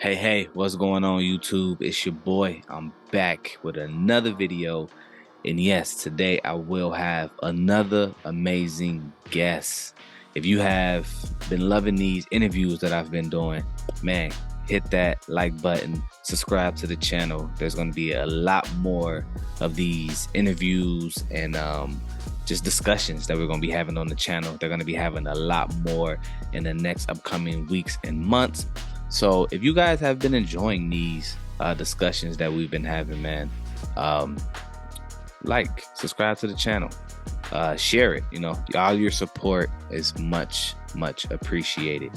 Hey, what's going on, YouTube? It's your boy. I'm back with another video. And yes, today I will have another amazing guest. If you have been loving these interviews that I've been doing, man, hit that like button, subscribe to the channel. There's going to be a lot more of these interviews and just discussions that we're going to be having on the channel. They're going to be having a lot more in the next upcoming weeks and months. So if you guys have been enjoying these discussions that we've been having, man, subscribe to the channel, share it. All your support is much appreciated.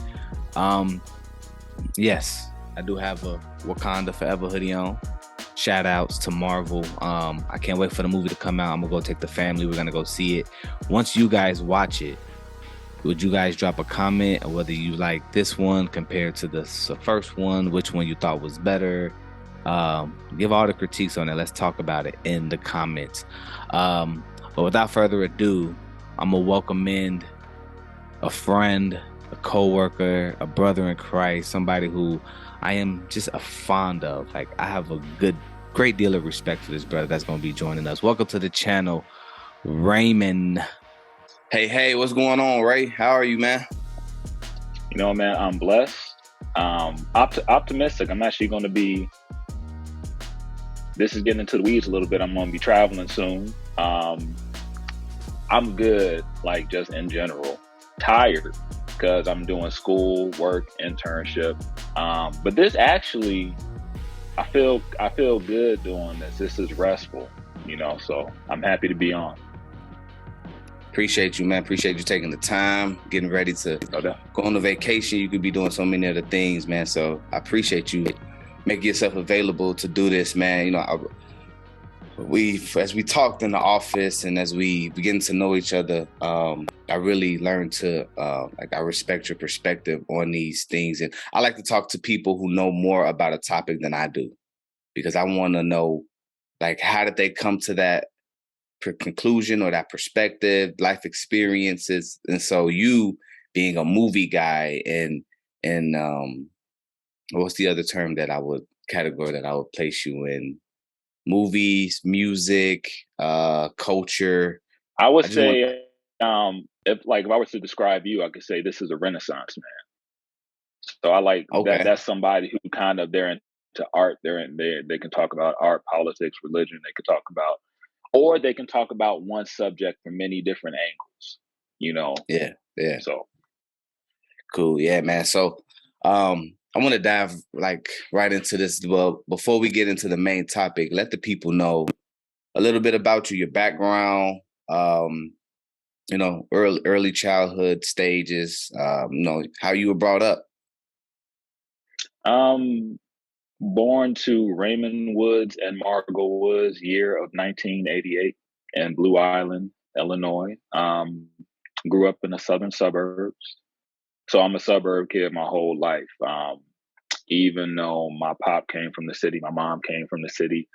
Yes, I do have a Wakanda Forever hoodie on. Shout outs to Marvel. I can't wait for the movie to come out. I'm gonna go take the family. We're gonna go see it. Once you guys watch it, would you guys drop a comment on whether you like this one compared to the first one, which one you thought was better? Give all the critiques on it. Let's talk about it in the comments. But without further ado, I'm gonna welcome in a friend, a co-worker, a brother in Christ, somebody who I am just a fond of. Like, I have a great deal of respect for this brother that's gonna be joining us. Welcome to the channel, Raymond. Hey, what's going on, Ray? How are you, man? Man, I'm blessed. Optimistic. I'm actually going to be, this is getting into the weeds a little bit. I'm going to be traveling soon. I'm good, like, just in general. Tired because I'm doing school, work, internship. But this actually, I feel good doing this. This is restful, so I'm happy to be on. Appreciate you, man. Appreciate you taking the time, getting ready to go on a vacation. You could be doing so many other things, man. So I appreciate you making yourself available to do this, man. As we talked in the office and as we begin to know each other, I really learned to, I respect your perspective on these things. And I like to talk to people who know more about a topic than I do, because I want to know, like, how did they come to that conclusion or that perspective, life experiences. And so you being a movie guy and what's the other term that I would place you in? Movies, music, culture. I would say, if I was to describe you, I could say this is a Renaissance man. So I like that. That's somebody who kind of, they're into art. They can talk about art, politics, religion. They could talk about, or they can talk about one subject from many different angles, Yeah. So cool. Yeah, man. So I want to dive right into this. Well, before we get into the main topic, let the people know a little bit about you, your background, early childhood stages, how you were brought up. Born to Raymond Woods and Margot Woods, year of 1988 in Blue Island, Illinois. Grew up in the southern suburbs. So I'm a suburb kid my whole life. Even though my pop came from the city, my mom came from the city.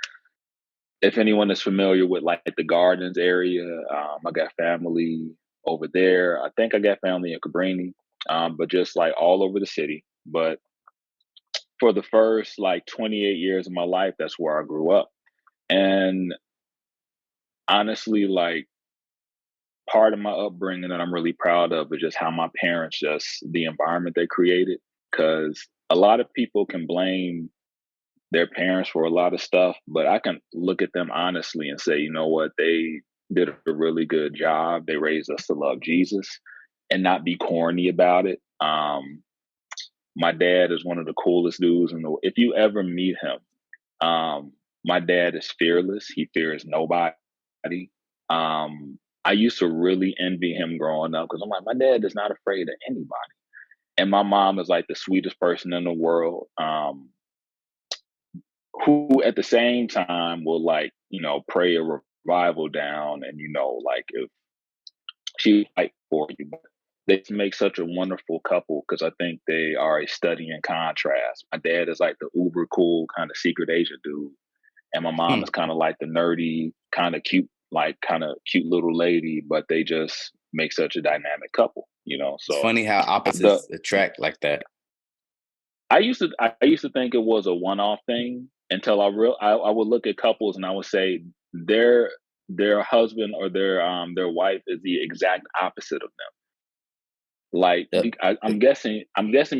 If anyone is familiar with like the Gardens area, I got family over there. I think I got family in Cabrini, but just like all over the city. But for the first 28 years of my life, that's where I grew up. And honestly, part of my upbringing that I'm really proud of is just how my parents, just the environment they created. Because a lot of people can blame their parents for a lot of stuff, but I can look at them honestly and say, you know what, they did a really good job. They raised us to love Jesus and not be corny about it. My dad is one of the coolest dudes in the world. If you ever meet him, my dad is fearless. He fears nobody. I used to really envy him growing up because I'm like, my dad is not afraid of anybody. And my mom is like the sweetest person in the world, who at the same time will pray a revival down and, if she fight for you. They make such a wonderful couple because I think they are a study in contrast. My dad is like the uber cool kind of secret agent dude. And my mom is kind of like the nerdy, kind of cute little lady, but they just make such a dynamic couple, So it's funny how opposites attract like that. I used to think it was a one-off thing until I would look at couples and I would say their their husband or their wife is the exact opposite of them. Like Yep. I'm guessing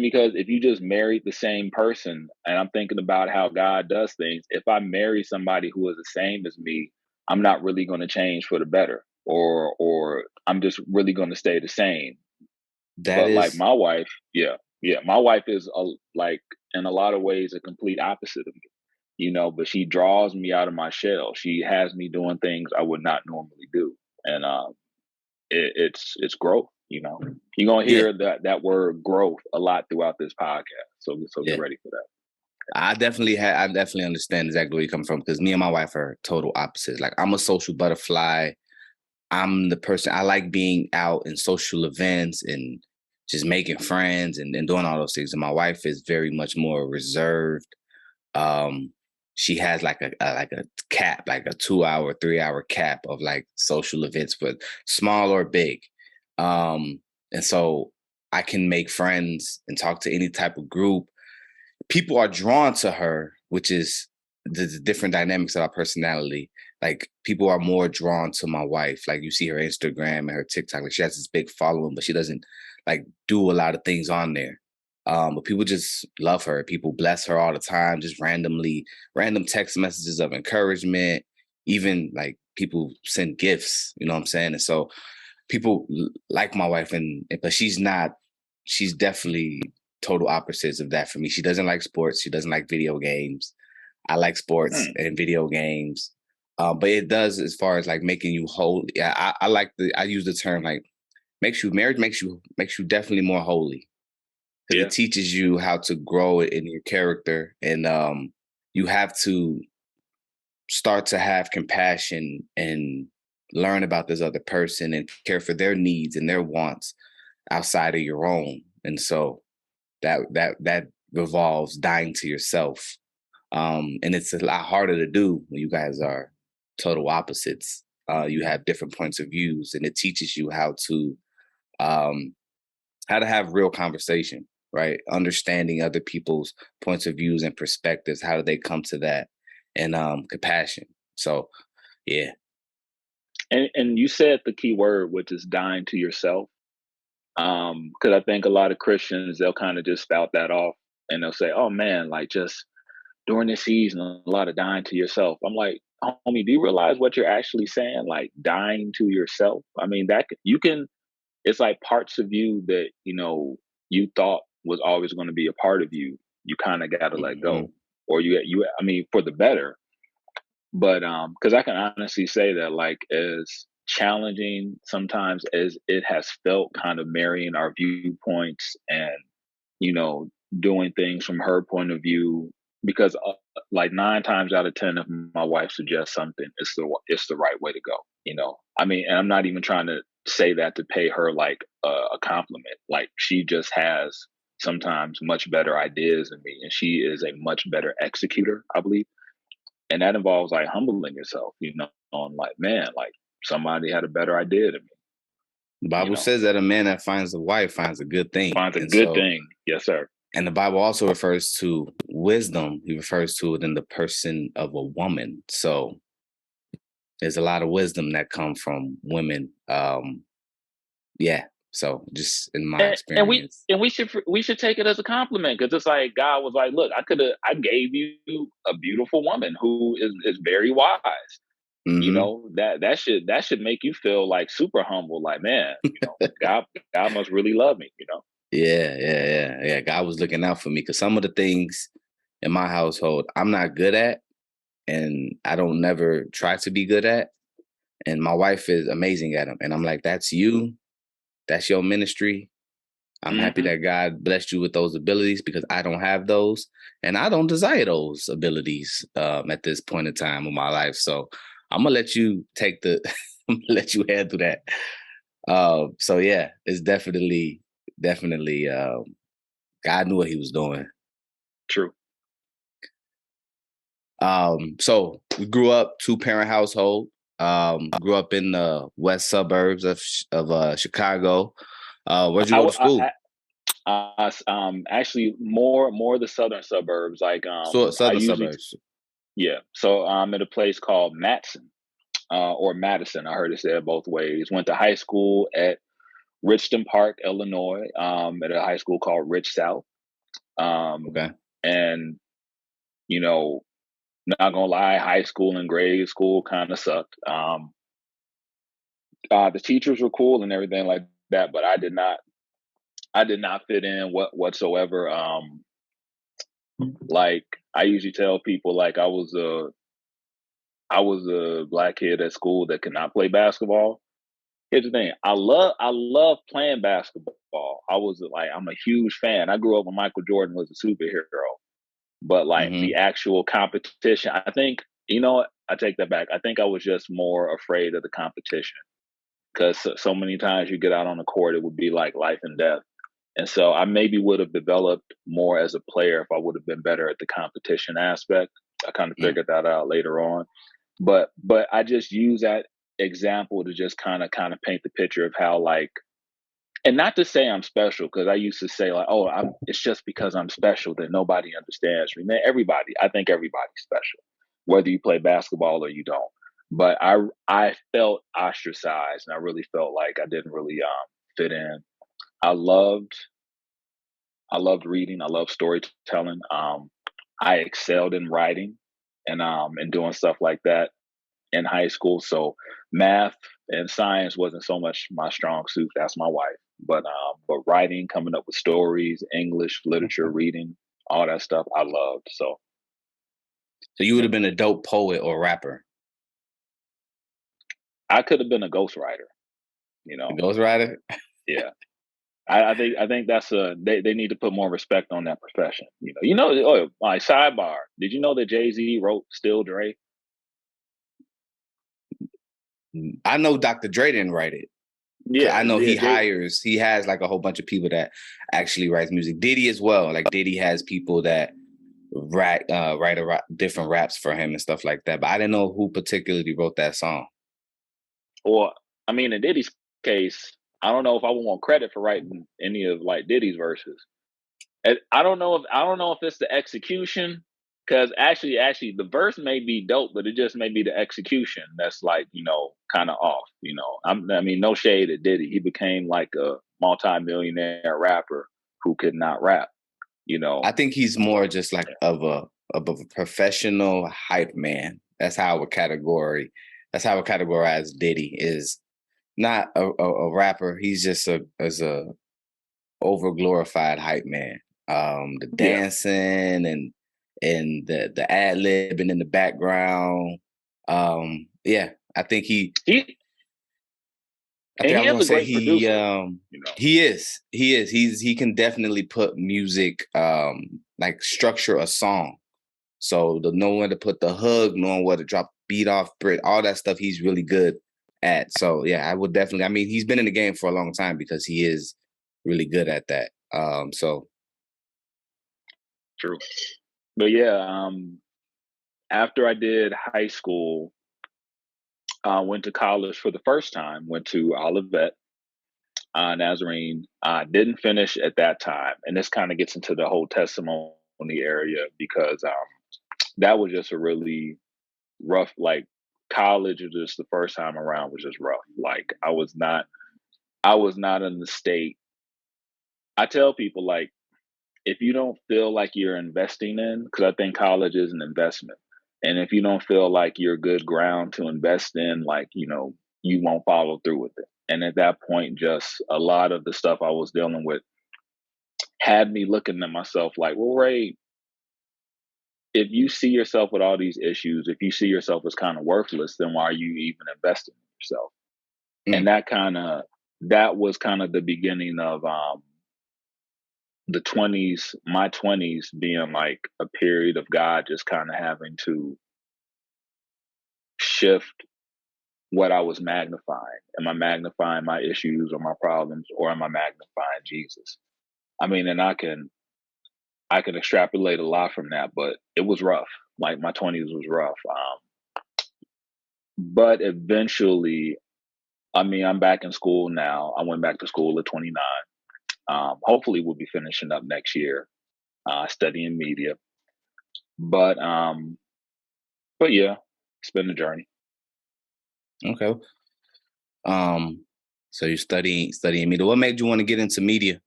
because if you just married the same person, and I'm thinking about how God does things, if I marry somebody who is the same as me, I'm not really going to change for the better, or I'm just really going to stay the same. That But like is, my wife, yeah, yeah, my wife is like in a lot of ways a complete opposite of me, but she draws me out of my shell. She has me doing things I would not normally do. And it's growth. You're gonna yeah, hear that word growth a lot throughout this podcast. So get yeah. ready for that. I definitely understand exactly where you come from because me and my wife are total opposites. Like I'm a social butterfly. I'm the person I like being out in social events and just making friends and doing all those things. And my wife is very much more reserved. Um, she has like a cap, like a 2 hour, 3 hour cap of like social events, but small or big. And so I can make friends and talk to any type of group. People are drawn to her, which is the different dynamics of our personality. Like people are more drawn to my wife. Like you see her Instagram and her TikTok. Like she has this big following, but she doesn't like do a lot of things on there. But people just love her. People bless her all the time, just random text messages of encouragement. Even like people send gifts. You know what I'm saying? And so people like my wife, but she's not. She's definitely total opposites of that for me. She doesn't like sports. She doesn't like video games. I like sports Hmm. and video games. But it does as far as like making you whole. Yeah, I use the term like marriage makes you definitely more holy because it Yeah. teaches you how to grow in your character and you have to start to have compassion and learn about this other person and care for their needs and their wants outside of your own. And so that revolves dying to yourself. And it's a lot harder to do when you guys are total opposites. You have different points of views, and it teaches you um, how to have real conversation, right? Understanding other people's points of views and perspectives. How do they come to that? And compassion. So, yeah, And you said the key word, which is dying to yourself. Because I think a lot of Christians, they'll kind of just spout that off and they'll say, "Oh man, like just during this season, a lot of dying to yourself." I'm like, homie, do you realize what you're actually saying? Like dying to yourself. I mean, you can. It's like parts of you that you thought was always going to be a part of you. You kind of got to let hmm go, or you. I mean, for the better. But because I can honestly say that, like, as challenging sometimes as it has felt, kind of marrying our viewpoints and you know doing things from her point of view, because like 9 times out of 10, if my wife suggests something, it's the right way to go. I mean, and I'm not even trying to say that to pay her like a compliment. Like she just has sometimes much better ideas than me, and she is a much better executor, I believe, and that involves like humbling yourself, on like, man, like somebody had a better idea than me, the you Bible know. says that a man that finds a wife finds a good thing, Finds a and good so thing. Yes, sir. and the Bible also refers to wisdom. He refers to it in the person of a woman. So there's a lot of wisdom that come from women. Yeah. So just in my And we experience. and we should take it as a compliment, because it's like God was like, look, I gave you a beautiful woman who is very wise. Hmm That should make you feel like super humble, like, man, God must really love me. Yeah. God was looking out for me because some of the things in my household I'm not good at, and I don't never try to be good at. And my wife is amazing at them. And I'm like, that's you. That's your ministry. I'm happy Hmm. that God blessed you with those abilities because I don't have those, and I don't desire those abilities at this point in time of my life. So I'm gonna let you take the, I'm gonna let you handle that. So yeah, it's definitely God knew what He was doing. True. So we grew up 2 parent household. Grew up in the west suburbs of Chicago. Where'd you I, go to w- school? Actually, more the southern suburbs. Like So I southern usually suburbs. yeah. So I'm at a place called Matson or Madison. I heard it said both ways. Went to high school at Richton Park, Illinois. At a high school called Rich South. Um, Okay. and you know, not gonna lie, high school and grade school kind of sucked. The teachers were cool and everything like that, but I did not fit in whatsoever. Like I usually tell people, like I was a black kid at school that could not play basketball. Here's the thing: I love playing basketball. I'm a huge fan. I grew up when Michael Jordan was a superhero, but like Mm-hmm. the actual competition, I think I take that back. I think I was just more afraid of the competition because so many times you get out on the court, it would be like life and death. And so I maybe would have developed more as a player if I would have been better at the competition aspect. I kind of Mm. figured that out later on. But I just use that example to just kind of paint the picture of how, like, and not to say I'm special, because I used to say like, oh, it's just because I'm special that nobody understands me. Man, I think everybody's special, whether you play basketball or you don't. But I felt ostracized, and I really felt like I didn't really fit in. I loved I loved reading. I loved storytelling. I excelled in writing and doing stuff like that in high school. So math and science wasn't so much my strong suit. That's my wife. But writing, coming up with stories, English, literature, reading, all that stuff, I loved. So So you would have been a dope poet or rapper. I could have been a ghostwriter. You A know, ghostwriter? yeah. I think that's they need to put more respect on that profession. Oh, my sidebar. Did you know that Jay-Z wrote Still Dre? I know Dr. Dre didn't write it. I Yeah, know yeah, Jay. he has like a whole bunch of people that actually writes music. Diddy as well. Like Diddy has people that write different raps for him and stuff like that. But I didn't know who particularly wrote that song. Or I mean, in Diddy's case, I don't know if I would want credit for writing any of like Diddy's verses. And I don't know if it's the execution, because actually the verse may be dope, but it just may be the execution that's like kind of off. I mean, no shade at Diddy. He became like a multi-millionaire rapper who could not rap. You know, I think he's more just like of a professional hype man. That's how I would categorize Diddy is not a rapper. He's just a over glorified hype man. The yeah. dancing and the ad libbing in the background. Yeah, I think he. He I and think I he was is gonna a say great producer. You know, he can definitely put music like structure a song. So the knowing where to put the hook, knowing where to drop beat off, Brit, all that stuff he's really good at. So yeah, I would definitely. I mean, he's been in the game for a long time because he is really good at that. So true. But yeah, after I did high school, went to college for the first time. Went to Olivet, Nazarene. Didn't finish at that time, and this kind of gets into the whole testimony area because that was just a really rough. Like college, was just the first time around was just rough. Like I was not in the state. I tell people like if you don't feel like you're investing in, because I think college is an investment, and if you don't feel like you're good ground to invest in, like you won't follow through with it. And at that point, just a lot of the stuff I was dealing with had me looking at myself like, well, Ray, if you see yourself with all these issues, if you see yourself as kind of worthless, then why are you even investing in yourself? And mm, that was kind of the beginning of the 20s, my 20s being like a period of God just kind of having to shift what I was magnifying. Am I magnifying my issues or my problems, or am I magnifying Jesus? I mean, and I can extrapolate a lot from that, but it was rough. Like my 20s was rough. But eventually, I mean, I'm back in school now. I went back to school at 29. Hopefully, we'll be finishing up next year, studying media. But yeah, it's been a journey. Okay. So you're studying media. What made you want to get into media?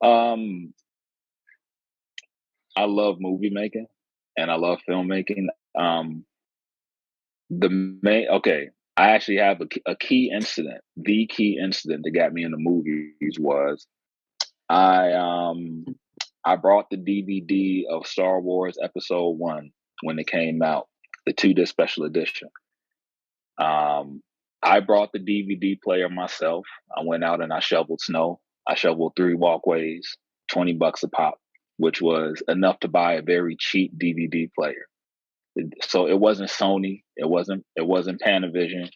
Um, I love movie making and I love filmmaking. The main okay, I actually have a key incident. The key incident that got me into movies was I I brought the DVD of Star Wars Episode 1 when it came out, the 2-disc special edition. Um, I brought the DVD player myself. I went out and I shoveled snow. I shoveled 3 walkways, $20 a pop, which was enough to buy a very cheap DVD player. So it wasn't Sony, it wasn't Panavision,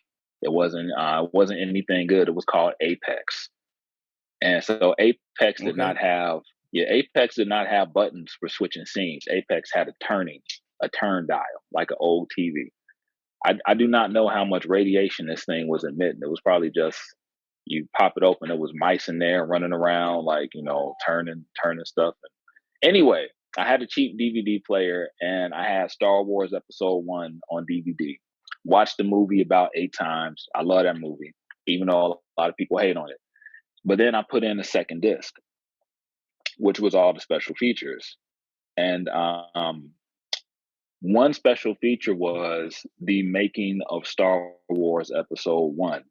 it wasn't anything good. It was called Apex. And so Apex did Okay. not have yeah, Apex did not have buttons for switching scenes. Apex had a turn dial, like an old TV. I do not know how much radiation this thing was emitting. It was probably just you pop it open, it was mice in there running around, like, turning stuff. Anyway, I had a cheap DVD player and I had Star Wars Episode 1 on DVD. Watched the movie about 8 times. I love that movie, even though a lot of people hate on it. But then I put in a second disc, which was all the special features. And one special feature was the making of Star Wars Episode 1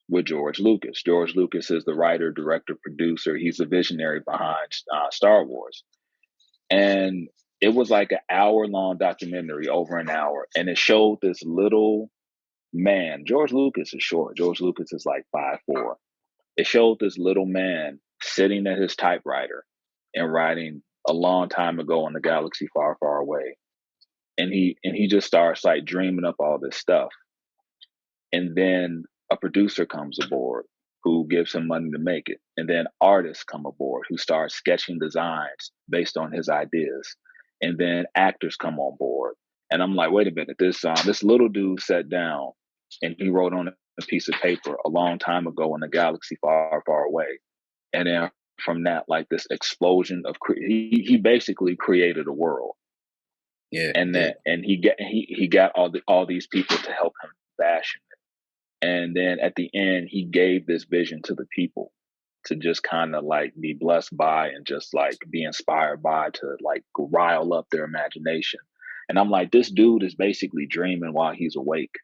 with George Lucas. George Lucas is the writer, director, producer. He's the visionary behind Star Wars. And it was like an hour-long documentary, over an hour. And it showed this little man. George Lucas is short. George Lucas is like 5'4". It showed this little man sitting at his typewriter and writing a long time ago in the galaxy far, far away. And he just starts like dreaming up all this stuff. And then a producer comes aboard who gives him money to make it. And then artists come aboard who start sketching designs based on his ideas. And then actors come on board. And I'm like, wait a minute, this little dude sat down and he wrote on a piece of paper a long time ago in a galaxy far, far away. And then from that, like this explosion of he basically created a world. Yeah, And yeah. that and he got all these people to help him fashion. And then at the end, he gave this vision to the people to just kind of like be blessed by and just like be inspired by, to like rile up their imagination. And I'm like, this dude is basically dreaming while he's awake,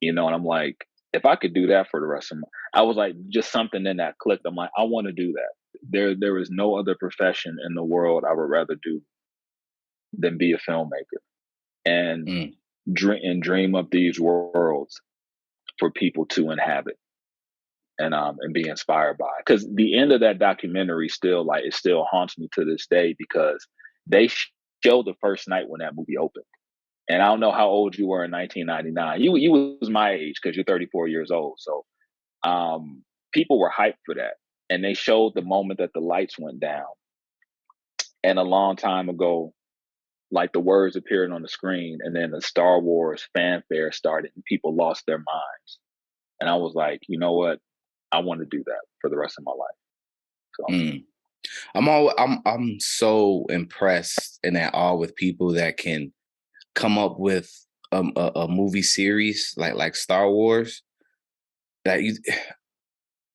and I'm like, if I could do that for the rest of my, I was like, just something in that clicked. I'm like, I want to do that. There is no other profession in the world I would rather do than be a filmmaker and Mm. dream up these worlds for people to inhabit and be inspired by. Because the end of that documentary it still haunts me to this day, because they showed the first night when that movie opened. And I don't know how old you were in 1999. You was my age because you're 34 years old. So people were hyped for that, and they showed the moment that the lights went down. And a long time ago, like the words appeared on the screen, and then the Star Wars fanfare started, and people lost their minds. And I was like, you know what? I want to do that for the rest of my life. So, Mm. I'm so impressed and at awe with people that can come up with a movie series like Star Wars. That you,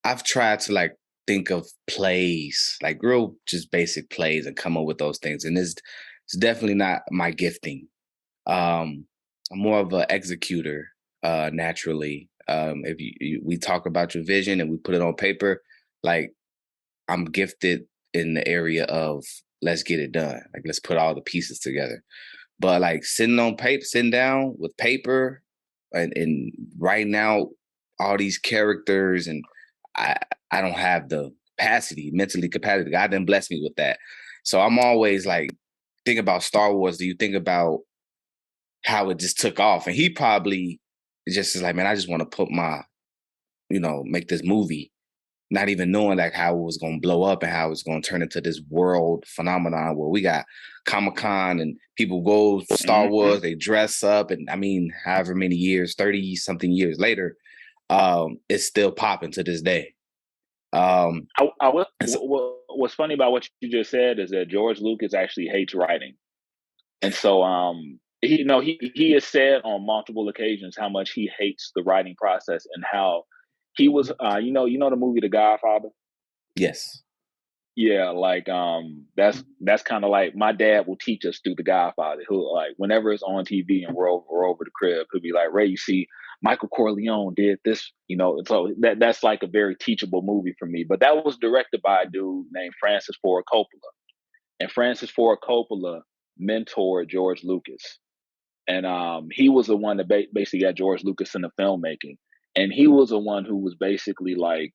I've tried to like think of plays, like real just basic plays, and come up with those things, and it's definitely not my gifting. I'm more of an executor naturally. If we talk about your vision and we put it on paper, like I'm gifted in the area of let's get it done. Like let's put all the pieces together. But like sitting down with paper and writing out all these characters, and I I don't have the mentally capacity. God didn't bless me with that. So I'm always like, think about Star Wars. Do you think about how it just took off? And he probably just is like, man, I just want to make this movie, not even knowing like how it was going to blow up and how it's going to turn into this world phenomenon where we got Comic-Con and people go Star Wars, they dress up. And I mean, however many years, 30 something years later, it's still popping to this day. And so, What's funny about what you just said is that George Lucas actually hates writing, and so he has said on multiple occasions how much he hates the writing process and how he was the movie The Godfather. yes, Yeah, like that's kind of like my dad will teach us through The Godfather. He'll like whenever it's on TV and we're over the crib, he'll be like, Ray, you see, Michael Corleone did this, and so that's like a very teachable movie for me. But that was directed by a dude named Francis Ford Coppola, and Francis Ford Coppola mentored George Lucas, and he was the one that basically got George Lucas into filmmaking, and he was the one who was basically like,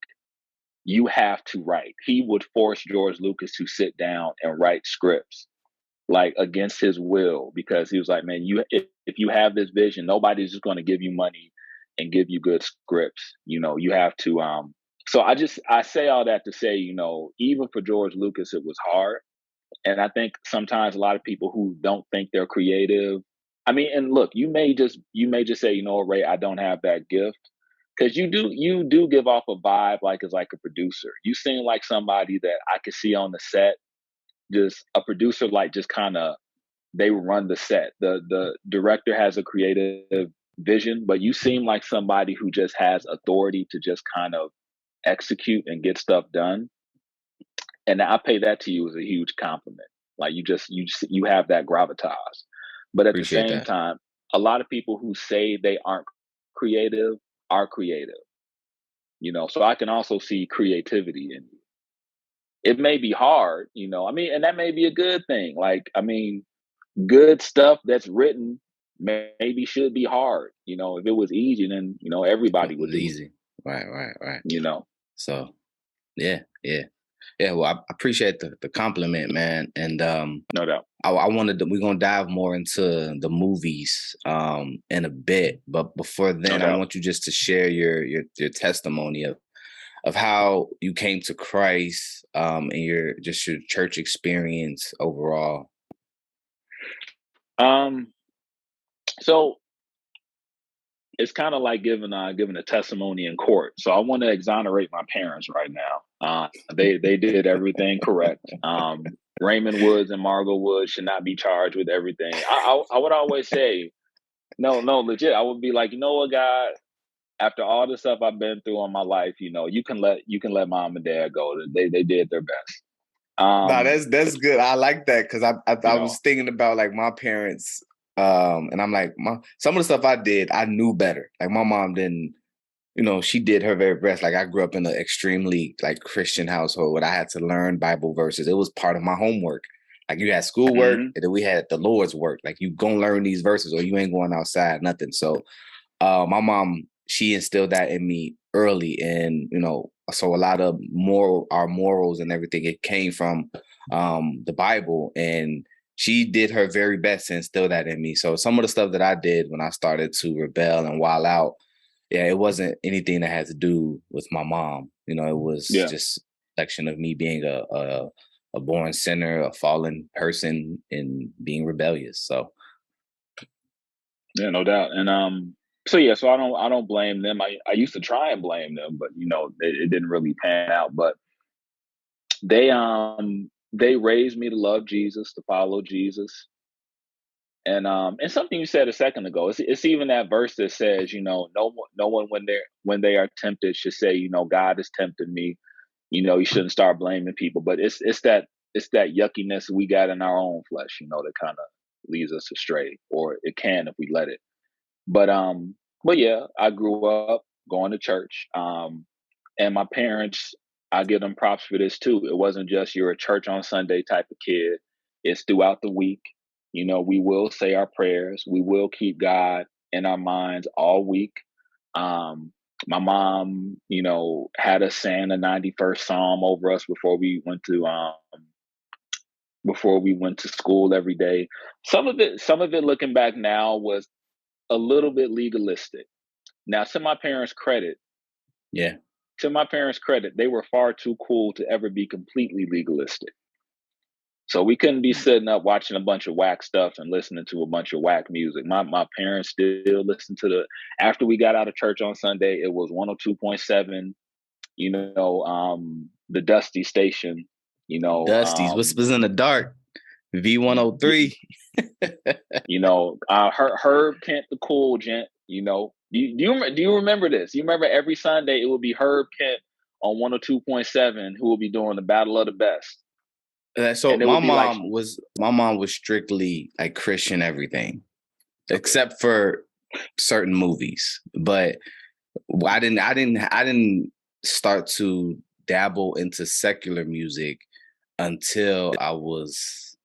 you have to write. He would force George Lucas to sit down and write scripts like against his will because he was like, man, if you have this vision, nobody's just going to give you money and give you good scripts. You have to. So I say all that to say, even for George Lucas, it was hard, and I think sometimes a lot of people who don't think they're creative. I mean, and look, you may just say, Ray, I don't have that gift because you do give off a vibe like as like a producer. You seem like somebody that I could see on the set, just a producer like just kind of they run the set. The director has a creative vision, but you seem like somebody who just has authority to just kind of execute and get stuff done. And I pay that to you as a huge compliment. Like you have that gravitas. But at the appreciate same that. time, a lot of people who say they aren't creative are creative. So I can also see creativity in you. It may be hard, I mean, and that may be a good thing. Like, I mean, good stuff that's written maybe should be hard. If it was easy, then It everybody would was do easy. Right, right, right. it. So yeah, yeah. Yeah, well, I appreciate the compliment, man. And No doubt. I wanted to, we're gonna dive more into the movies in a bit, but before No then, I doubt. want you just to share your testimony of how you came to Christ and your church experience overall. Um, so it's kind of like giving a testimony in court. So I want to exonerate my parents right now. They did everything correct. Raymond Woods and Margot Woods should not be charged with everything. I would always say no, no, legit. I would be like, you know what, God, after all the stuff I've been through in my life, you can let mom and dad go. They did their best. No, Um, that's good. I like that because I you was know, thinking about like my parents, and I'm like, some of the stuff I did, I knew better. Like my mom didn't, she did her very best. Like I grew up in an extremely like Christian household. I had to learn Bible verses. It was part of my homework. Like you had schoolwork, mhm, and then we had the Lord's work. Like you gonna learn these verses, or you ain't going outside, nothing. So my mom, she instilled that in me early, and so a lot of our morals and everything, it came from the Bible, and she did her very best to instill that in me. So some of the stuff that I did when I started to rebel and wild out, yeah, it wasn't anything that had to do with my mom. It was yeah, just a reflection of me being a born sinner, a fallen person, and being rebellious. So yeah, no doubt. And so yeah, so I don't blame them. I used to try and blame them, but it didn't really pan out. But they raised me to love Jesus, to follow Jesus. And something you said a second ago, it's even that verse that says, no one when they are tempted should say, God has tempted me. You shouldn't start blaming people. But it's that yuckiness we got in our own flesh, that kind of leads us astray, or it can if we let it. But yeah, I grew up going to church. And my parents, I give them props for this too. It wasn't just you're a church on Sunday type of kid. It's throughout the week. We will say our prayers. We will keep God in our minds all week. Um, my mom, had us saying the 91st Psalm over us before we went to school every day. Some of it looking back now was a little bit legalistic. Now, yeah, to my parents' credit, they were far too cool to ever be completely legalistic. So we couldn't be sitting up watching a bunch of whack stuff and listening to a bunch of whack music. My parents still listened to after we got out of church on Sunday, it was 102.7 the Dusty Station, Dusty's. What's was in the dark? V103. Herb Kent, the cool gent. Do you remember this? You remember every Sunday it would be Herb Kent on 102.7 who will be doing the Battle of the Best, So and it would be like my mom was strictly like Christian everything, except for certain movies. But I didn't start to dabble into secular music until I was,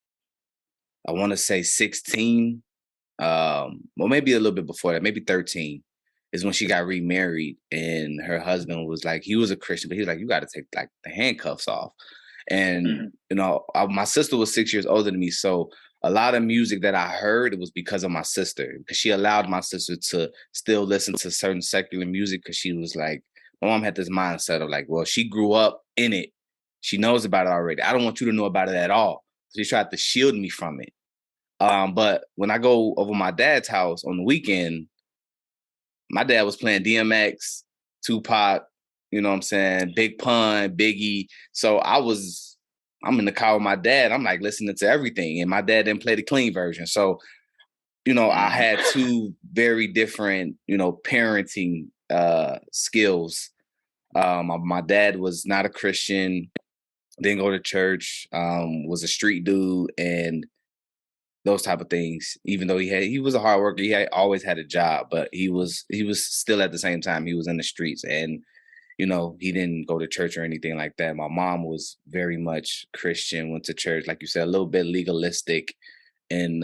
I want to say 16, well, maybe a little bit before that, maybe 13 is when she got remarried, and her husband was like, he was a Christian, but he was like, you got to take like the handcuffs off. And, Mhm. my sister was 6 years older than me. So a lot of music that I heard, it was because of my sister, because she allowed my sister to still listen to certain secular music. Cause she was like, my mom had this mindset of like, well, she grew up in it. She knows about it already. I don't want you to know about it at all. So she tried to shield me from it. But when I go over my dad's house on the weekend, my dad was playing DMX, Tupac, you know what I'm saying, Big Pun, Biggie. So I'm in the car with my dad. I'm like listening to everything, and my dad didn't play the clean version. So, I had two very different, parenting skills. My dad was not a Christian, didn't go to church, was a street dude, and those type of things. Even though he was a hard worker, he had always had a job, but he was still at the same time he was in the streets, and he didn't go to church or anything like that. My mom was very much Christian, went to church, like you said, a little bit legalistic in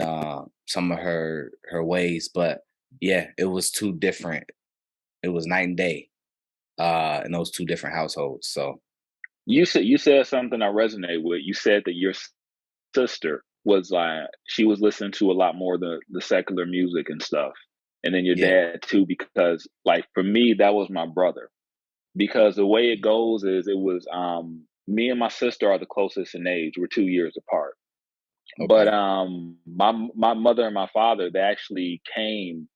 some of her ways, but yeah, it was too different. It was night and day in those two different households. So you said something I resonate with. You said that your sister was like she was listening to a lot more the secular music and stuff, and then your yeah, dad too, because like for me that was my brother. Because the way it goes is it was me and my sister are the closest in age. We're 2 years apart. But okay, my mother and my father, they actually came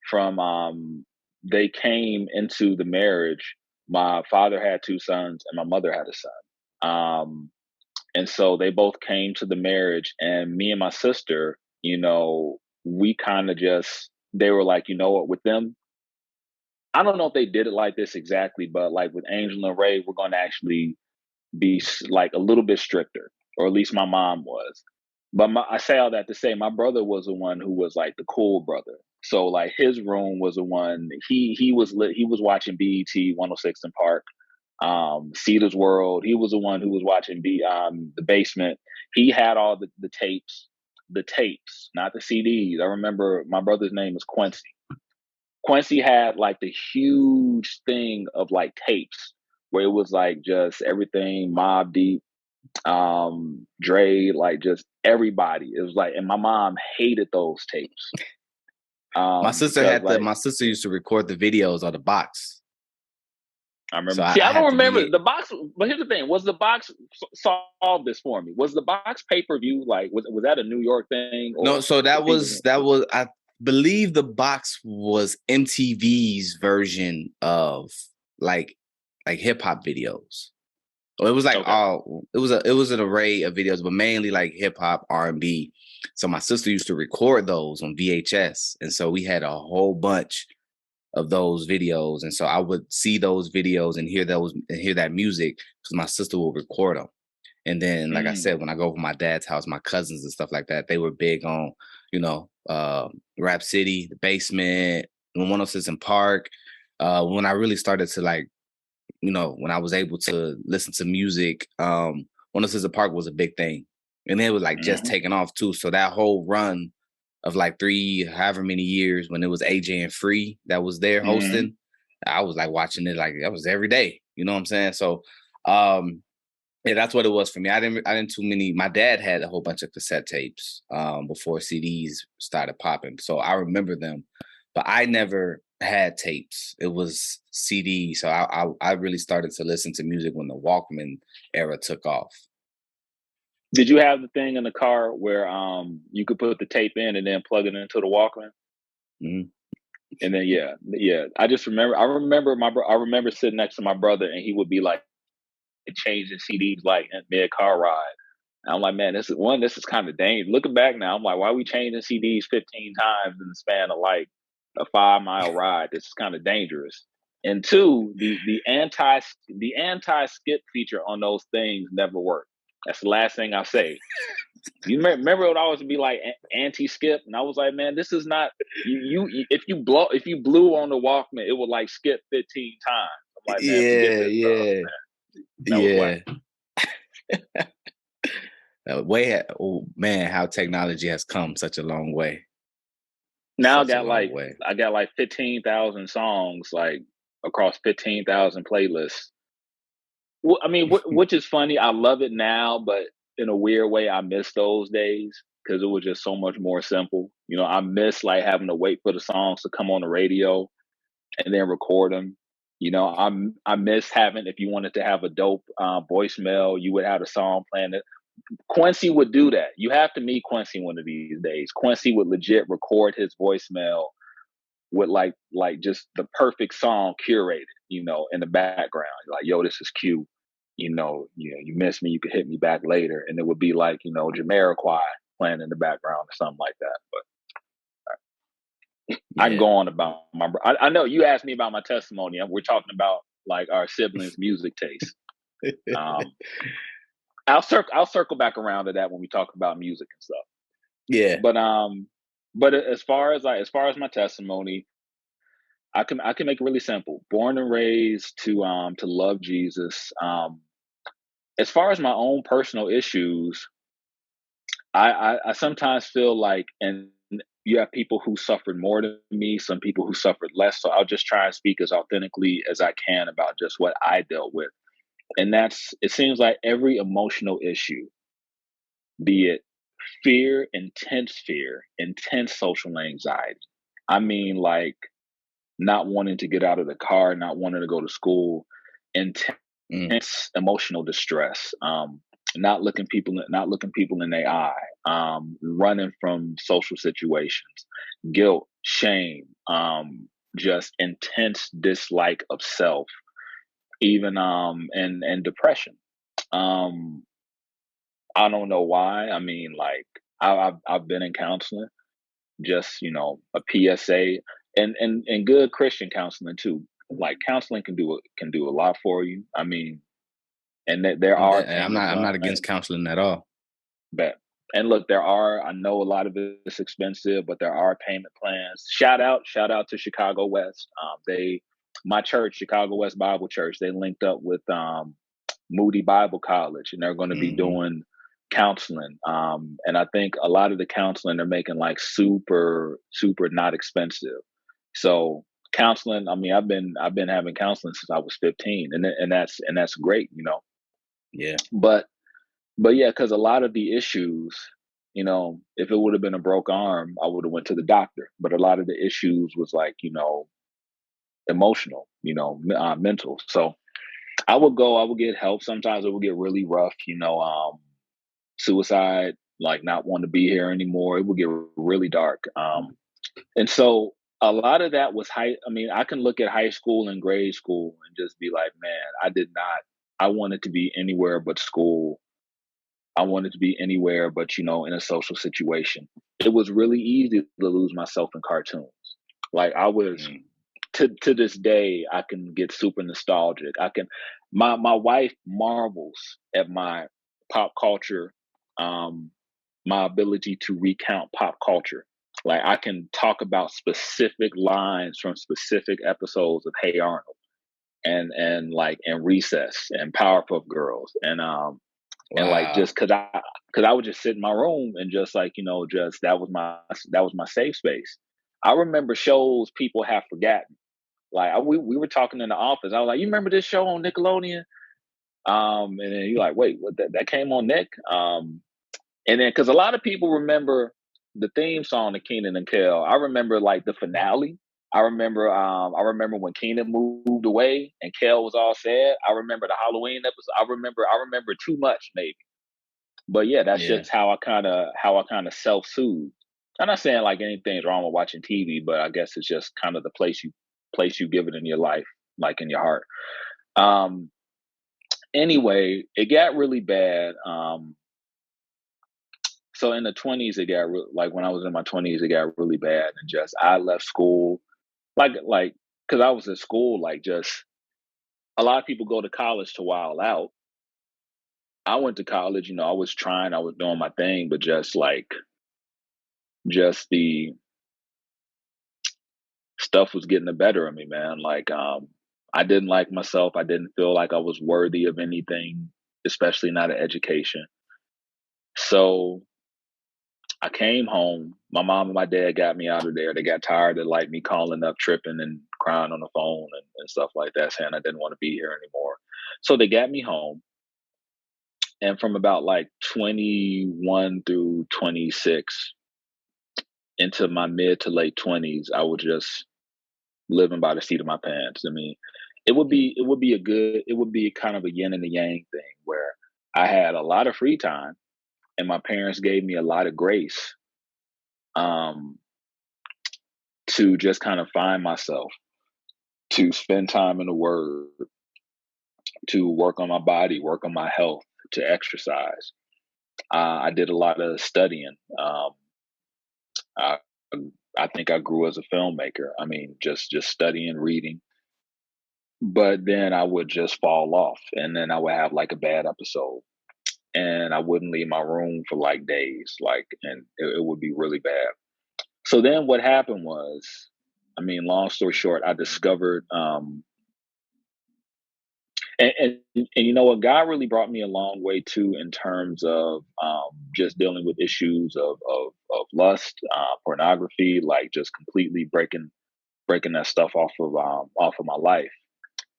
from they came into the marriage. My father had two sons and my mother had a son. And so they both came to the marriage, and me and my sister, we kind of just, they were like, you know what, with them, I don't know if they did it like this exactly, but like with Angel and Ray, we're going to actually be like a little bit stricter, or at least my mom was. But I say all that to say, my brother was the one who was like the cool brother. So like his room was the one he was lit. He was watching BET 106 in Park, Cedar's World. He was the one who was watching the Basement. He had all the tapes, not the CDs. I remember my brother's name was Quincy. Quincy had like the huge thing of like tapes where it was like just everything Mob Deep, Dre, like just everybody. It was like, and my mom hated those tapes. Because like my sister used to record the videos on the box. I So remember, I, see, I I don't had to remember be the box. But here's the thing: was the box solve this for me? Was the box pay per view like was that a New York thing, No, or so were people? that was I believe the box was MTV's version of like hip hop videos. Or it was like Okay. it was an array of videos, but mainly like hip hop, R&B. So my sister used to record those on VHS, and so we had a whole bunch of those videos, and so I would see those videos and hear that music because my sister will record them. And then, like I Mm, said, when I go over my dad's house, my cousins and stuff like that, they were big on, Rap City, The Basement, 106 in Park. When I really started to like, when I was able to listen to music, 106 in Park was a big thing. And it was like just hmm taking off too. So that whole run of like however many years when it was AJ and Free that was there hmm hosting, I was like watching it like that was every day. You know what I'm saying? So um yeah, that's what it was for me. I didn't too many. My dad had a whole bunch of cassette tapes before CDs started popping, so I remember them. But I never had tapes. It was CD. So I really started to listen to music when the Walkman era took off. Did you have the thing in the car where you could put the tape in and then plug it into the Walkman? Mhm. And then I remember I remember sitting next to my brother, and he would be like changing CDs like in mid car ride. And I'm like, man, this is kind of dangerous. Looking back now, I'm like, why are we changing CDs 15 times in the span of like a 5 mile ride? This is kind of dangerous. And two, the anti skip feature on those things never worked. That's the last thing I say. You remember it always be like anti skip, and I was like, man, this is not if you blew on the Walkman, it would like skip 15 times. I'm like, man, forget Yeah, this stuff. yeah, That was whack. yeah. Oh man, how technology has come such a long way. Now Such a long way. I got like 15,000 songs like across 15,000 playlists. Well, I mean, which is funny. I love it now, but in a weird way, I miss those days because it was just so much more simple. You know, I miss like having to wait for the songs to come on the radio and then record them. You know, I miss having, if you wanted to have a dope voicemail, you would have a song playing. Quincy would do that. You have to meet Quincy one of these days. Quincy would legit record his voicemail with like just the perfect song curated, you know, in the background. Like, yo, this is Q. You miss me, you could hit me back later. And it would be like, you know, Jamiroquai playing in the background or something like that. But I can Yeah. go on about I know you asked me about my testimony. We're talking about like our siblings' music taste. Um, I'll circle back around to that when we talk about music and stuff. Yeah. But as far as my testimony, I can make it really simple. Born and raised to love Jesus. As far as my own personal issues, I sometimes feel like, and you have people who suffered more than me, some people who suffered less. So I'll just try and speak as authentically as I can about just what I dealt with. And it seems like every emotional issue, be it fear, intense social anxiety. I mean, like not wanting to get out of the car, not wanting to go to school, intense Mm. emotional distress, not looking people in their eye, running from social situations, guilt, shame, just intense dislike of self, even and depression. Um, I don't know why. I mean, like I've been in counseling, just a PSA, and good Christian counseling too. Like counseling can do a lot for you. I mean, and there are I'm payment not plans. against counseling at all. But and look, I know a lot of it's expensive, but there are payment plans. Shout out to Chicago West. My church, Chicago West Bible Church, they linked up with Moody Bible College, and they're going to be Hmm. doing counseling. And I think a lot of the counseling they're making like super, super not expensive. So counseling, I mean, I've been having counseling since I was 15, and that's great, you know. Yeah. But yeah, because a lot of the issues, if it would have been a broke arm, I would have went to the doctor. But a lot of the issues was like, emotional, mental. So I would get help. Sometimes it would get really rough, suicide, like not wanting to be here anymore. It would get really dark. And so a lot of that was I mean, I can look at high school and grade school and just be like, man, I wanted to be anywhere but school. I wanted to be anywhere but, in a social situation. It was really easy to lose myself in cartoons. Like I was Mm. to this day, I can get super nostalgic. My wife marvels at my pop culture, um, my ability to recount pop culture. Like I can talk about specific lines from specific episodes of Hey Arnold and Recess and Powerpuff Girls and like Wow. just cause I would just sit in my room and just like just that was my safe space. I remember shows people have forgotten. Like we were talking in the office. I was like, you remember this show on Nickelodeon? And then you're like, wait, what that came on Nick? And then because a lot of people remember the theme song to Keenan and Kel. I remember like the finale. I remember when Keenan moved away and Kel was all sad. I remember the Halloween episode. I remember too much maybe. But yeah, that's Yeah. just how I kind of self-soothe. I'm not saying like anything's wrong with watching TV, but I guess it's just kind of the place you give it in your life, like in your heart. Um, anyway, it got really bad. So in the 20s, it got like when I was in my 20s, it got really bad, and just I left school, like because I was in school, like just a lot of people go to college to while out. I went to college, I was trying, I was doing my thing, but just the stuff was getting the better of me, man. Like, I didn't like myself. I didn't feel like I was worthy of anything, especially not an education. So I came home. My mom and my dad got me out of there. They got tired of like me calling up, tripping and crying on the phone and stuff like that, saying I didn't want to be here anymore. So they got me home. And from about like 21 through 26 into my mid to late 20s, I was just living by the seat of my pants. I mean, it would be kind of a yin and a yang thing where I had a lot of free time and my parents gave me a lot of grace, um, to just kind of find myself, to spend time in the word, to work on my body, work on my health, to exercise. I did a lot of studying. I, I think I grew as a filmmaker. I mean, just studying, reading. But then I would just fall off, and then I would have like a bad episode, and I wouldn't leave my room for like days, like, and it would be really bad. So then what happened was, I mean, long story short, I discovered, and you know what, God really brought me a long way too in terms of, just dealing with issues of lust, pornography, like just completely breaking that stuff off of my life.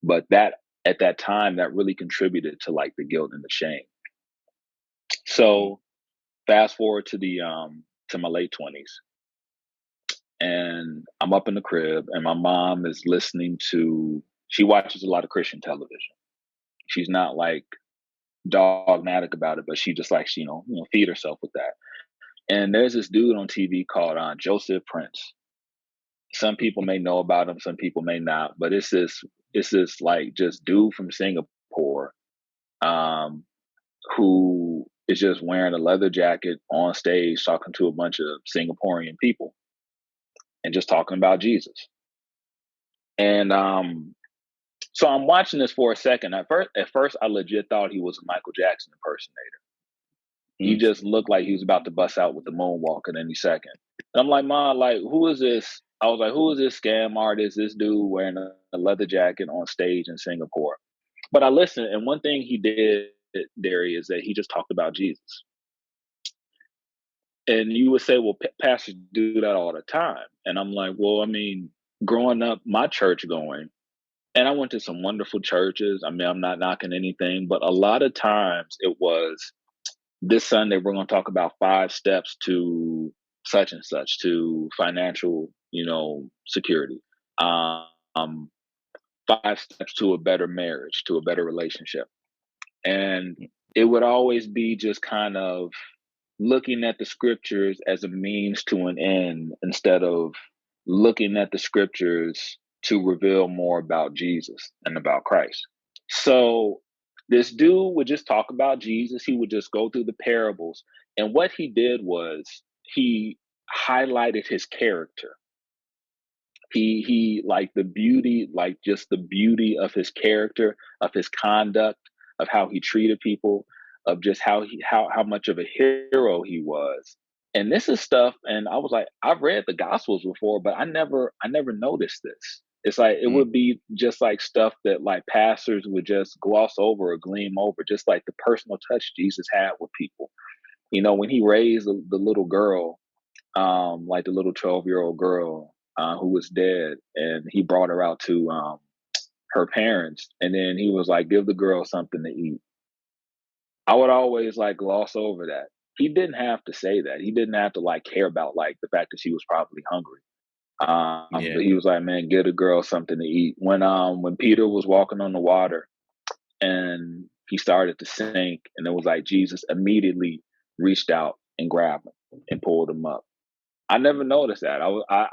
But that at that time, that really contributed to like the guilt and the shame. Mm. So fast forward to my late 20s, and I'm up in the crib, and my mom is listening to. She watches a lot of Christian television. She's not like dogmatic about it, but she just likes, feed herself with that. And there's this dude on TV called Joseph Prince. Some people may know about him, some people may not, but it's this like just dude from Singapore, um, who is just wearing a leather jacket on stage talking to a bunch of Singaporean people and just talking about Jesus. And so I'm watching this for a second. At first, I legit thought he was a Michael Jackson impersonator. He Mm. just looked like he was about to bust out with the moonwalk at any second. And I'm like, Ma, like, who is this? I was like, who is this scam artist? This dude wearing a leather jacket on stage in Singapore. But I listened, and one thing he did, Derry, is that he just talked about Jesus. And you would say, well, pastors do that all the time. And I'm like, well, I mean, growing up, my church going, and I went to some wonderful churches. I mean, I'm not knocking anything, but a lot of times it was, this Sunday we're going to talk about 5 steps to such and such, to financial, security. Um, 5 steps to a better marriage, to a better relationship. And it would always be just kind of looking at the scriptures as a means to an end instead of looking at the scriptures to reveal more about Jesus and about Christ. So this dude would just talk about Jesus. He would just go through the parables. And what he did was he highlighted his character. He like the beauty, like just the beauty of his character, of his conduct, of how he treated people, of just how much of a hero he was. And this is stuff, and I was like, I've read the gospels before, but I never noticed this. It's like it Mm. would be just like stuff that like pastors would just gloss over or gleam over, just like the personal touch Jesus had with people. When he raised the little girl, like the little 12-year-old girl, who was dead, and he brought her out to, her parents, and then he was like, "Give the girl something to eat." I would always like gloss over that. He didn't have to say that. He didn't have to like care about like the fact that she was probably hungry. Yeah. But he was like, "Man, get a girl something to eat." When Peter was walking on the water and he started to sink, and it was like Jesus immediately reached out and grabbed him and pulled him up. I never noticed that.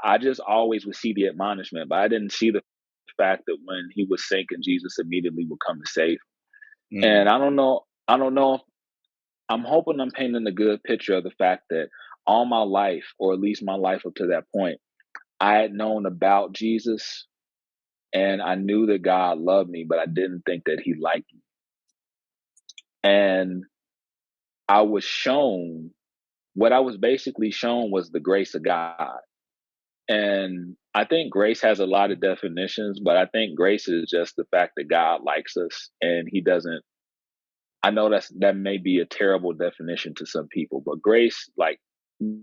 I just always would see the admonishment, but I didn't see the fact that when he was sinking, Jesus immediately would come to save him. And Mm, I don't know. I don't know. I'm hoping I'm painting a good picture of the fact that all my life, or at least my life up to that point, I had known about Jesus and I knew that God loved me, but I didn't think that he liked me. And I was shown what I was basically shown was the grace of God. And I think grace has a lot of definitions, but I think grace is just the fact that God likes us and he doesn't. I know that may be a terrible definition to some people, but grace, like,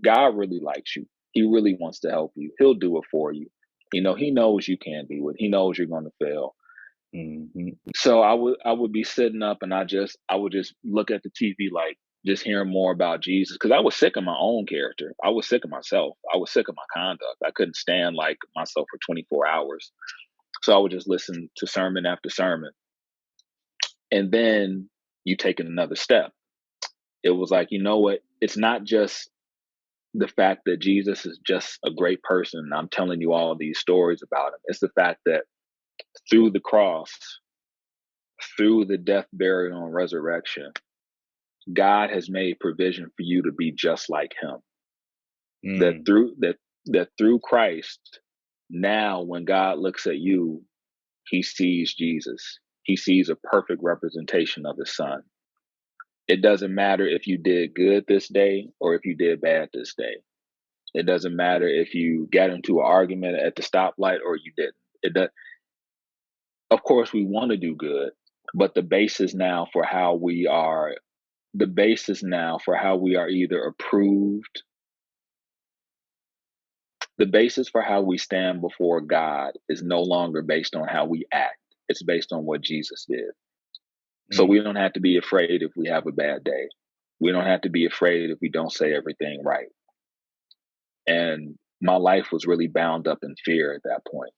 God really likes you. He really wants to help you. He'll do it for you. You know, he knows you can't do it. He knows you're going to fail. mhm, So I would be sitting up and I would just look at the TV, like, just hearing more about Jesus, because I was sick of my own character. I was sick of myself. I was sick of my conduct. I couldn't stand like myself for 24 hours. So I would just listen to sermon after sermon. And then you take it another step. It was like, you know what? It's not just the fact that Jesus is just a great person. I'm telling you all these stories about him. It's the fact that through the cross, through the death, burial, and resurrection, God has made provision for you to be just like him. That mm, through Christ, now when God looks at you, he sees Jesus. He sees a perfect representation of his son. It doesn't matter if you did good this day or if you did bad this day. It doesn't matter if you got into an argument at the stoplight or you didn't. It does. Of course, we want to do good, but the basis now for how we are either approved, the basis for how we stand before God is no longer based on how we act. It's based on what Jesus did. So mm, we don't have to be afraid if we have a bad day. We don't have to be afraid if we don't say everything right. And my life was really bound up in fear at that point.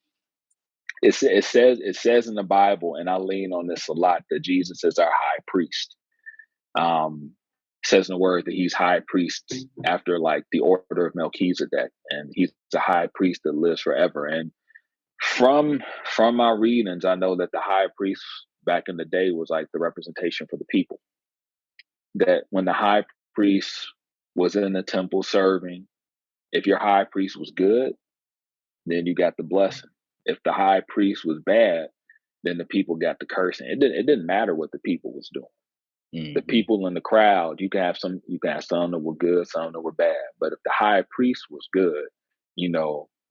It says in the Bible, and I lean on this a lot, that Jesus is our high priest. It says in the word that he's high priest after like the order of Melchizedek, and he's a high priest that lives forever. And from my readings, I know that the high priest back in the day was like the representation for the people. That when the high priest was in the temple serving, if your high priest was good, then you got the blessing. If the high priest was bad, then the people got the cursing. It didn't matter what the people was doing. The mhm, people in the crowd, you can have some that were good, some that were bad. But if the high priest was good,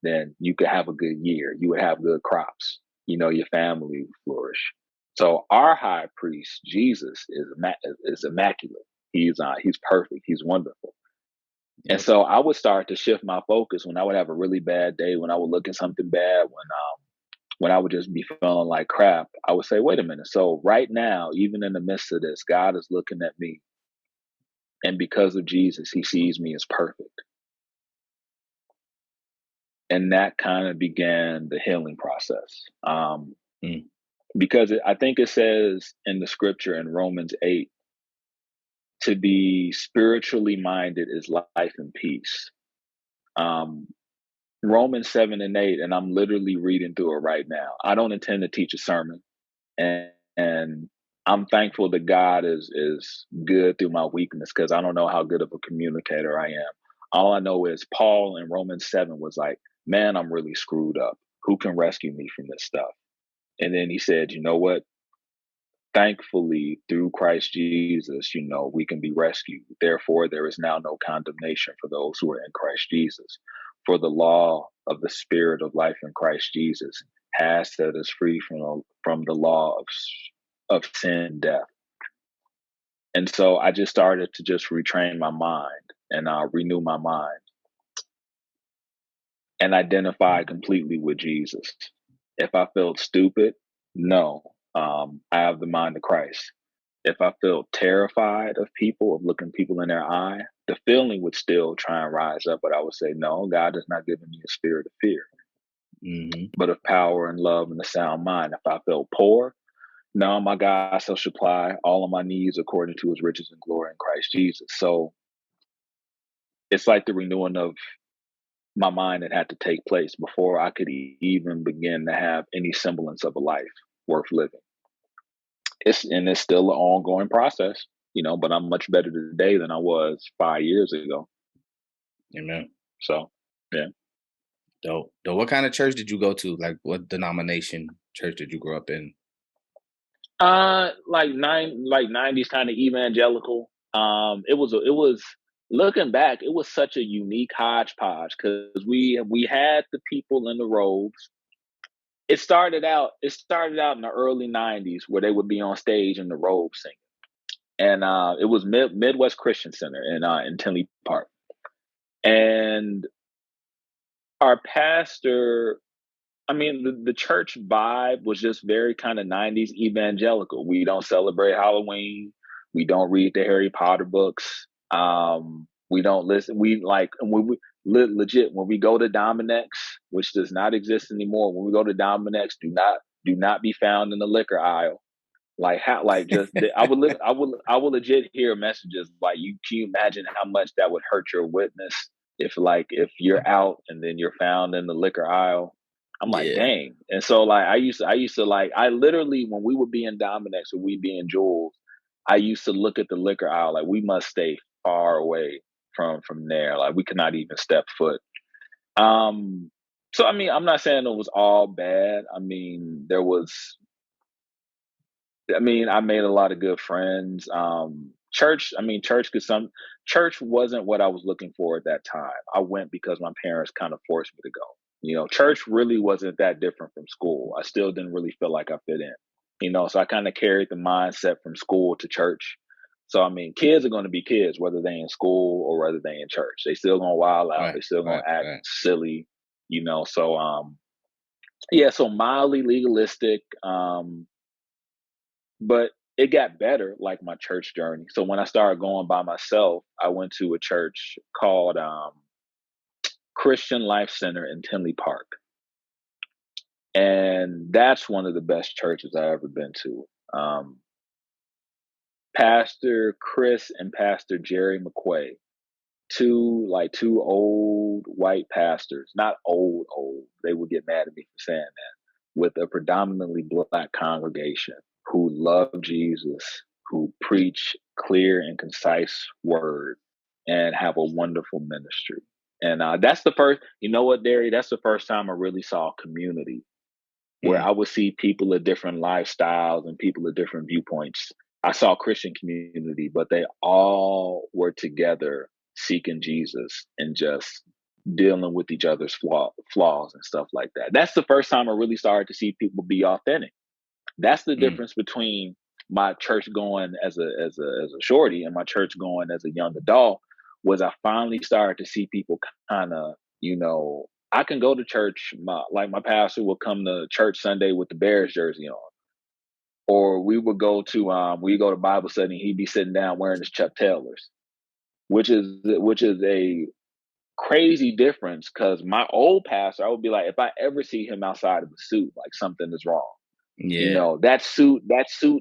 then you could have a good year. You would have good crops. Your family would flourish. So our high priest, Jesus, is immaculate. He's perfect. He's wonderful. And yep, so I would start to shift my focus when I would have a really bad day, when I would look at something bad, when I would just be feeling like crap. I would say, wait a minute. So right now, even in the midst of this, God is looking at me, and because of Jesus, he sees me as perfect. And that kind of began the healing process. mm, Because I think it says in the scripture in Romans 8, to be spiritually minded is life and peace. Um, Romans 7 and 8, and I'm literally reading through it right now. I don't intend to teach a sermon, and and I'm thankful that God is good through my weakness, because I don't know how good of a communicator I am. All I know is Paul in Romans 7 was like, man, I'm really screwed up. Who can rescue me from this stuff? And then he said, you know what? Thankfully, through Christ Jesus, we can be rescued. Therefore, there is now no condemnation for those who are in Christ Jesus. For the law of the Spirit of life in Christ Jesus has set us free from the law of sin and death. And so I just started to just retrain my mind and renew my mind and identify completely with Jesus. If I felt stupid, no, I have the mind of Christ. If I felt terrified of people, of looking people in their eye, the feeling would still try and rise up, but I would say, no, God has not given me a spirit of fear, mhm, but of power and love and a sound mind. If I felt poor, no, my God shall supply all of my needs according to his riches and glory in Christ Jesus. So it's like the renewing of my mind had to take place before I could even begin to have any semblance of a life worth living. It's still an ongoing process, but I'm much better today than I was 5 years ago. Amen. So, yeah. Dope. Dope. What kind of church did you go to? Like, what denomination church did you grow up in? Like 90s kind of evangelical. It was looking back, it was such a unique hodgepodge because we had the people in the robes. It started out in the early 90s where they would be on stage in the robes singing. And it was Midwest Christian Center in Tinley Park. And our pastor, I mean, the church vibe was just very kind of 90s evangelical. We don't celebrate Halloween. We don't read the Harry Potter books. We don't listen. Legit, when we go to Dominex, which does not exist anymore, when we go to Dominex, do not be found in the liquor aisle. Like how, like just I would legit hear messages like, can you imagine how much that would hurt your witness if you're out and then you're found in the liquor aisle. I'm like, Yeah. dang. And so like I used to like, I literally, when we would be in Dominex or we'd be in Jules, I used to look at the liquor aisle like we must stay far away from there. Like we could not even step foot. So I mean, I'm not saying it was all bad. I made a lot of good friends. Church wasn't what I was looking for at that time. I went because my parents kind of forced me to go. Church really wasn't that different from school. I still didn't really feel like I fit in. So I kind of carried the mindset from school to church. So I mean, kids are going to be kids, whether they in school or whether they in church. They still gonna wild out. Right. They still gonna Right. act Right. silly. So yeah, so mildly legalistic. But it got better, like my church journey. So when I started going by myself, I went to a church called Christian Life Center in Tinley Park. And that's one of the best churches I've ever been to. Pastor Chris and Pastor Jerry McQuay, two old white pastors, not old, they would get mad at me for saying that, with a predominantly Black congregation who love Jesus, who preach clear and concise word, and have a wonderful ministry. And that's the first, you know what, Derry? That's the first time I really saw community where Mm. I would see people of different lifestyles and people of different viewpoints. I saw Christian community, but they all were together seeking Jesus and just dealing with each other's flaws and stuff like that. That's the first time I really started to see people be authentic. That's the Mm. difference between my church going as a shorty and my church going as a young adult. Was I finally started to see people kind of, I can go to church. My pastor will come to church Sunday with the Bears jersey on, or we go to Bible study. And he'd be sitting down wearing his Chuck Taylors, which is a crazy difference. Because my old pastor, I would be like, if I ever see him outside of a suit, like something is wrong. Yeah. That suit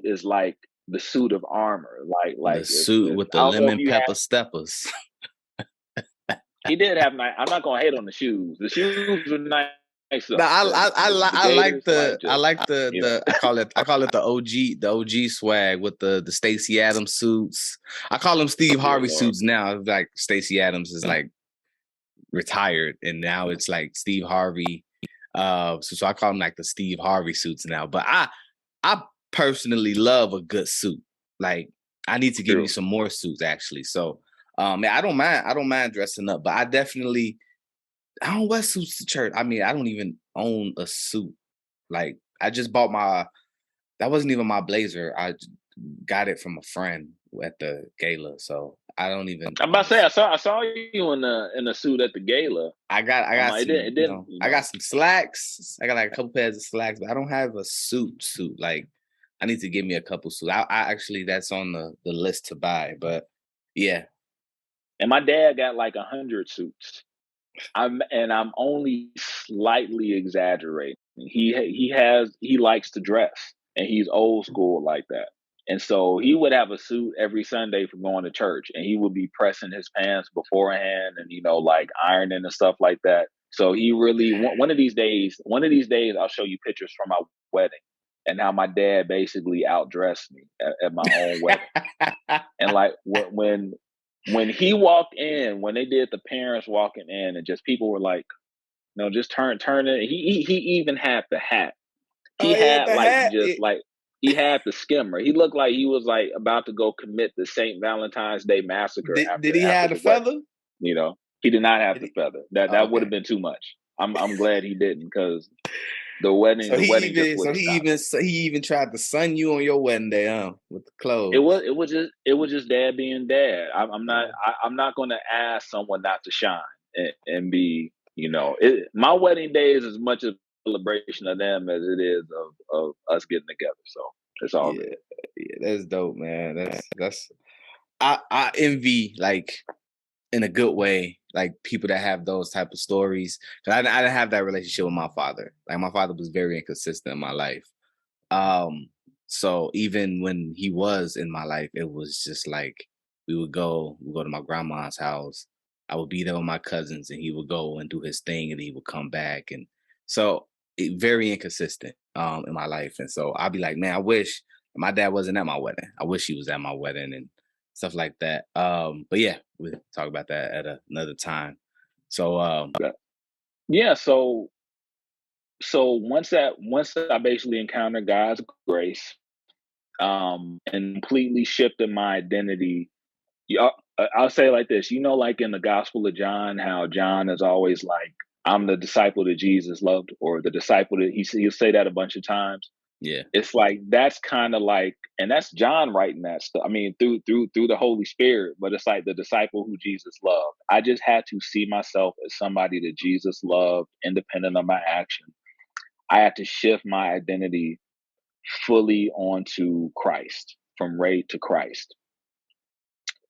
is like the suit of armor. Like The if, suit if with the I don't know if lemon you had, pepper steppers. he did have nice. I'm not gonna hate on the shoes. The shoes were nice No, though. The I like Gators, like I just like the I call it the OG swag with the Stacey Adams suits. I call them Steve dear Harvey Lord. suits now. It's like Stacey Adams is like retired and now it's like Steve Harvey. So I call them like the Steve Harvey suits now. But I personally love a good suit. Like I need to give you True. some more suits actually. So yeah, I don't mind dressing up, but I don't wear suits to church. I mean, I don't even own a suit. Like I just bought that wasn't even my blazer. Got it from a friend at the gala. So I don't even I'm own about to a say suit. I saw you in a suit at the gala. I I'm got like, some, it didn't, I got some slacks. I got like a couple pairs of slacks, but I don't have a suit. Like I need to give me a couple suits. I actually that's on the list to buy. But yeah. And my dad got like 100 suits. I'm only slightly exaggerating. He likes to dress, and he's old school like that. And so he would have a suit every Sunday for going to church, and he would be pressing his pants beforehand and, like ironing and stuff like that. So he really, one of these days, I'll show you pictures from my wedding and how my dad basically outdressed me at my own wedding. And like when he walked in, when they did the parents walking in, and just people were like, no, just turn it. He even had the hat. He Oh, he had had the like hat. just like he had the skimmer. He looked like he was like about to go commit the St. Valentine's Day massacre Did he after have the the wedding. feather? He did not have Did the he? feather. Oh, That would have okay. been too much. I'm glad he didn't, because So the he wedding just even would so have stopped. he even tried to sun you on your wedding day, huh? With the It was clothes. it was just dad being dad. Yeah. I'm not going to ask someone not to shine and be, my wedding day is as much a celebration of them as it is of us getting together. So it's all Yeah. good. Yeah, that's dope, man. That's I envy, like, in a good way, like people that have those type of stories. 'Cause I didn't have that relationship with my father. Like my father was very inconsistent in my life. Um, so even when he was in my life, it was just like we go to my grandma's house. I would be there with my cousins, and he would go and do his thing, and he would come back, and so very inconsistent in my life. And so I'd be like, man, I wish my dad wasn't at my wedding. I wish he was at my wedding and stuff like that. But yeah, we'll talk about that at another time. So But yeah, so once I basically encountered God's grace, and completely shifted my identity. Yeah, I'll say it like this. Like in the Gospel of John, how John is always like, "I'm the disciple that Jesus loved," or the disciple that he'll say that a bunch of times. yeah. It's like that's kind of like, and that's John writing that stuff. I mean, through the Holy Spirit, but it's like the disciple who Jesus loved. I just had to see myself as somebody that Jesus loved, independent of my action. I had to shift my identity fully onto Christ, from Ray to Christ.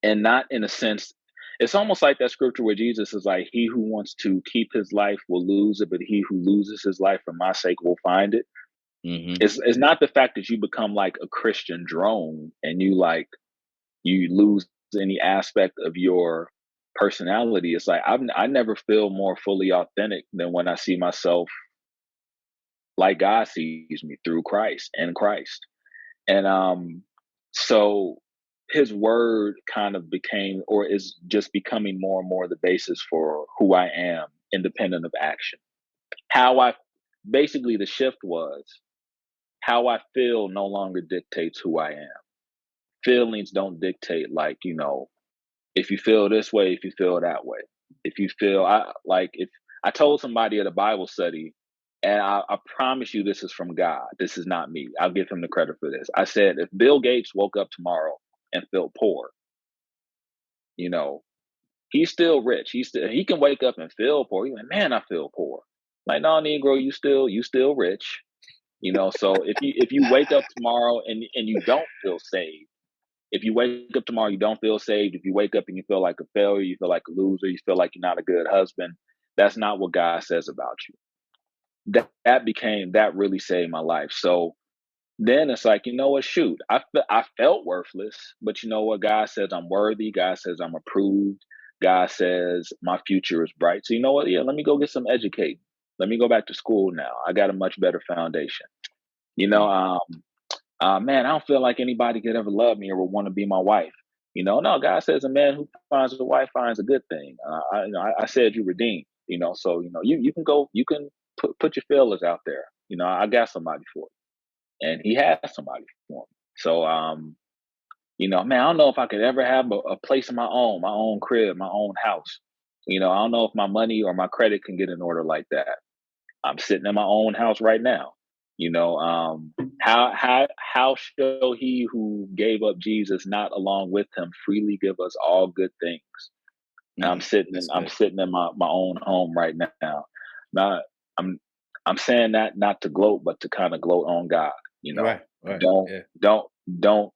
And not in a sense, it's almost like that scripture where Jesus is like, he who wants to keep his life will lose it, but he who loses his life for my sake will find it. Hmm. It's not the fact that you become like a Christian drone and you lose any aspect of your personality. It's like I never feel more fully authentic than when I see myself like God sees me, through Christ and Christ. And so his word kind of became, or is just becoming, more and more the basis for who I am, independent of action. How I Basically, the shift was, how I feel no longer dictates who I am. Feelings don't dictate, like, if you feel this way, if you feel that way. If you feel, if I told somebody at a Bible study, and I promise you this is from God, this is not me. I'll give him the credit for this. I said, if Bill Gates woke up tomorrow and felt poor, you know, he's still rich. He can wake up and feel poor. He's like, man, I feel poor. Like, no, Negro, you still rich. So if you wake up tomorrow and you don't feel saved, if you wake up tomorrow, you don't feel saved. If you wake up and you feel like a failure, you feel like a loser, you feel like you're not a good husband, that's not what God says about you. That really saved my life. So then it's like, you know what? Shoot, I felt worthless, but you know what? God says I'm worthy. God says I'm approved. God says my future is bright. So you know what? Yeah, let me go get some educating. Let me go back to school now. I got a much better foundation. You know, man, I don't feel like anybody could ever love me or would want to be my wife. No, God says a man who finds a wife finds a good thing. I said you redeemed. So you can go, you can put your feelers out there. I got somebody for it, and He has somebody for me. So man, I don't know if I could ever have a place of my own crib, my own house. I don't know if my money or my credit can get in order like that. I'm sitting in my own house right now. You know, how shall he who gave up Jesus not along with him freely give us all good things? And Mm, that's I'm good. sitting in my own home right now. Not I'm I'm saying that not to gloat, but to kind of gloat on God. You know, Right, right. don't Yeah. don't don't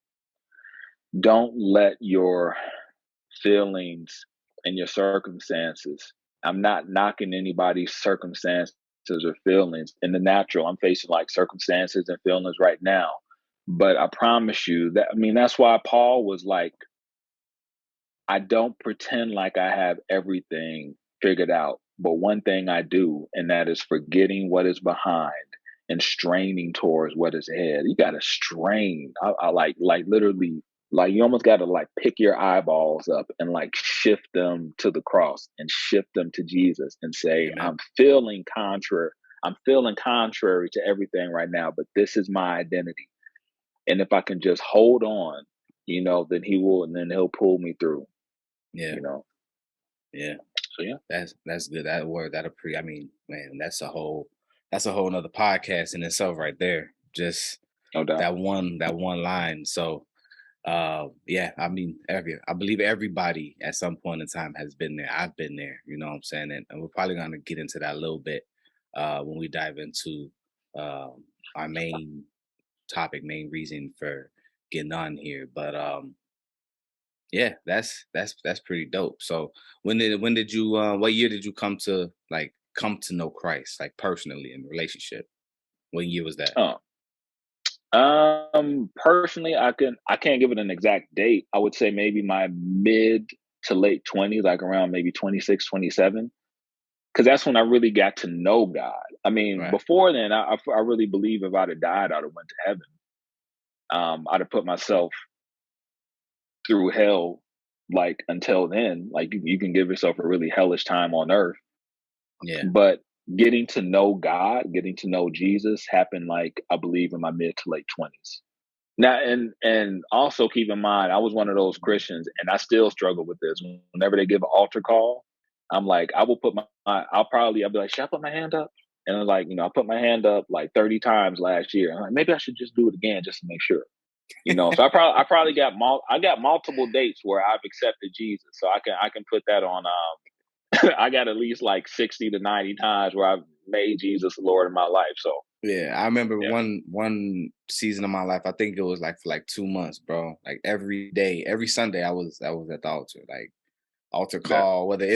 don't let your feelings and your circumstances. I'm not knocking anybody's circumstances or feelings. In the natural, I'm facing like circumstances and feelings right now. But I promise you that, I mean, that's why Paul was like, I don't pretend like I have everything figured out, but one thing I do, and that is forgetting what is behind and straining towards what is ahead. You got to strain. I like literally, like you almost got to like pick your eyeballs up and like shift them to the cross and shift them to Jesus and say, Amen. I'm feeling contrary to everything right now, but this is my identity. And if I can just hold on, then and then he'll pull me through, Yeah. you know. Yeah. So yeah, That's good. That word, I mean, man, that's a whole nother podcast in itself right there. Just no doubt. that one line. So yeah, I mean, I believe everybody at some point in time has been there. I've been there, you know what I'm saying? And we're probably gonna get into that a little bit when we dive into our main topic, main reason for getting on here. But yeah, that's pretty dope. So when did you what year did you come to know Christ, like personally in a relationship? What year was that? Uh, personally, I can't give it an exact date. I would say maybe my mid to late 20s, like around maybe 26, 27, because that's when I really got to know God. I mean, Right. before then, I really believe if I'd have died, I'd have went to heaven. I'd have put myself through hell, like until then. Like you can give yourself a really hellish time on earth. Yeah. But getting to know God, getting to know Jesus happened like I believe in my mid to late 20s. Now and also keep in mind I was one of those Christians and I still struggle with this. Whenever they give an altar call, I'm like, I will put I'll be like, should I put my hand up? And I'm like, I put my hand up like 30 times last year. I'm like, maybe I should just do it again just to make sure. So I probably I got multiple dates where I've accepted Jesus. So I can put that on I got at least like 60 to 90 times where I've made Jesus the Lord of my life. So Yeah, I remember yeah, one season of my life. I think it was like for like 2 months, bro. Like every day, every Sunday, I was at the altar, like altar bet. call. Whether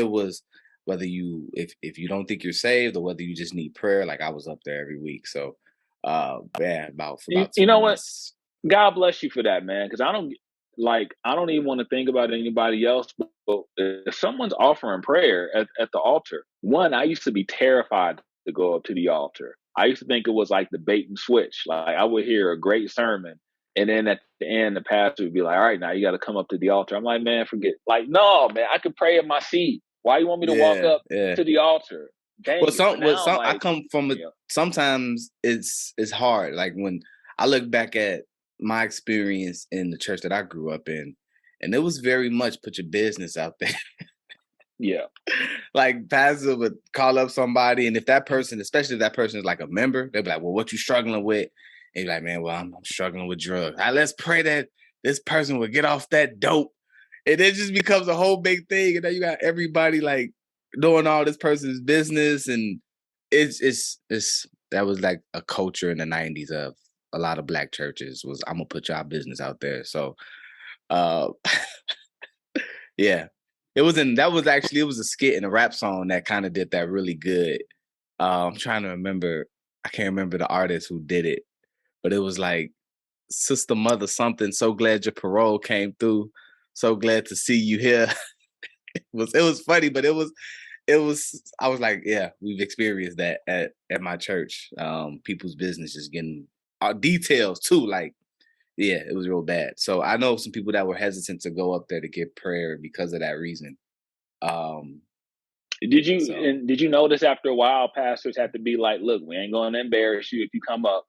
you if you don't think you're saved or whether you just need prayer, like I was up there every week. So, yeah, for about You two know what? months. God bless you for that, man. Because I don't even want to think about anybody else. But if someone's offering prayer at the altar, one, I used to be terrified to go up to the altar. I used to think it was like the bait and switch. Like I would hear a great sermon, and then at the end, the pastor would be like, "All right, now you got to come up to the altar." I'm like, man, forget. Like, no, man, I could pray in my seat. Why you want me to walk Yeah, up yeah. to the altar? Well, Dang it! So now I'm I like, come from a. yeah, Sometimes it's hard. Like when I look back at my experience in the church that I grew up in, and it was very much put your business out there. yeah, Like pastor would call up somebody, and if that person, especially if that person is like a member, they'll be like, "Well, what you struggling with?" And you're like, "Man, well, I'm struggling with drugs. Let's pray that this person will get off that dope." And it just becomes a whole big thing, and then you got everybody like doing all this person's business, and it's that was like a culture in the '90s of a lot of black churches was I'm gonna put y'all business out there. So, uh, yeah, that was actually it was a skit in a rap song that kind of did that really good. I'm trying to remember. I can't remember the artist who did it, but it was like Sister Mother something. So glad your parole came through. So glad to see you here. It was funny, but it was I was like, yeah, we've experienced that at my church. People's business just getting details too. Like, yeah, it was real bad. So I know some people that were hesitant to go up there to get prayer because of that reason. Um, so Did you notice after a while pastors had to be like, look, we ain't going to embarrass you if you come up?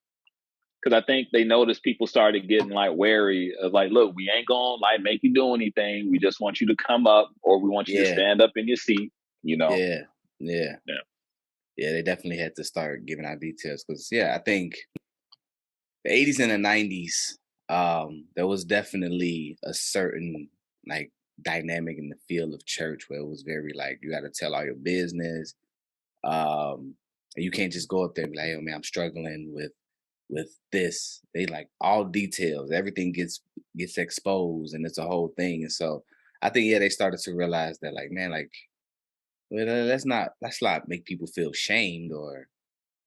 Because I think they noticed people started getting like wary of like, look, we ain't going to like make you do anything. We just want you to come up, or we want you to yeah, stand up in your seat. You know, yeah, yeah, yeah. yeah. They definitely had to start giving out details because yeah, I think the '80s and the '90s, there was definitely a certain like dynamic in the field of church where it was very like you got to tell all your business. And you can't just go up there and be like, "Hey, man, I'm struggling with this." They like all details. Everything gets exposed, and it's a whole thing. And so I think yeah, they started to realize that like, man, like well, let's not make people feel shamed or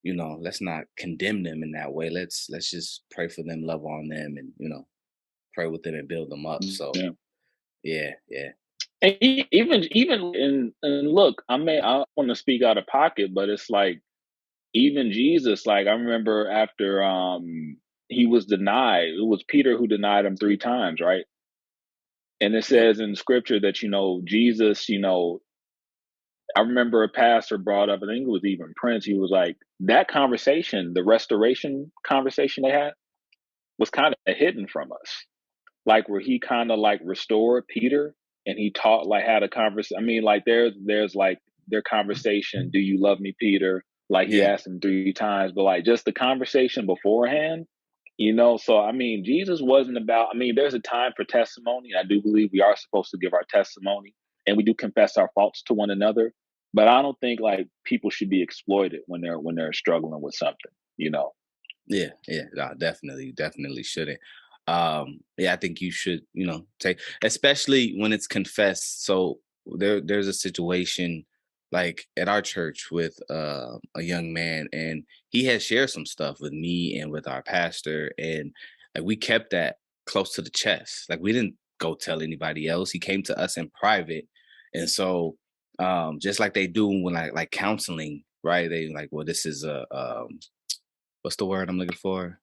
let's not condemn them in that way. Let's just pray for them, love on them, and pray with them and build them up. So Yeah. yeah, yeah, And even and look, I want to speak out of pocket, but it's like even Jesus, like I remember after he was denied, it was Peter who denied him 3 times, right? And it yep, says in scripture that, Jesus, I remember a pastor brought up, I think it was even Prince, he was like, that conversation, the restoration conversation they had, was kind of hidden from us. Like where he kind of like restored Peter and he taught like had a conversation. I mean, like there's like their conversation, do you love me, Peter? Like he yeah, asked him 3 times, but like just the conversation beforehand, so I mean, Jesus wasn't about, I mean, there's a time for testimony. I do believe we are supposed to give our testimony and we do confess our faults to one another. But I don't think like people should be exploited when they're struggling with something. yeah, yeah. No, definitely shouldn't. Yeah, I think you should, take, especially when it's confessed. So there's a situation like at our church with a young man, and he had shared some stuff with me and with our pastor, and like we kept that close to the chest. Like we didn't go tell anybody else. He came to us in private, and so just like they do when like counseling, right? They like, well, this is a what's the word I'm looking for?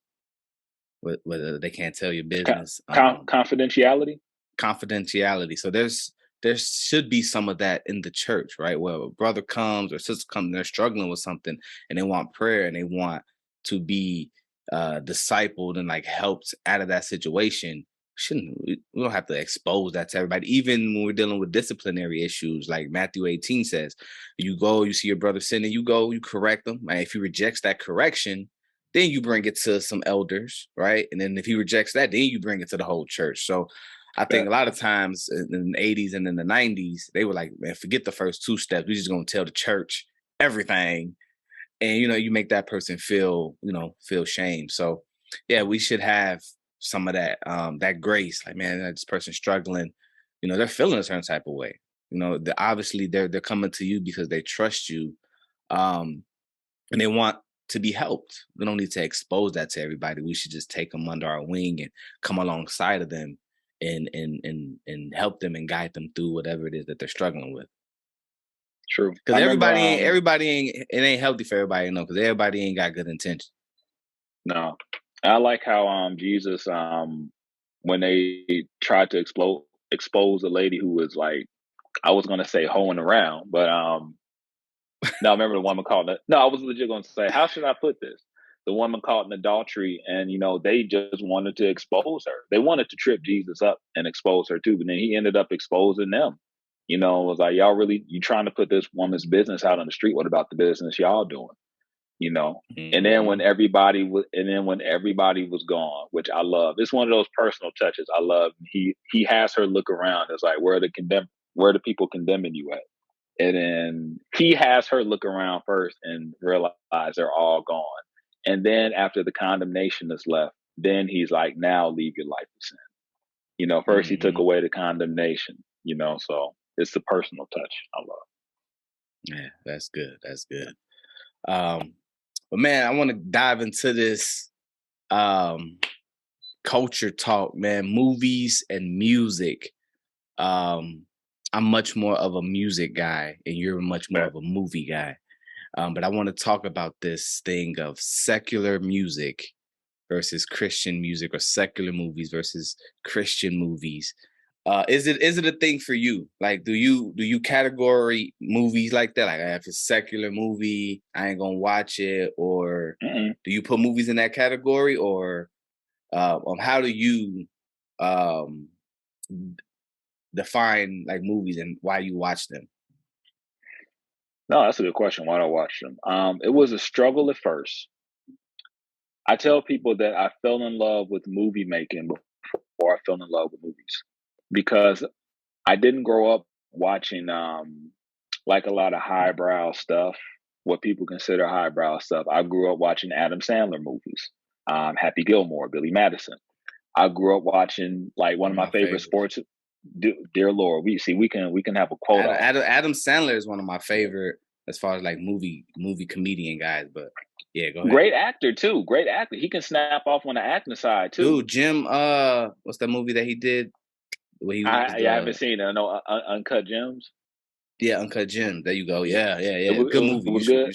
Whether they can't tell your business. Confidentiality. Confidentiality. So there should be some of that in the church, right? Where a brother comes or sister comes and they're struggling with something and they want prayer and they want to be discipled and like helped out of that situation. We don't have to expose that to everybody. Even when we're dealing with disciplinary issues, like Matthew 18 says, you go, you see your brother sinning, you go, you correct them. And if he rejects that correction, then you bring it to some elders, right? And then if he rejects that, then you bring it to the whole church. So I think a lot of times in the 80s and in the 90s, they were like, man, forget the first 2 steps. We're just going to tell the church everything. And, you make that person feel shame. So, yeah, we should have some of that grace. Like, man, this person struggling, they're feeling a certain type of way. Obviously they're coming to you because they trust you. Um, and they want to be helped. We don't need to expose that to everybody. We should just take them under our wing and come alongside of them and help them and guide them through whatever it is that they're struggling with. True. I Because remember everybody ain't it ain't healthy for everybody, because everybody ain't got good intentions. no. I like how Jesus when they tried to expose a lady who was like, I was gonna say hoeing around, but no, I remember the woman called it. No, I was legit gonna say, how should I put this? The woman caught in adultery, and they just wanted to expose her. They wanted to trip Jesus up and expose her too, but then he ended up exposing them. It was like, y'all really, you trying to put this woman's business out on the street? What about the business y'all doing? you know. And then Hmm. when everybody was gone, which I love, it's one of those personal touches I love. He has her look around. It's like, where are the people condemning you at? And then he has her look around first and realize they're all gone. And then after the condemnation is left, then he's like, now leave your life of sin. First he took Hmm. away the condemnation, so it's the personal touch I love. Yeah, that's good. That's good. Um, but man, I want to dive into this um culture talk, man. Movies and music. Um, I'm much more of a music guy, and you're much more But of a movie guy. But I want to talk about this thing of secular music versus Christian music, or secular movies versus Christian movies. Is it a thing for you? Like, do you category movies like that? Like, if it's secular movie, I ain't gonna watch it, or mm-mm. do you put movies in that category, or how do you um, define like movies and why you watch them? No, that's a good question. Why do I watch them? It was a struggle at first. I tell people that I fell in love with movie making before I fell in love with movies because I didn't grow up watching like a lot of highbrow stuff, what people consider highbrow stuff. I grew up watching Adam Sandler movies, Happy Gilmore, Billy Madison. I grew up watching like one One of of my my favorite favorites. sports. Dear Lord, we can have a quote Adam, off. Adam, Adam Sandler is one of my favorite. as far as like movie comedian guys. But yeah, go ahead. Great actor too. Great actor. He can snap off on the acting side too. Dude, Jim, what's that movie that he did where he was I haven't the seen it. I know Uncut Gems. yeah, Uncut Gems. There you go. Yeah, yeah, It yeah. was, Good movie. it was good.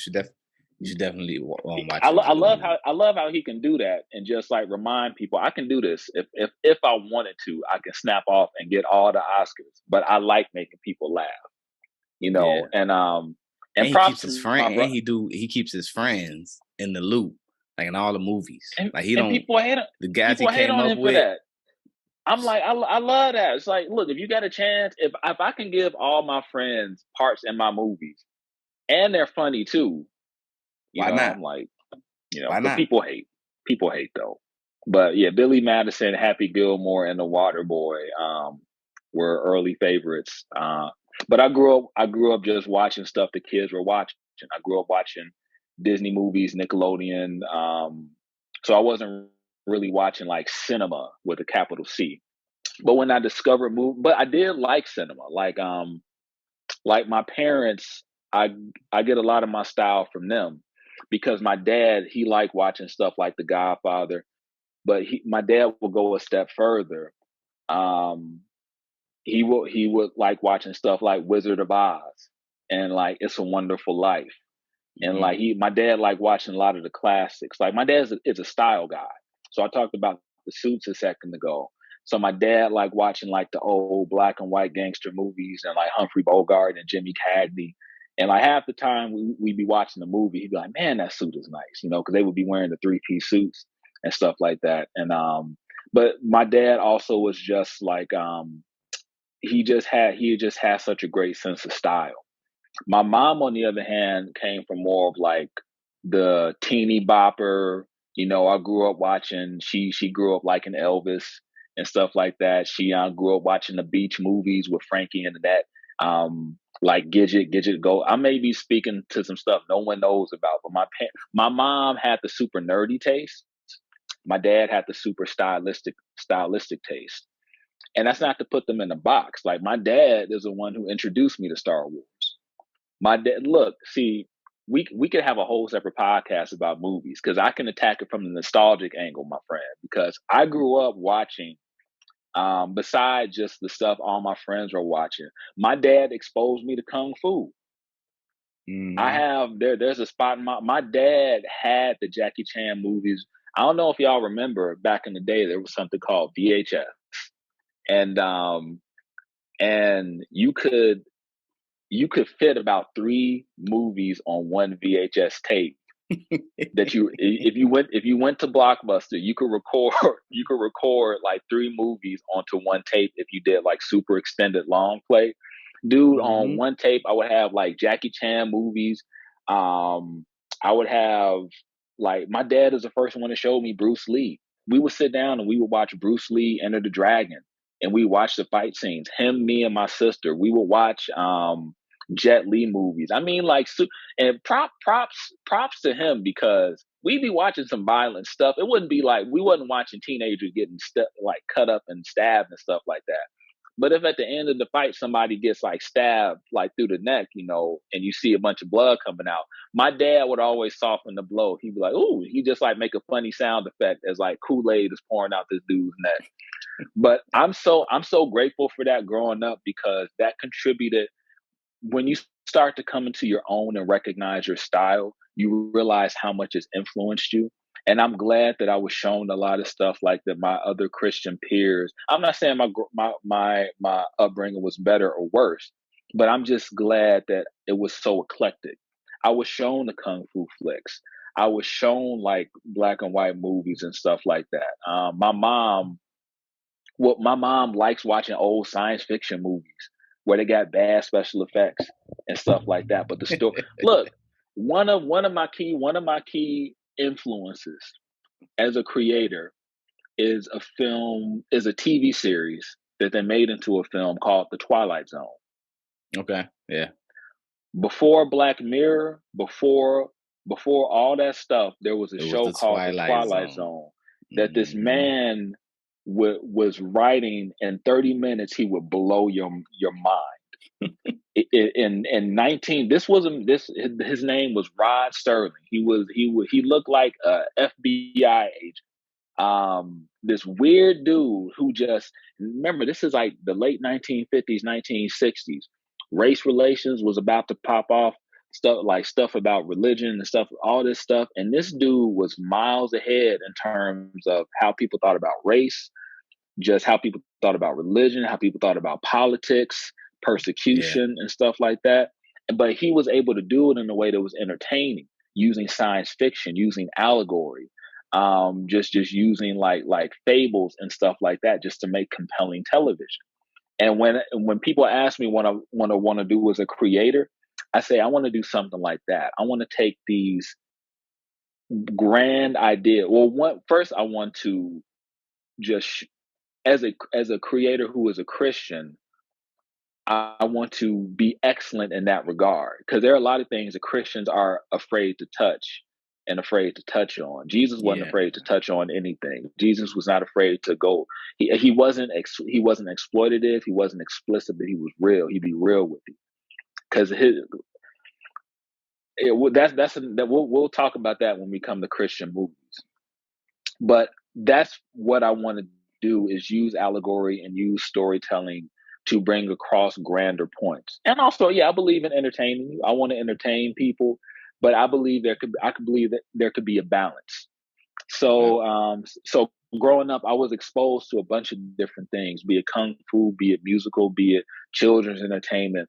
You should definitely watch it. It's a I good love movie. how he can do that and just like remind people I can do this if I wanted to. I can snap off and get all the Oscars, but I like making people laugh, Yeah. And and he keeps props his to friend my bro. and he keeps his friends in the loop, like in all the movies. And, Like he and don't the guys he people hate came on up him for with. that. I'm like, I love that. It's like, look, if you got a chance, if I can give all my friends parts in my movies, and they're funny too, Why I'm not? like, Why but not? people hate though. But yeah, Billy Madison, Happy Gilmore, and The Water Boy were early favorites. But I grew up just watching stuff the kids were watching. I grew up watching Disney movies, Nickelodeon. So I wasn't really watching like cinema with a capital C. But when I discovered but I did like cinema. Like my parents, I get a lot of my style from them because my dad, he liked watching stuff like The Godfather, but my dad will go a step further. Um, he would like watching stuff like Wizard of Oz and like It's a Wonderful Life. And Hmm. my dad liked watching a lot of the classics. Like my dad is a style guy. So I talked about the Suits a second ago. So my dad liked watching like the old black and white gangster movies and like Humphrey Bogart and Jimmy Cagney. And like half the time we'd be watching the movie, he'd be like, "Man, that suit is nice," because they would be wearing the 3-piece suits and stuff like that. And but my dad also was just like he just had such a great sense of style. My mom, on the other hand, came from more of like the teeny bopper. I grew up watching. She grew up liking Elvis and stuff like that. She grew up watching the beach movies with Frankie and that. Like Gidget Go. I may be speaking to some stuff no one knows about, but my mom had the super nerdy taste. My dad had the super stylistic taste. And that's not to put them in a box. Like my dad is the one who introduced me to Star Wars. My dad, look, see, we could have a whole separate podcast about movies because I can attack it from the nostalgic angle, my friend. Because I grew up watching, besides just the stuff all my friends were watching, my dad exposed me to kung fu. I Hmm. have there's a spot in my dad had the Jackie Chan movies. I don't know if y'all remember back in the day there was something called VHS, and and you could fit about 3 movies on one VHS tape that if you went to Blockbuster, you could record you could record like 3 movies onto one tape if you did like super extended long play. Dude, on Hmm. one tape I would have like Jackie Chan movies. Um I would have like my dad is the first one to show me Bruce Lee. We would sit down and we would watch Bruce Lee Enter the Dragon and we watch the fight scenes. Him, me, and my sister. We would watch Jet Li movies. I mean, like, and props to him because we be watching some violent stuff. It wouldn't be like we wasn't watching teenagers getting like cut up and stabbed and stuff like that. But if at the end of the fight somebody gets like stabbed like through the neck, and you see a bunch of blood coming out, my dad would always soften the blow. He'd be like, "Ooh," he just like make a funny sound effect as like Kool-Aid is pouring out this dude's neck. But I'm so grateful for that growing up because that contributed when you start to come into your own and recognize your style, you realize how much it's influenced you. And I'm glad that I was shown a lot of stuff like that. My other Christian peers. I'm not saying my upbringing was better or worse, but I'm just glad that it was so eclectic. I was shown the kung fu flicks. I was shown like black and white movies and stuff like that. My mom likes watching old science fiction movies where they got bad special effects and stuff like that. But the story, look, one of my key influences as a creator is a TV series that they made into a film called The Twilight Zone. Okay. Yeah. Before Black Mirror, before all that stuff, there was a It was show the called The Twilight Twilight Zone. Zone that this Hmm. man was writing in 30 minutes. He would blow your mind. in 19, this wasn't this his name was Rod Sterling. He looked like a FBI agent. This weird dude who just, remember, this is like the late 1950s, 1960s. Race relations was about to pop off, stuff about religion and stuff, all this stuff. And this dude was miles ahead in terms of how people thought about race, just how people thought about religion, how people thought about politics, Yeah. persecution, and stuff like that. But he was able to do it in a way that was entertaining, using science fiction, using allegory, just using like fables and stuff like that, just to make compelling television. And when people ask me what I want to do as a creator, I say I want to do something like that. I want to take these grand ideas. Well, first I want to just, as a creator who is a Christian, I want to be excellent in that regard, because there are a lot of things that Christians are afraid to touch and afraid to touch on. Jesus wasn't Yeah. afraid to touch on anything. Jesus was not afraid to go. He wasn't exploitative. He wasn't explicit, but he was real. He'd be real with you, because we'll talk about that when we come to Christian movies. But that's what I want to do, is use allegory and use storytelling to bring across grander points. And also, yeah, I believe in entertaining you. I want to entertain people, but I could believe that there could be a balance. Okay. So growing up, I was exposed to a bunch of different things, be it kung fu, be it musical, be it children's entertainment.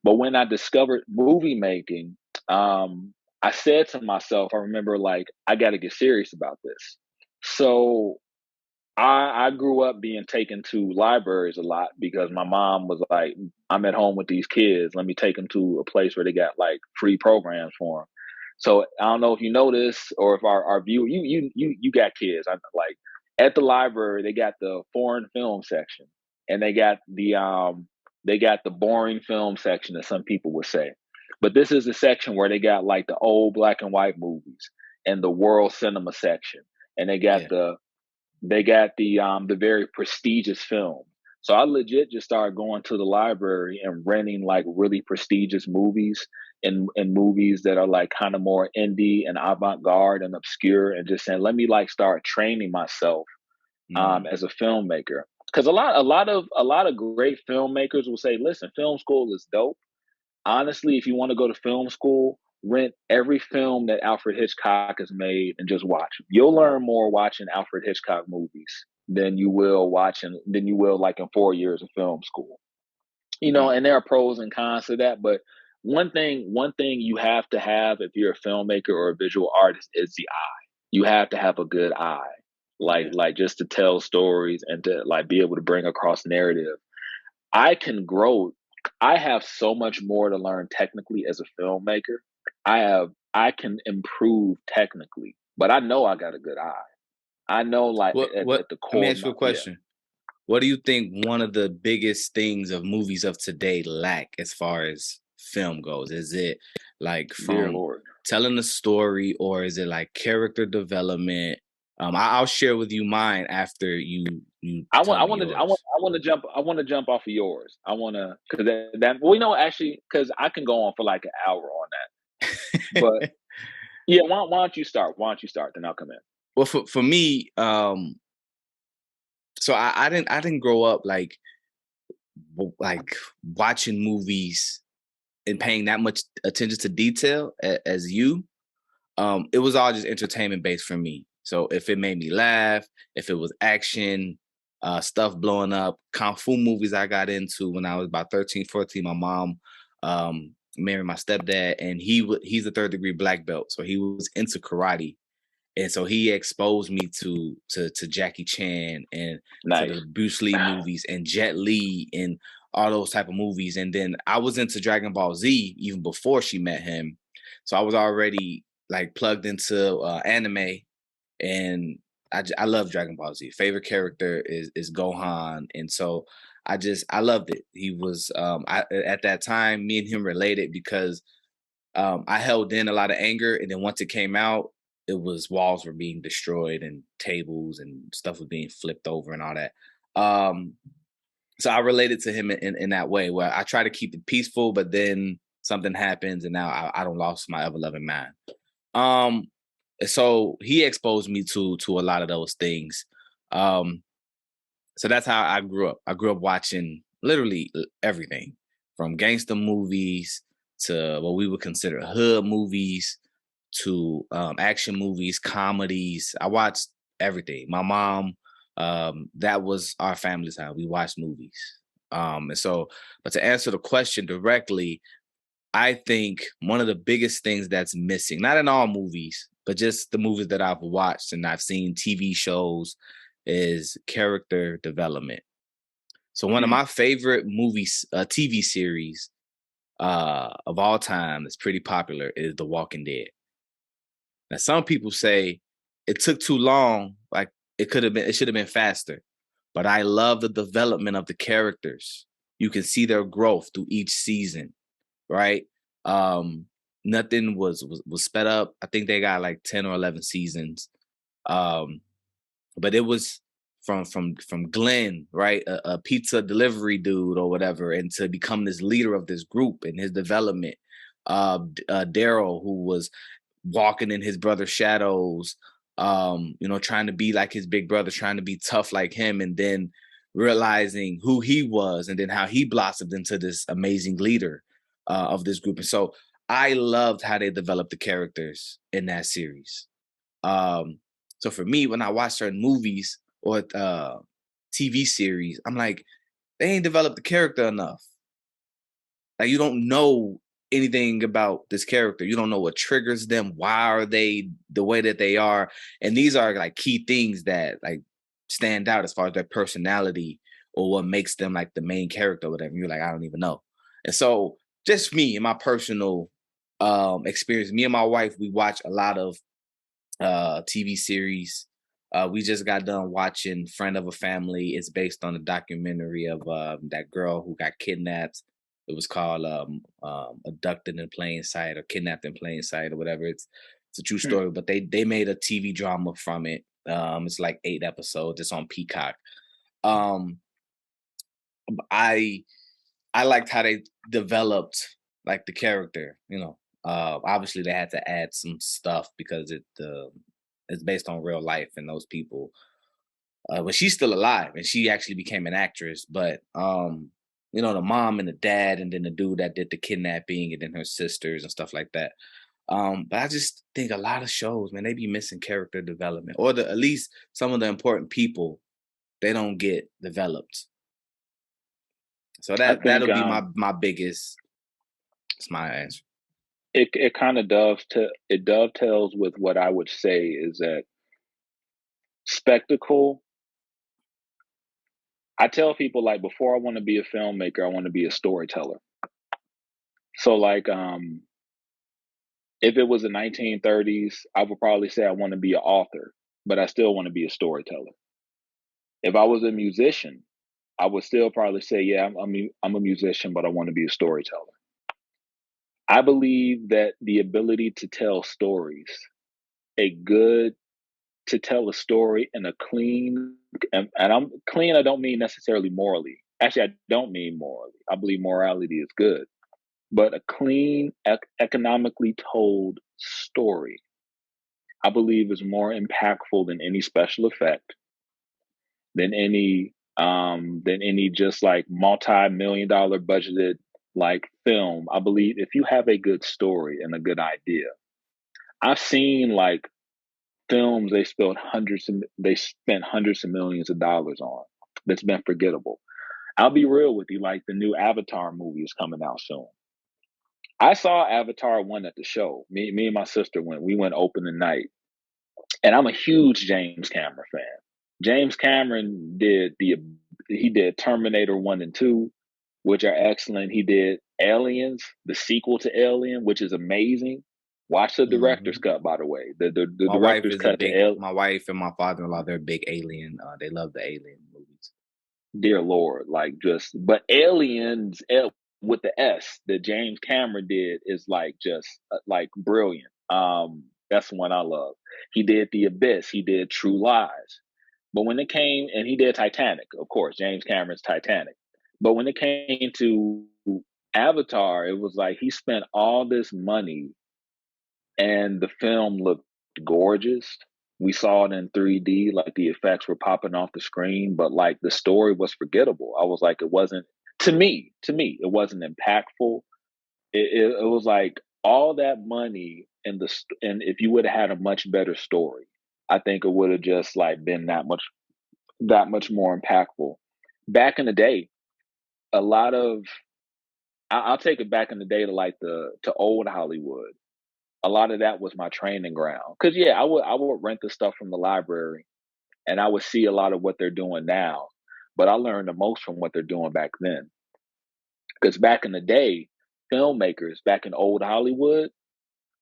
But when I discovered movie making, I said to myself, I remember, like, I got to get serious about this. So I grew up being taken to libraries a lot, because my mom was like, I'm at home with these kids. Let me take them to a place where they got like free programs for them. So I don't know if you know this, or if our viewer, you got kids. I like, at the library they got the foreign film section, and they got the boring film section, as some people would say. But this is the section where they got like the old black and white movies, and the world cinema section, and Yeah. they got the very prestigious film. So I legit just started going to the library and renting like really prestigious movies, and movies that are like kind of more indie and avant-garde and obscure, and just saying, let me like start training myself Mm. as a filmmaker. Because a lot of great filmmakers will say, listen, film school is dope. Honestly, if you want to go to film school, rent every film that Alfred Hitchcock has made and just watch 'em. You'll learn more watching Alfred Hitchcock movies than you will like in 4 years of film school. Mm. And there are pros and cons to that, but one thing you have to have if you're a filmmaker or a visual artist is the eye. You have to have a good eye. Like Yeah. like just to tell stories and to like be able to bring across narrative. I can grow. I have so much more to learn technically as a filmmaker. I can improve technically, but I know I got a good eye. I know, like, What at the let me core of ask you my, a yeah, question. What do you think one of the biggest things of movies of today lack as far as film goes? Is it like dear from Lord. telling the story, or is it like character development? I'll share with you mine after you I want tell I me want to I want yours. I want to jump off of yours. I want to, because that we know, actually, because I can go on for like an hour on that. But yeah, why don't you start? Why don't you start? Then I'll come in. Well, for me, so I didn't grow up like watching movies and paying that much attention to detail as you. It was all just entertainment based for me. So if it made me laugh, if it was action, stuff blowing up, kung fu movies I got into when I was about 13, 14. My mom married my stepdad, and he's a third degree black belt. So he was into karate. And so he exposed me to Jackie Chan and to Nice. the Bruce Lee movies and Jet Li and all those type of movies. And then I was into Dragon Ball Z even before she met him. So I was already like plugged into anime, and I love Dragon Ball Z. Favorite character is Gohan, and so I loved it. He was at that time, me and him related because I held in a lot of anger, and then once it came out, it was walls were being destroyed and tables and stuff was being flipped over and all that. Um, So I related to him in that way where I try to keep it peaceful, but then something happens and now I don't lost my ever loving mind. Um, so he exposed me to a lot of those things. Um, so that's how I grew up. I grew up watching literally everything from gangster movies to what we would consider hood movies to action movies, comedies. I watched everything. My mom, that was our family's time. We watched movies. And so, but to answer the question directly, I think one of the biggest things that's missing, not in all movies, but just the movies that I've watched and I've seen TV shows, is character development. So one of Mm, my favorite movies, TV series of all time that's pretty popular is The Walking Dead. Now, some people say it took too long, like it should have been faster. But I love the development of the characters. You can see their growth through each season, right? Um, Nothing was sped up. I think they got like 10 or 11 seasons. Um, but it was from Glenn, right, a pizza delivery dude or whatever, and to become this leader of this group and his development. Daryl, who was walking in his brother's shadows, trying to be like his big brother, trying to be tough like him, and then realizing who he was, and then how he blossomed into this amazing leader of this group. And so I loved how they developed the characters in that series. Um, so for me, when I watch certain movies or TV series, I'm like, they ain't developed the character enough. Like you don't know anything about this character. You don't know what triggers them. Why are they the way that they are? And these are like key things that like stand out as far as their personality or what makes them like the main character or whatever. You're like, I don't even know. And so just me and my personal experience, me and my wife, we watch a lot of TV series. We just got done watching Friend of a Family. It's based on a documentary of that girl who got kidnapped. It was called Abducted in Plain Sight or Kidnapped in Plain Sight or whatever. It's a true mm, story, but they made a TV drama from it. It's like 8 episodes. It's on Peacock. Um, I I liked how they developed like the character. Obviously they had to add some stuff because it's based on real life and those people. But she's still alive and she actually became an actress. But the mom and the dad and then the dude that did the kidnapping and then her sisters and stuff like that. But I just think a lot of shows, man, they be missing character development, or at least some of the important people they don't get developed. So I that think that'll be my biggest. It's my answer. it kind of dovetails with what I would say is that spectacle. I tell people like before I want to be a filmmaker, I want to be a storyteller. So like if it was the 1930s, I would probably say I want to be an author, but I still want to be a storyteller. If I was a musician, I would still probably say, yeah, I'm a musician, but I want to be a storyteller. I believe that the ability to tell stories, a good to tell a story in a clean, and I'm clean, I don't mean necessarily morally. Actually, I don't mean morally. I believe morality is good, but a clean, economically told story, I believe is more impactful than any special effect, than any just like multi-million dollar budgeted like film. I believe if you have a good story and a good idea, I've seen like films they spent hundreds of millions of dollars on that's been forgettable. I'll be real with you, like the new Avatar movie is coming out soon. I saw Avatar 1 at the show. Me and my sister went. We went opening night. And I'm a huge James Cameron fan. James Cameron he did Terminator 1 and 2, which are excellent. He did Aliens, the sequel to Alien, which is amazing. Watch the director's Mhm. cut, by the way. The director's cut to My wife and my father-in-law, they're big Alien. They love the Alien movies. dear Lord, like just but Aliens with the S that James Cameron did is like just like brilliant. That's the one I love. He did The Abyss. He did True Lies. But when it came, and he did Titanic, of course, James Cameron's Titanic. But when it came to Avatar, it was like he spent all this money and the film looked gorgeous. We saw it in 3D, like the effects were popping off the screen, but like the story was forgettable. I was like, it wasn't it wasn't impactful. It was like all that money and if you would have had a much better story, I think it would have just like been that much more impactful. Back in the day, a lot of I'll take it back in the day to like the to old Hollywood. A lot of that was my training ground. Cause yeah, I would rent the stuff from the library and I would see a lot of what they're doing now. But I learned the most from what they're doing back then. Because back in the day, filmmakers back in old Hollywood,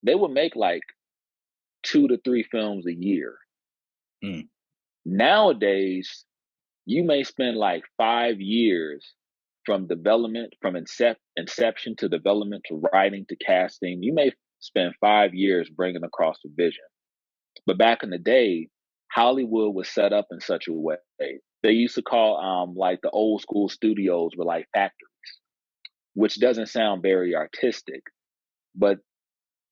they would make like 2 to 3 films a year. Mm. Nowadays, you may spend like 5 years from development, from inception to development to writing to casting. You may spend 5 years bringing across the vision. But back in the day, Hollywood was set up in such a way. They used to call like the old school studios were like factories, which doesn't sound very artistic, but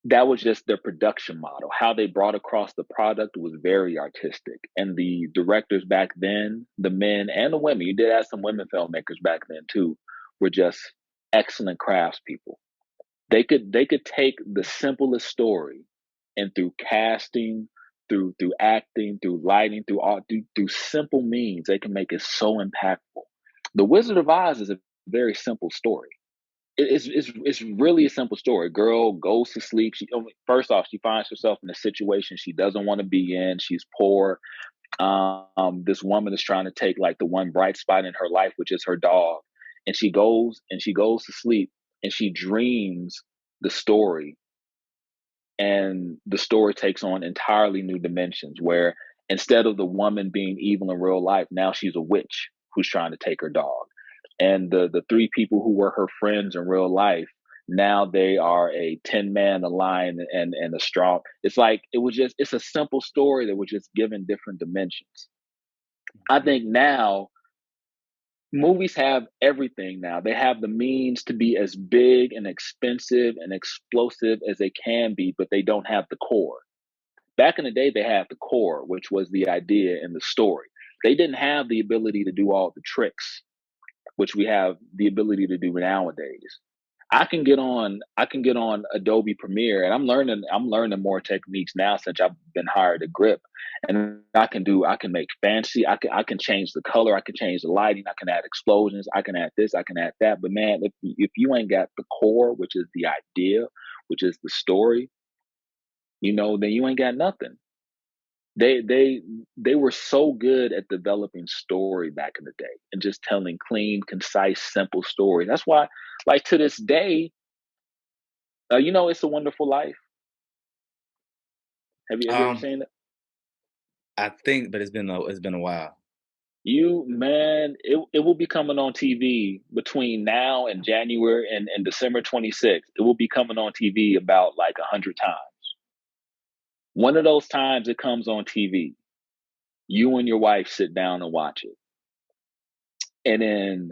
that was just their production model. How they brought across the product was very artistic. And the directors back then, the men and the women, you did have some women filmmakers back then too, were just excellent craftspeople. They could take the simplest story and through casting, through acting, through lighting, through simple means, they can make it so impactful. The Wizard of Oz is a very simple story. It's really a simple story. Girl goes to sleep. First off, she finds herself in a situation she doesn't want to be in. She's poor. This woman is trying to take like the one bright spot in her life, which is her dog, and she goes to sleep and she dreams the story, and the story takes on entirely new dimensions where instead of the woman being evil in real life, now she's a witch who's trying to take her dog. And the three people who were her friends in real life, now they are a 10 man, a lion, and a strong. It's like it's a simple story that was just given different dimensions. I think now movies have everything now. They have the means to be as big and expensive and explosive as they can be, but they don't have the core. Back in the day, they had the core, which was the idea and the story. They didn't have the ability to do all the tricks, which we have the ability to do nowadays. I can get on Adobe Premiere, and I'm learning more techniques now since I've been hired at Grip. And I can make fancy, I can change the color, I can change the lighting, I can add explosions, I can add this, I can add that. But man, if you ain't got the core, which is the idea, which is the story, then you ain't got nothing. They were so good at developing story back in the day and just telling clean, concise, simple stories. That's why, like to this day, It's a Wonderful Life. Have you ever Um, seen it? I think, but it's been a while. You man, it will be coming on TV between now and January and December 26th. It will be coming on TV about like 100 times. One of those times it comes on TV, you and your wife sit down and watch it, and then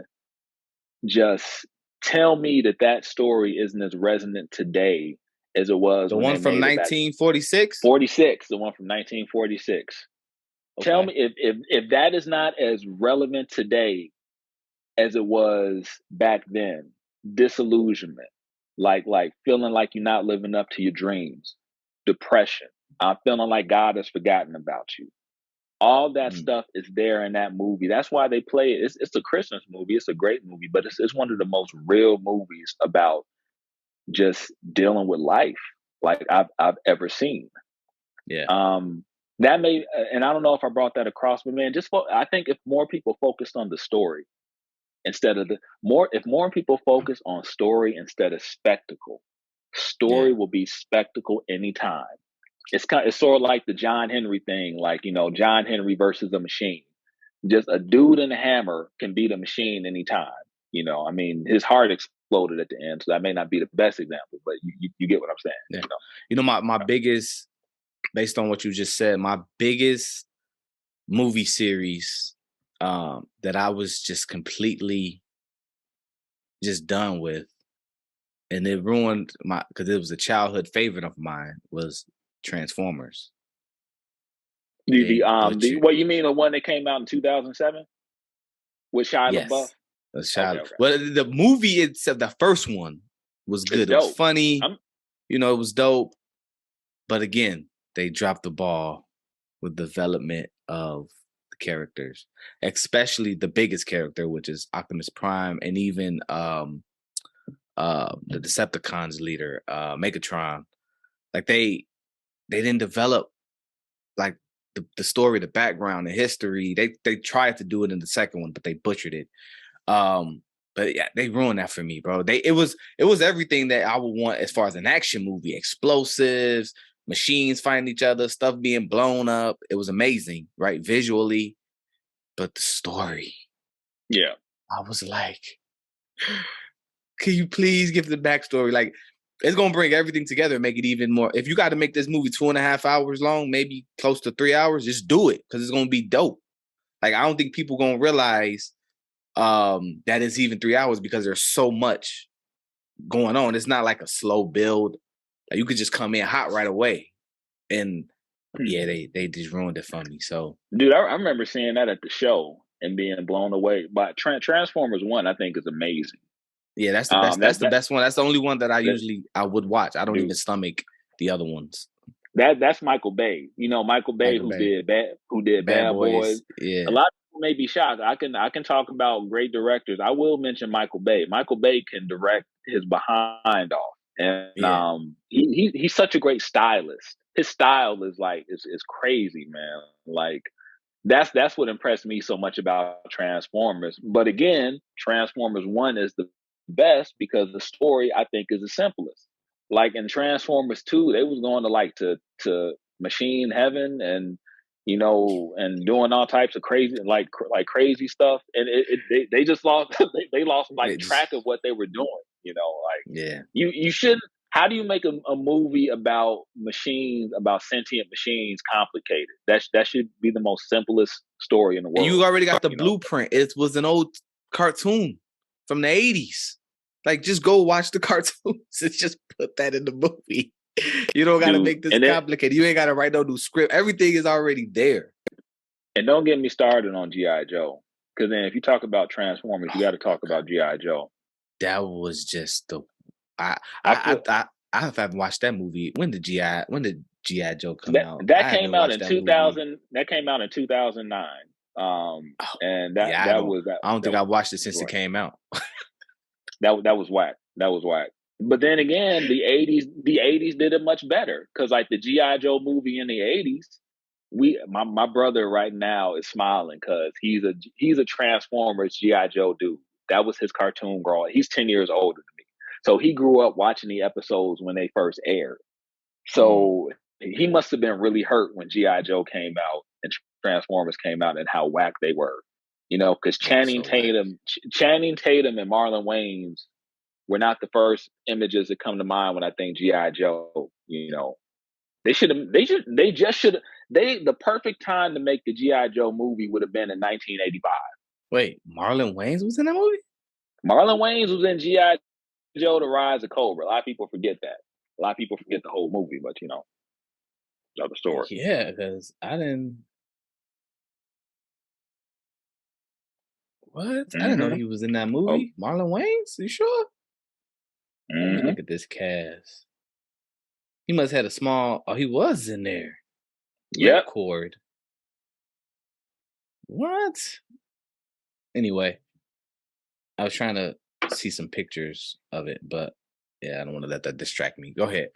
just tell me that story isn't as resonant today as it was The when one they from made it back 1946. 46, the one from 1946. Tell Okay. me if that is not as relevant today as it was back then. Disillusionment, like feeling like you're not living up to your dreams, depression, feeling like God has forgotten about you. All that Mm. stuff is there in that movie. That's why they play it. It's a Christmas movie. It's a great movie, but it's one of the most real movies about just dealing with life like I've ever seen. Yeah. Um, that may, and I don't know if I brought that across, but man, I think if more people focused on the story instead of if more people focus on story instead of spectacle, Yeah. story will be spectacle anytime. It's sort of like the John Henry thing, like John Henry versus a machine. Just a dude and a hammer can beat a machine anytime. I mean, his heart exploded at the end, so that may not be the best example, but you get what I'm saying. Yeah. My biggest, based on what you just said, my biggest movie series that I was just completely just done with. And it ruined because it was a childhood favorite of mine was Transformers. They The butchered. what you mean the one that came out in 2007 with Shia LaBeouf? Yes, a Okay, child. okay, Well, the movie itself, the first one was it's good. It was dope. funny. I'm It was dope. But again, they dropped the ball with development of the characters, especially the biggest character, which is Optimus Prime, and even the Decepticons leader, Megatron. Like they didn't develop like the story, the background, the history. They tried to do it in the second one, but they butchered it. But yeah, they ruined that for me, bro. It was everything that I would want as far as an action movie: explosives, machines fighting each other, stuff being blown up. It was amazing, right? Visually, but the story, yeah. I was like, can you please give the backstory? Like, it's gonna bring everything together and make it even more. If you got to make this movie 2.5 hours long, maybe close to 3 hours, just do it because it's gonna be dope. Like, I don't think people gonna realize that it's even 3 hours because there's so much going on. It's not like a slow build. Like, you could just come in hot right away. And yeah, they just ruined it for me. So Dude, I remember seeing that at the show and being blown away. But Transformers One, I think, is amazing. yeah, that's the best. That's the That best one. That's the only one that that I would watch. I don't dude, even stomach the other ones. that's Michael Bay. You know, Michael Bay Michael who Bay, did Bad Bad Boys. Boys. A Yeah, lot of people may be shocked. I can talk about great directors. I will mention Michael Bay. Michael Bay can direct his behind off, and yeah. he's such a great stylist. His style is crazy, man. Like that's what impressed me so much about Transformers. But again, Transformers One is the best because the story I think is the simplest. Like in Transformers Two, they was going to to machine heaven and and doing all types of crazy like crazy stuff, and they just lost they lost like They just track of what they were doing. Like yeah. you shouldn't. How do you make a movie about machines, about sentient machines, complicated? That should be the most simplest story in the And you world. already got the You know, blueprint. It was an old cartoon from the 80s. Like, just go watch the cartoons and just put that in the movie. You don't got to dude. make this complicated. You ain't got to write no new script. Everything is already there. And don't get me started on GI Joe, because then if you talk about Transformers, you got to talk about GI Joe. That was just the I I I feel I I haven't watched that movie. When did GI Joe come that out? that I came haven't out watched in that movie. 2000. That came out in 2009. Oh, And yeah, I don't that think I watched it was since it right. came out. That was whack. That was whack. But then again, the 80s did it much better because like the GI Joe movie in the 80s, my brother right now is smiling because he's a Transformers GI Joe dude. That was his cartoon growing. He's 10 years older than me, so he grew up watching the episodes when they first aired. Mm, So he must have been really hurt when GI Joe came out and Transformers came out and how whack they were. Because they were so whack. Channing Tatum and Marlon Wayans were not the first images that come to mind when I think GI Joe. They should have. They just should have. The perfect time to make the GI Joe movie would have been in 1985. Wait, Marlon Wayans was in that movie? Marlon Wayans was in GI Joe: The Rise of Cobra. A lot of people forget that. A lot of people forget the whole movie, but another story. Yeah, because I didn't. What? I didn't know Hmm. he was in that Oh, movie. Marlon Wayans? You sure? Let me hmm. look at this cast. He must have had a small. Oh, he was in there. Yep. Ripcord. What? Anyway, I was trying to see some pictures of it, but yeah, I don't want to let that distract me. Go ahead.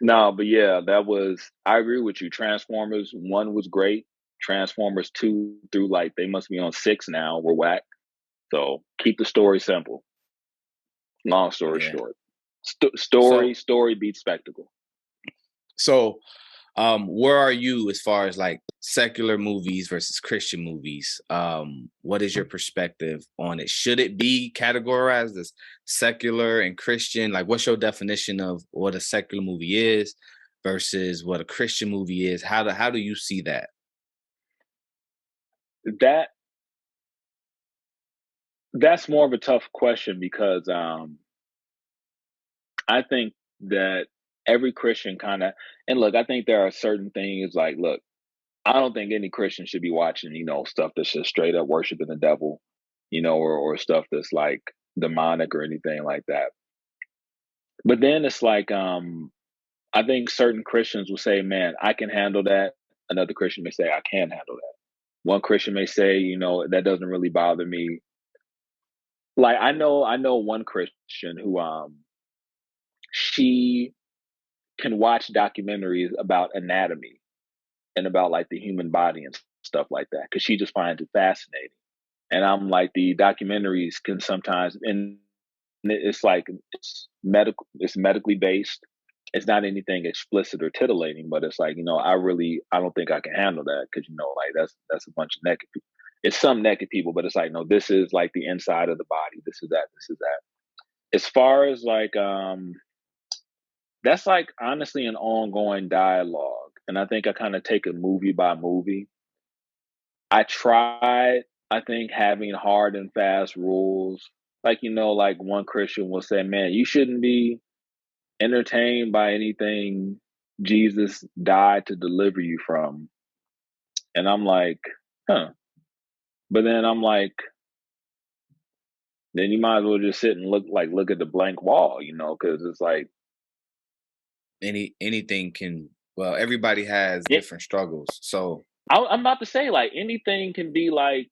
No, but yeah, that was. I agree with you. Transformers One was great. Transformers Two through like they must be on six now. We're whack. So keep the story simple. Long story Yeah. short, So, story beats spectacle. so where are you as far as like secular movies versus Christian movies? What is your perspective on it? Should it be categorized as secular and Christian? Like, what's your definition of what a secular movie is versus what a Christian movie is? How do you see that? That That's more of a tough question because I think that every Christian kind of, and look, I think there are certain things like, look, I don't think any Christian should be watching, stuff that's just straight up worshiping the devil, or stuff that's like demonic or anything like that. But then it's like, I think certain Christians will say, man, I can handle that. Another Christian may say, I can't handle that. One Christian may say, that doesn't really bother me. Like I know one Christian who she can watch documentaries about anatomy and about like the human body and stuff like that because she just finds it fascinating. And I'm like, the documentaries can sometimes, and it's like it's medically based. It's not anything explicit or titillating, but it's like, I don't think I can handle that because like that's a bunch of naked people. It's some naked people, but it's like, no, this is like the inside of the body. This is that. This is that. As far as like, that's like honestly an ongoing dialogue, and I think I kind of take it movie by movie. I tried, I think, having hard and fast rules. Like, like one Christian will say, man, you shouldn't be entertained by anything Jesus died to deliver you from. And I'm like, huh. But then I'm like, then you might as well just sit and look at the blank wall, because it's like, Anything can. Well, everybody has it, different struggles. So I'm about to say, like, anything can be like,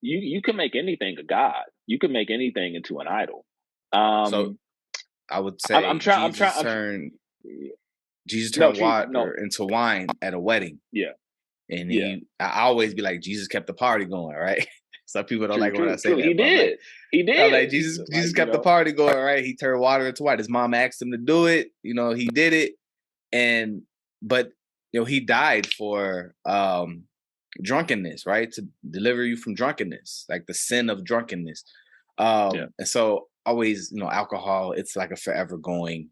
you can make anything a god. You can make anything into an idol. so Um, I would I'm say trying. I'm trying. Jesus No, turned water no. into wine at a wedding. Yeah, And yeah. I always be like, Jesus kept the party going, right? Some people don't True, like when I true, say true. He that, but did. He I'm like, did. Jesus Like, kept the party going, right? He turned water into wine. His mom asked him to do it. He did it. And, but, he died for drunkenness, right? To deliver you from drunkenness, like the sin of drunkenness. yeah, And so always, alcohol, it's like a forever going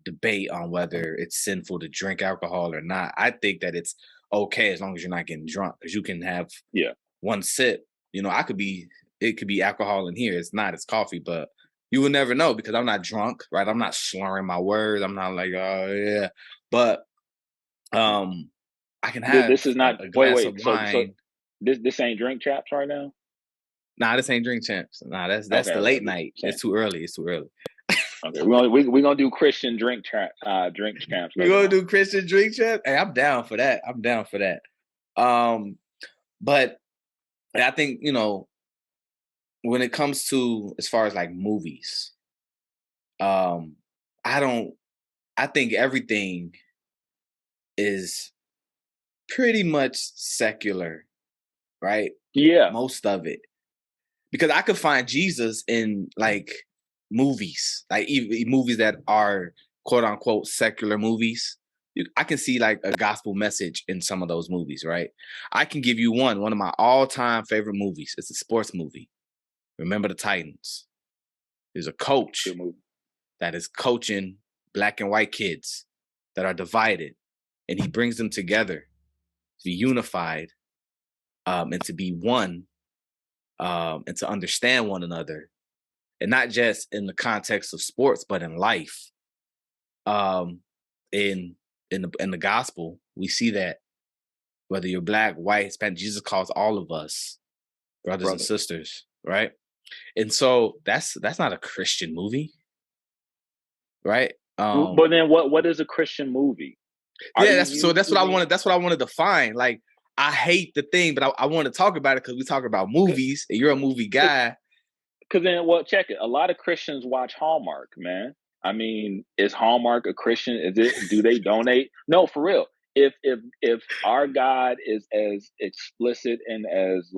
debate on whether it's sinful to drink alcohol or not. I think that it's okay as long as you're not getting drunk because you can have yeah. one sip. It could be alcohol in here. It's not, it's coffee, but you will never know because I'm not drunk, right? I'm not slurring my words. I'm not like, oh yeah. But um I can have This is not. a Wait, glass of wait. So wine. this ain't drink chaps right now. Nah, this ain't drink champs. Nah, that's Okay, the okay. late Just night. saying. It's too early. It's too early. Okay, we're gonna do Christian drink champs We later gonna on. do Christian drink champ? Hey, I'm down for that. I'm down for that. Um, but I think, when it comes to as far as like movies, um, I don't I think everything is pretty much secular, right? Yeah, Most of it. Because I could find Jesus in like movies, like even movies that are quote unquote secular movies. I can see like a gospel message in some of those movies, right? I can give you one of my all-time favorite movies. It's a sports movie. Remember the Titans. There's a good coach movie. that is coaching black and white kids that are divided, and he brings them together to be unified, and to be one, and to understand one another, and not just in the context of sports, but in life. Um, in the gospel, we see that whether you're black, white, Hispanic, Jesus calls all of us brothers and Brother. sisters, right? And so that's not a Christian movie, right? But then what is a Christian movie? Are Yeah, you that's what I using? wanted. That's what I wanted to find. Like, I hate the thing, but I want to talk about it because we talk about movies, and you're a movie guy. Because then, well, check it. A lot of Christians watch Hallmark, man. I mean, is Hallmark a Christian? Is it? Do they donate? No, for real. If our God is as explicit and as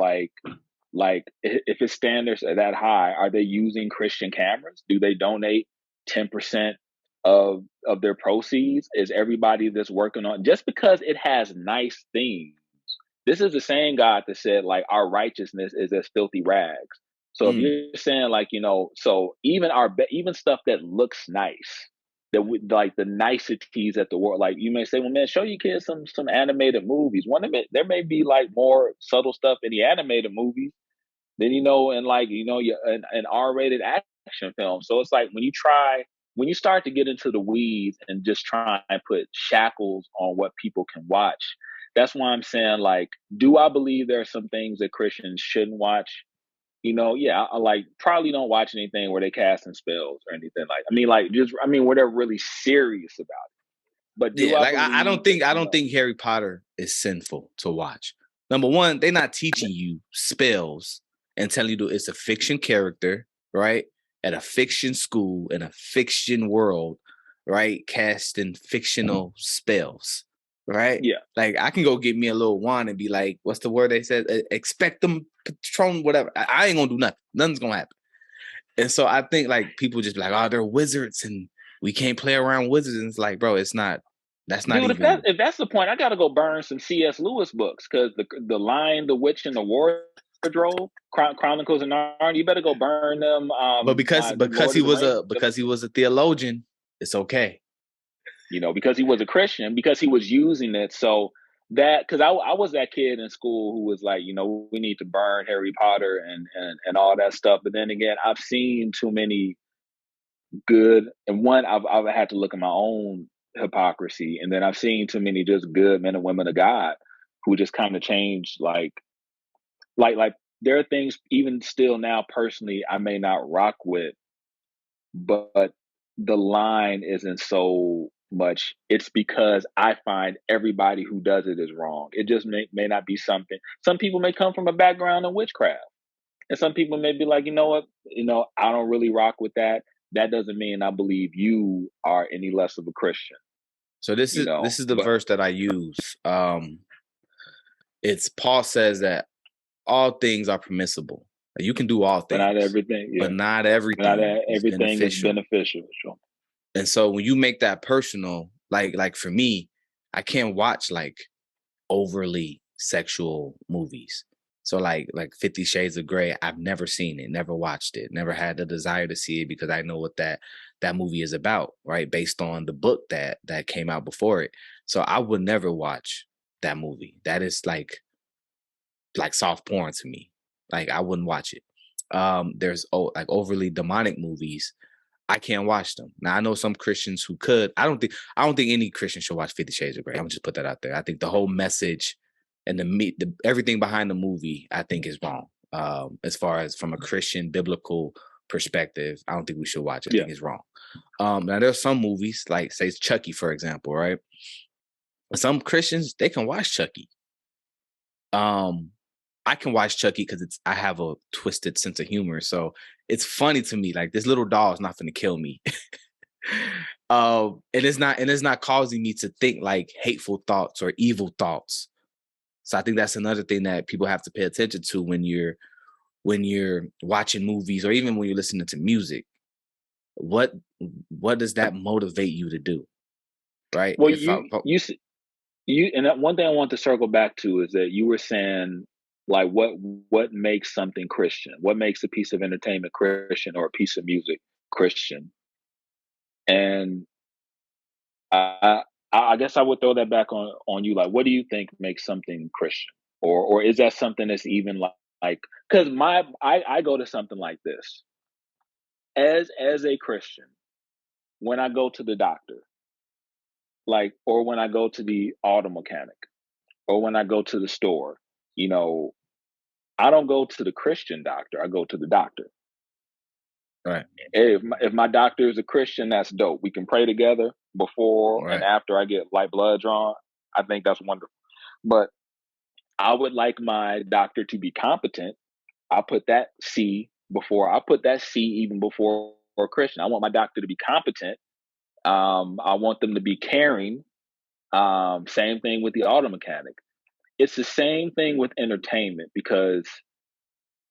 if his standards are that high, are they using Christian cameras? Do they donate 10% of their proceeds? Is everybody that's working on, just because it has nice themes? This is the same God that said, like, our righteousness is as filthy rags. So if Mm. you're saying, like, so even even stuff that looks nice, that we, like the niceties at the world, like you may say, well, man, show your kids some animated movies. One of it, there may be like more subtle stuff in the animated movies Then and like an R-rated action film. So it's like when you start to get into the weeds and just try and put shackles on what people can watch. That's why I'm saying, like, do I believe there are some things that Christians shouldn't watch? Yeah, I like probably don't watch anything where they casting spells or anything like. Where they're really serious about it. But do Yeah, I like I believe don't that? think Harry Potter is sinful to watch. Number one, they're not teaching you spells and telling you it's a fiction character, right? At a fiction school in a fiction world, right? Casting fictional spells, right? Yeah, Like I can go get me a little wand and be like, what's the word they said? Expect them, patron, whatever. I ain't gonna do nothing. Nothing's gonna happen. And so I think like people just be like, oh, they're wizards and we can't play around wizards. And it's like, bro, it's not. That's not dude. even. If that's the point, I got to go burn some C.S. Lewis books because the Lion, the Witch, and the Wardrobe, Chronicles of Narnia. You better go burn them. But Lord of the Rings. because he was a theologian, it's okay. Because he was a Christian, because he was using it. So that, because I was that kid in school who was like, we need to burn Harry Potter and all that stuff. But then again, I've seen too many good, and one, I've had to look at my own hypocrisy, and then I've seen too many just good men and women of God who just kind of change, like there are things even still now personally I may not rock with, but the line isn't so much. It's because I find everybody who does it is wrong. It just may not be something. Some people may come from a background in witchcraft. And some people may be like, you know what, I don't really rock with that. That doesn't mean I believe you are any less of a Christian. So this is the But verse that I use. It's Paul says that all things are permissible. You can do all but not things, everything, but yeah. not Not everything is everything is beneficial. beneficial. Sure. And so when you make that personal, like for me, I can't watch like overly sexual movies. So like 50 Shades of Grey, I've never seen it, never watched it, never had the desire to see it because I know what that movie is about, right? Based on the book that came out before it. So I would never watch that movie. That is like soft porn to me. Like I wouldn't watch it. There's like overly demonic movies. I can't watch them. Now I know some Christians who could. I don't think any Christian should watch 50 Shades of Grey. I'm gonna just put that out there. I think the whole message and the everything behind the movie, I think, is wrong. As far as from a Christian biblical perspective, I don't think we should watch it. I think it's wrong. Now there's some movies, like say Chucky, for example, right? Some Christians, they can watch Chucky. I can watch Chucky because I have a twisted sense of humor. So it's funny to me. Like this little doll is not going to kill me. And it's not causing me to think like hateful thoughts or evil thoughts. So I think that's another thing that people have to pay attention to when you're watching movies or even when you're listening to music. What does that motivate you to do? Right? Well, and that one thing I want to circle back to is that you were saying, like, what makes something Christian? What makes a piece of entertainment Christian or a piece of music Christian? And I guess I would throw that back on you. Like, what do you think makes something Christian, or is that something that's even like? Because I go to something like this as a Christian when I go to the doctor, like, or when I go to the auto mechanic, or when I go to the store, I don't go to the Christian doctor. I go to the doctor. Right. If my doctor is a Christian, that's dope. We can pray together before and after I get like blood drawn. I think that's wonderful. But I would like my doctor to be competent. I put that C even before Christian. I want my doctor to be competent. I want them to be caring. Same thing with the auto mechanic. It's the same thing with entertainment because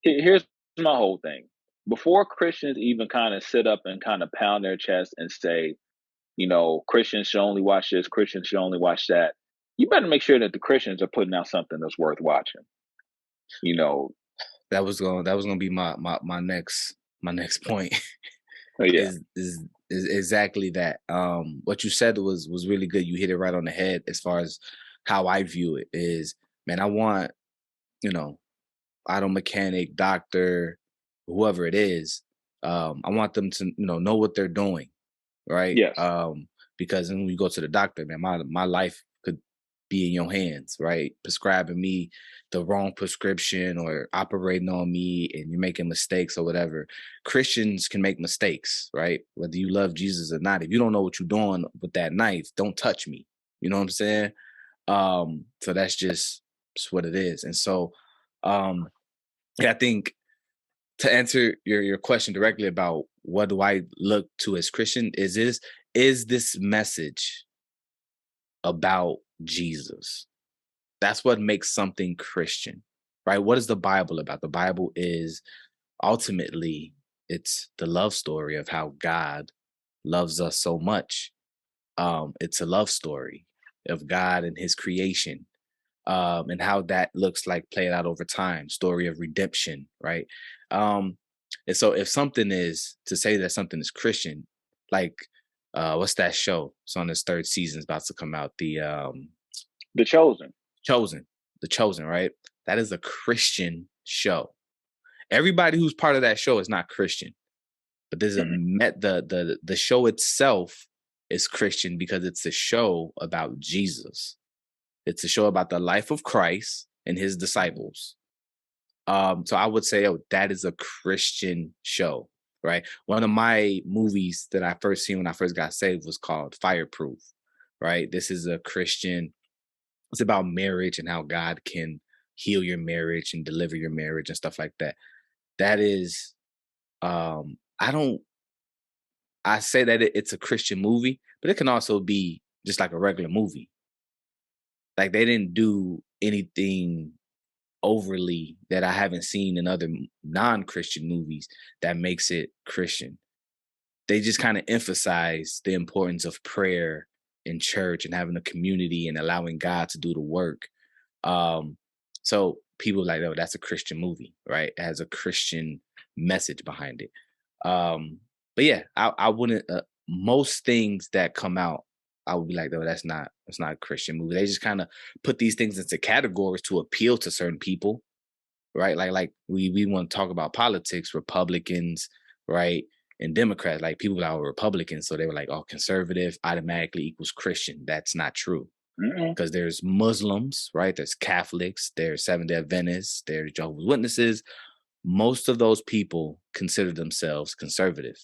here's my whole thing. Before Christians even kind of sit up and kind of pound their chest and say, Christians should only watch this, Christians should only watch that, you better make sure that the Christians are putting out something that's worth watching. That was gonna be my next point. Oh, yeah. is exactly that. What you said was really good. You hit it right on the head as far as how I view it is, man, I want, auto mechanic, doctor, whoever it is. I want them to, know what they're doing, right? Yes. Because when you go to the doctor, man, my life could be in your hands, right? Prescribing me the wrong prescription or operating on me, and you're making mistakes or whatever. Christians can make mistakes, right? Whether you love Jesus or not. If you don't know what you're doing with that knife, don't touch me. You know what I'm saying? So that's just what it is. And so, um, yeah, I think to answer your question directly about what do I look to as Christian is this message about Jesus. That's what makes something Christian, right? What is the Bible about? The Bible is ultimately it's the love story of how God loves us so much. It's a love story of God and his creation, and how that looks like played out over time, story of redemption, right? Um, and so if something is to say that something is Christian, like what's that show? It's on its third season, it's about to come out. The The Chosen. Chosen, the Chosen, right? That is a Christian show. Everybody who's part of that show is not Christian, but there's a Mhm. the show itself is Christian because it's a show about Jesus. It's a show about the life of Christ and his disciples. So I would say, oh, that is a Christian show, right? One of my movies that I first seen when I first got saved was called Fireproof, right? This is a Christian. It's about marriage and how God can heal your marriage and deliver your marriage and stuff like that. That is, I don't. I say that it's a Christian movie, but it can also be just like a regular movie. Like they didn't do anything overly that I haven't seen in other non-Christian movies that makes it Christian. They just kind of emphasize the importance of prayer in church and having a community and allowing God to do the work. Um, so people like, oh, that's a Christian movie, right? It has a Christian message behind it. But yeah, I wouldn't. Most things that come out, I would be like, oh, that's not a Christian movie. They just kind of put these things into categories to appeal to certain people, right? Like we want to talk about politics, Republicans, right, and Democrats. Like people that are Republicans, so they were like, oh, conservative automatically equals Christian. That's not true Mm-mm. because there's Muslims, right? There's Catholics, there's Seventh Day Adventists, there's Jehovah's Witnesses. Most of those people consider themselves conservative,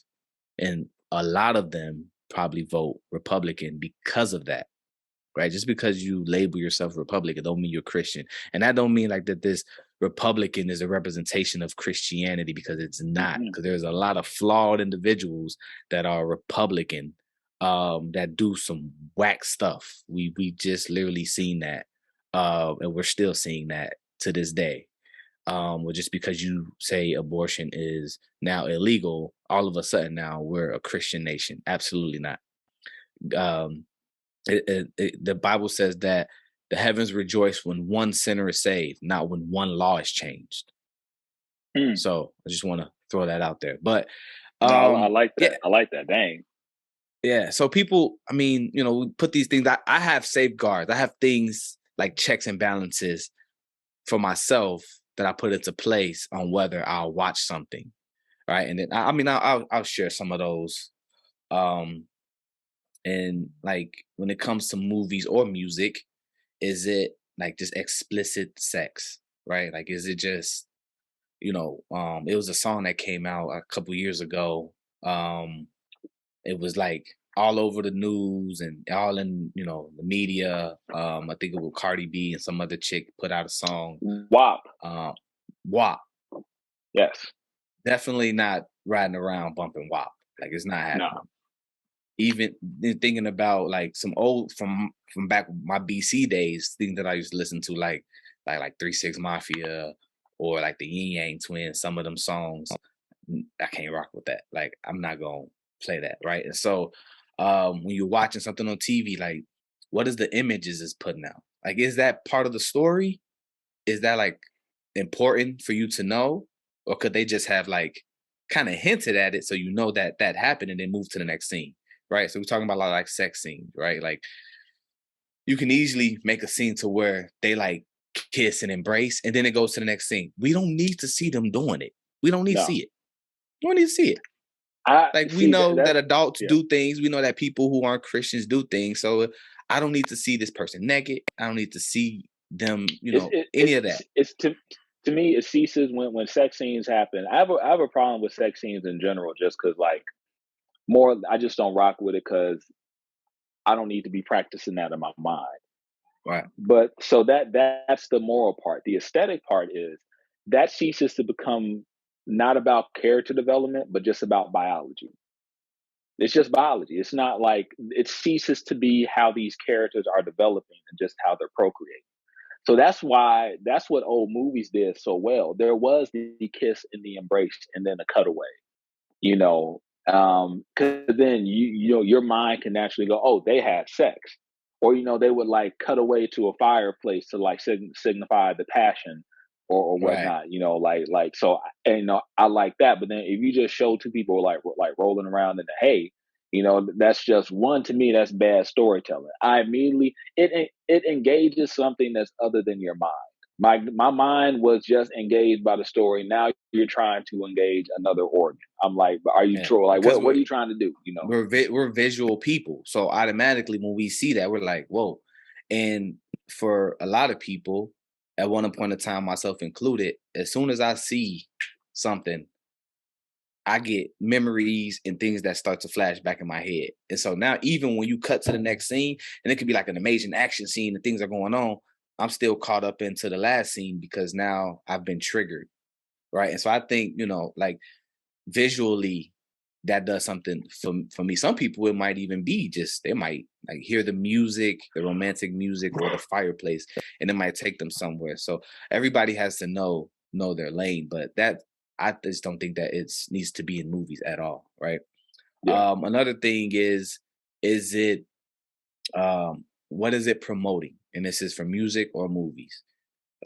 and a lot of them probably vote Republican because of that, right? Just because you label yourself Republican don't mean you're Christian. And that don't mean like that this Republican is a representation of Christianity because it's not. Mm-mm. Because there's a lot of flawed individuals that are Republican that do some whack stuff. We just literally seen that. And we're still seeing that to this day. Well, just because you say abortion is now illegal, all of a sudden now we're a Christian nation. Absolutely not. Um, the Bible says that the heavens rejoice when one sinner is saved, not when one law is changed. Mm. So I just want to throw that out there. But No, I like yeah, that. I like that. Dang. yeah. So people, I mean, we put these things. I have safeguards. I have things like checks and balances for myself that I put into place on whether I'll watch something, right? And then I mean, I'll share some of those. And like when it comes to movies or music, is it like just explicit sex, right? Like is it just, it was a song that came out a couple years ago. Um it was like all over the news and all in, the media. I think it was Cardi B and some other chick put out a song. WAP. WAP. Yes. Definitely not riding around bumping WAP. Like it's not No. happening. Even thinking about like some old from back my BC days, things that I used to listen to, like 3 6 Mafia or like the Yin Yang Twins, some of them songs, I can't rock with that. Like I'm not gonna play that, right? And so when you're watching something on TV, like what is the images is putting out? Like, is that part of the story? Is that like important for you to know? Or could they just have like kind of hinted at it so you know that that happened and then move to the next scene? Right. So we're talking about a lot of like sex scenes, right? Like you can easily make a scene to where they like kiss and embrace, and then it goes to the next scene. We don't need to see them doing it. We don't need to No, see it. We don't need to see it. I Like we see know that. that adults Yeah, do things. We know that people who aren't Christians do things. So I don't need to see this person naked. I don't need to see them, any of that. it's to me it ceases when sex scenes happen. I have a problem with sex scenes in general, just because like more I just don't rock with it because I don't need to be practicing that in my mind. Right. But so that's the moral part. The aesthetic part is that ceases to become not about character development, but just about biology. It's just biology. It's not like it ceases to be how these characters are developing and just how they're procreating. So that's what old movies did so well. There was the kiss and the embrace and then a cutaway, you know, because then your mind can naturally go, oh, they had sex, or they would like cut away to a fireplace to like signify the passion or Right. whatnot, like so. And I like that. But then if you just show two people like rolling around in the hay, that's just one to me. That's bad storytelling. I immediately it engages something that's other than your mind. My mind was just engaged by the story. Now you're trying to engage another organ. I'm like, are you Yeah. true? Like, Because what are you trying to do? we're visual people, so automatically when we see that, we're like, whoa. And for a lot of people, at one point in time, myself included, as soon as I see something, I get memories and things that start to flash back in my head. And so now, even when you cut to the next scene, and it could be like an amazing action scene and things are going on, I'm still caught up into the last scene because now I've been triggered. Right. And so I think, like visually, that does something for me. Some people, it might even be just they might like hear the music, the romantic music, or the fireplace, and it might take them somewhere. So everybody has to know their lane, but that I just don't think that it needs to be in movies at all, right? Yeah. Another thing is it what is it promoting? And this is for music or movies.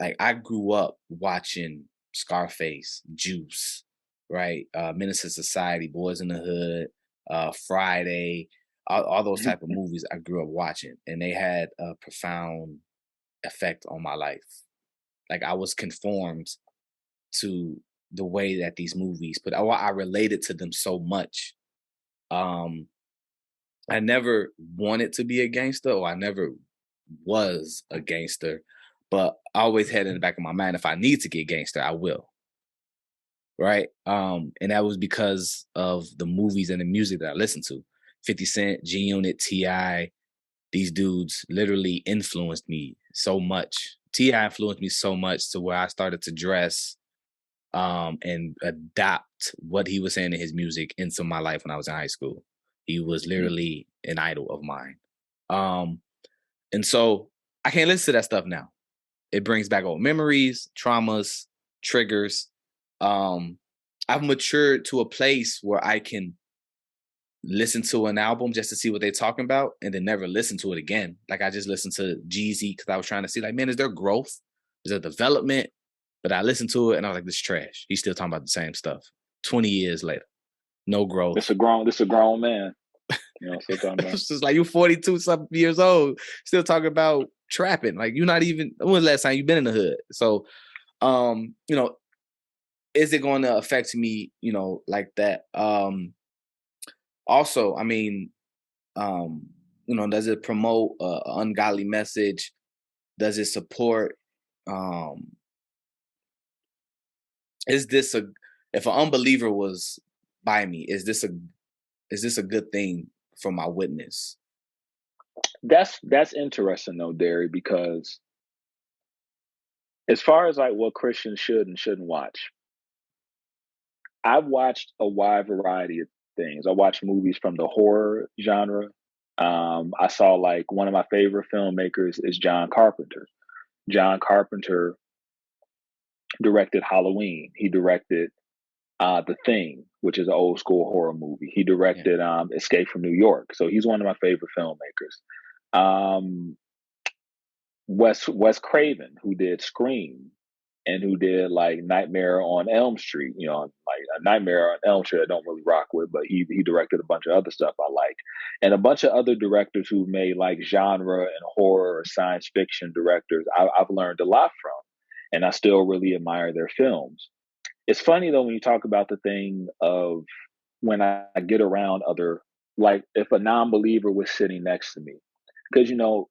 Like I grew up watching Scarface, Juice, right? Menace to Society, Boys in the Hood, Friday, all those type of movies I grew up watching, and they had a profound effect on my life. Like I was conformed to the way that these movies, but I related to them so much. Um, I never wanted to be a gangster, or I never was a gangster, but I always had in the back of my mind, if I need to get gangster, I will. Right. And that was because of the movies and the music that I listened to. 50 Cent, G Unit, T.I., these dudes literally influenced me so much. T.I. influenced me so much to where I started to dress and adapt what he was saying in his music into my life when I was in high school. He was literally an idol of mine. Um, and so I can't listen to that stuff now. It brings back old memories, traumas, triggers. Um, I've matured to a place where I can listen to an album just to see what they're talking about and then never listen to it again. Like I just listened to Jeezy because I was trying to see, like, man, is there growth? Is there development? But I listened to it and I was like, this is trash. He's still talking about the same stuff. 20 years later, no growth. This a grown man. Still talking about. It's just like you're 42 something years old, still talking about trapping. Like you're not even, when was the last time you've been in the hood? So, um, you know, is it going to affect me, like that? Also, I mean, um, does it promote a ungodly message? Does it support? Um, is this a if an unbeliever was by me? Is this a good thing for my witness? That's interesting though, Derry, because as far as like what Christians should and shouldn't watch, I've watched a wide variety of things. I watched movies from the horror genre. I saw like one of my favorite filmmakers is John Carpenter. John Carpenter directed Halloween. He directed The Thing, which is an old school horror movie. He Yeah, directed Escape from New York. So he's one of my favorite filmmakers. Wes Craven, who did Scream, and who did like Nightmare on Elm Street. You know, like a Nightmare on Elm Street I don't really rock with, but he directed a bunch of other stuff I like, and a bunch of other directors who made like genre and horror or science fiction directors. I've learned a lot from, and I still really admire their films. It's funny though when you talk about the thing of when I get around other, like if a non-believer was sitting next to me, because you know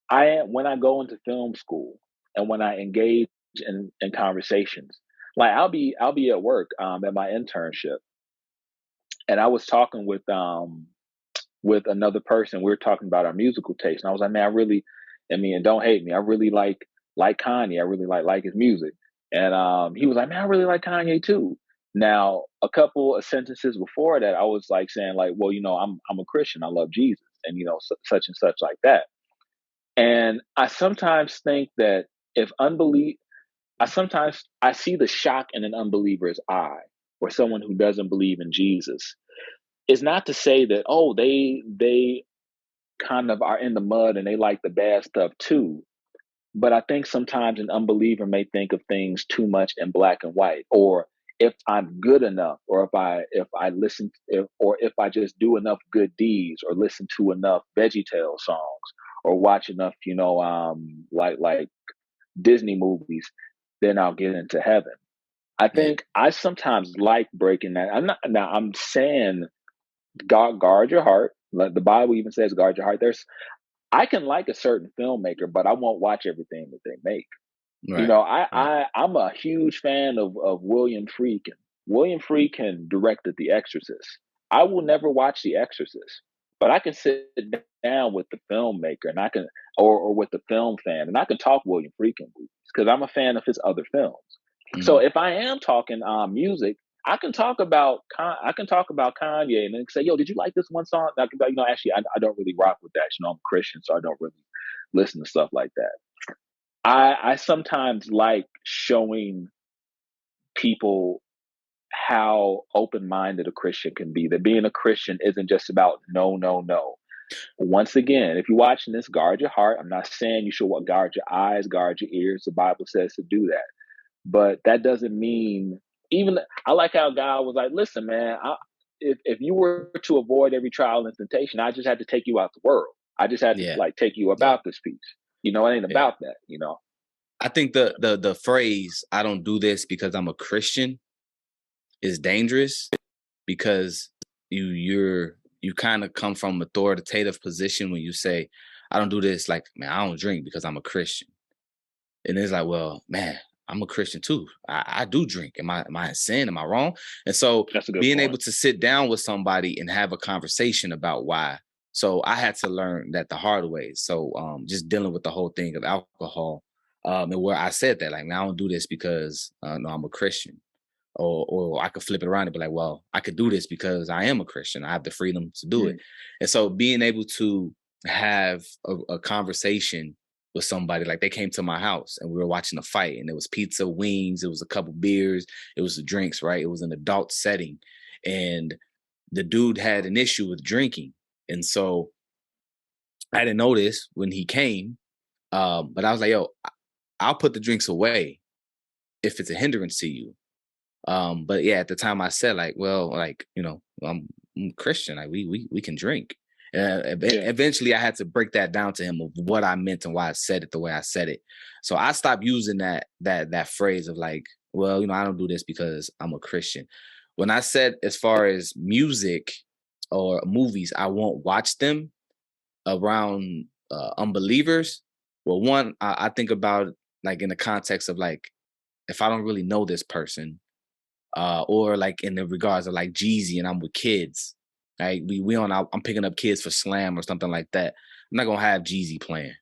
I am, when I go into film school and when I engage in conversations, like I'll be at work at my internship, and I was talking with another person. We were talking about our musical taste, and I was like, man, I mean, and don't hate me, I really like Kanye. I really like his music, and he was like, man, I really like Kanye too. Now, a couple of sentences before that, I was like saying like, well, you know, I'm a Christian. I love Jesus, and you know, such and such like that. And I sometimes think that if unbelief, I see the shock in an unbeliever's eye, or someone who doesn't believe in Jesus. It's not to say that, oh, they kind of are in the mud and they like the bad stuff too. But I think sometimes an unbeliever may think of things too much in black and white, or if I'm good enough, or if I listen, or if I just do enough good deeds, or listen to enough VeggieTale songs, or watch enough, you know, like Disney movies, then I'll get into heaven. I Yeah. think I sometimes like breaking that. I'm not now. I'm saying guard your heart. Like the Bible even says, guard your heart. I can like a certain filmmaker, but I won't watch everything that they make. You Right. know, Right. I'm a huge fan of William Friedkin. William Friedkin directed The Exorcist. I will never watch The Exorcist, but I can sit down with the filmmaker, and I can, or with the film fan, and I can talk William Friedkin movies because I'm a fan of his other films. So Mhm. if I am talking music, I can talk about Kanye and then say, "Yo, did you like this one song?" I can be like, you know, actually, I don't really rock with that. You know, I'm a Christian, so I don't really listen to stuff like that. I sometimes like showing people how open minded a Christian can be. That being a Christian isn't just about no, no, no. Once again, if you're watching this, guard your heart. I'm not saying you should guard your eyes, guard your ears. The Bible says to do that. But that doesn't mean, even I like how God was like, listen, man, if you were to avoid every trial and temptation, I just had to take you out the world. I just had to Yeah. like take you Yeah. about this piece. You know, it ain't Yeah. about that, you know. I think the phrase "I don't do this because I'm a Christian" is dangerous because you kind of come from authoritative position when you say, "I don't do this," like, man, I don't drink because I'm a Christian. And it's like, well, man, I'm a Christian too. I do drink. Am I in sin? Am I wrong? And so That's a good being able point. to sit down with somebody and have a conversation about why. So I had to learn that the hard way. So just dealing with the whole thing of alcohol, and where I said that, like, man, I don't do this because no, I'm a Christian. Or I could flip it around and be like, well, I could do this because I am a Christian. I have the freedom to do it. Mm, And so being able to have a conversation with somebody, like they came to my house and we were watching a fight, and it was pizza, wings, it was a couple beers, it was the drinks, right? It was an adult setting. And the dude had an issue with drinking. And so I didn't know this when he came. But I was like, yo, I'll put the drinks away if it's a hindrance to you. But yeah, at the time I said like, well, like, I'm Christian. Like we can drink. yeah. Eventually, I had to break that down to him of what I meant and why I said it the way I said it. So I stopped using that phrase of like, well, I don't do this because I'm a Christian. When I said as far as music or movies, I won't watch them around unbelievers. Well, one, I think about it like in the context of like if I don't really know this person, or like in the regards of like Jeezy and I'm with kids. Like I'm picking up kids for slam or something like that. I'm not gonna have Jeezy playing,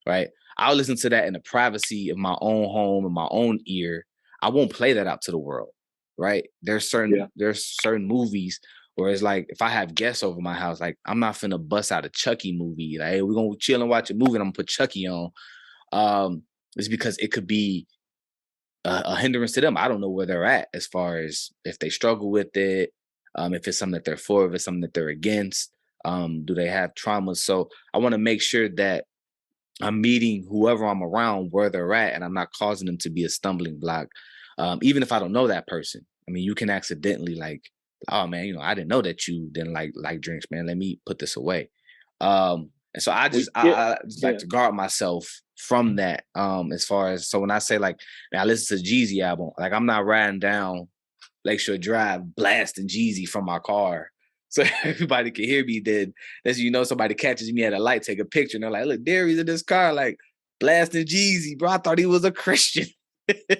right? I'll listen to that in the privacy of my own home and my own ear. I won't play that out to the world, right? Yeah. There's certain movies where it's like if I have guests over my house, like I'm not finna bust out a Chucky movie. Like, hey, we're gonna chill and watch a movie and I'm gonna put Chucky on. Um, it's because it could be a hindrance to them. I don't know where they're at as far as if they struggle with it, if it's something that they're for, if it's something that they're against. Do they have traumas? So I want to make sure that I'm meeting whoever I'm around where they're at, and I'm not causing them to be a stumbling block. Even if I don't know that person. I mean, you can accidentally like, oh man, I didn't know that you didn't like drinks, man. Let me put this away. And so I We just yeah I just like yeah. to guard myself from that. As far as so when I say like, man, I listen to Jeezy album, like I'm not riding down Lakeshore Drive blasting Jeezy from my car. So everybody can hear me. Then as somebody catches me at a light, take a picture, and they're like, "Look, Gary's in this car, like blasting Jeezy, bro. I thought he was a Christian."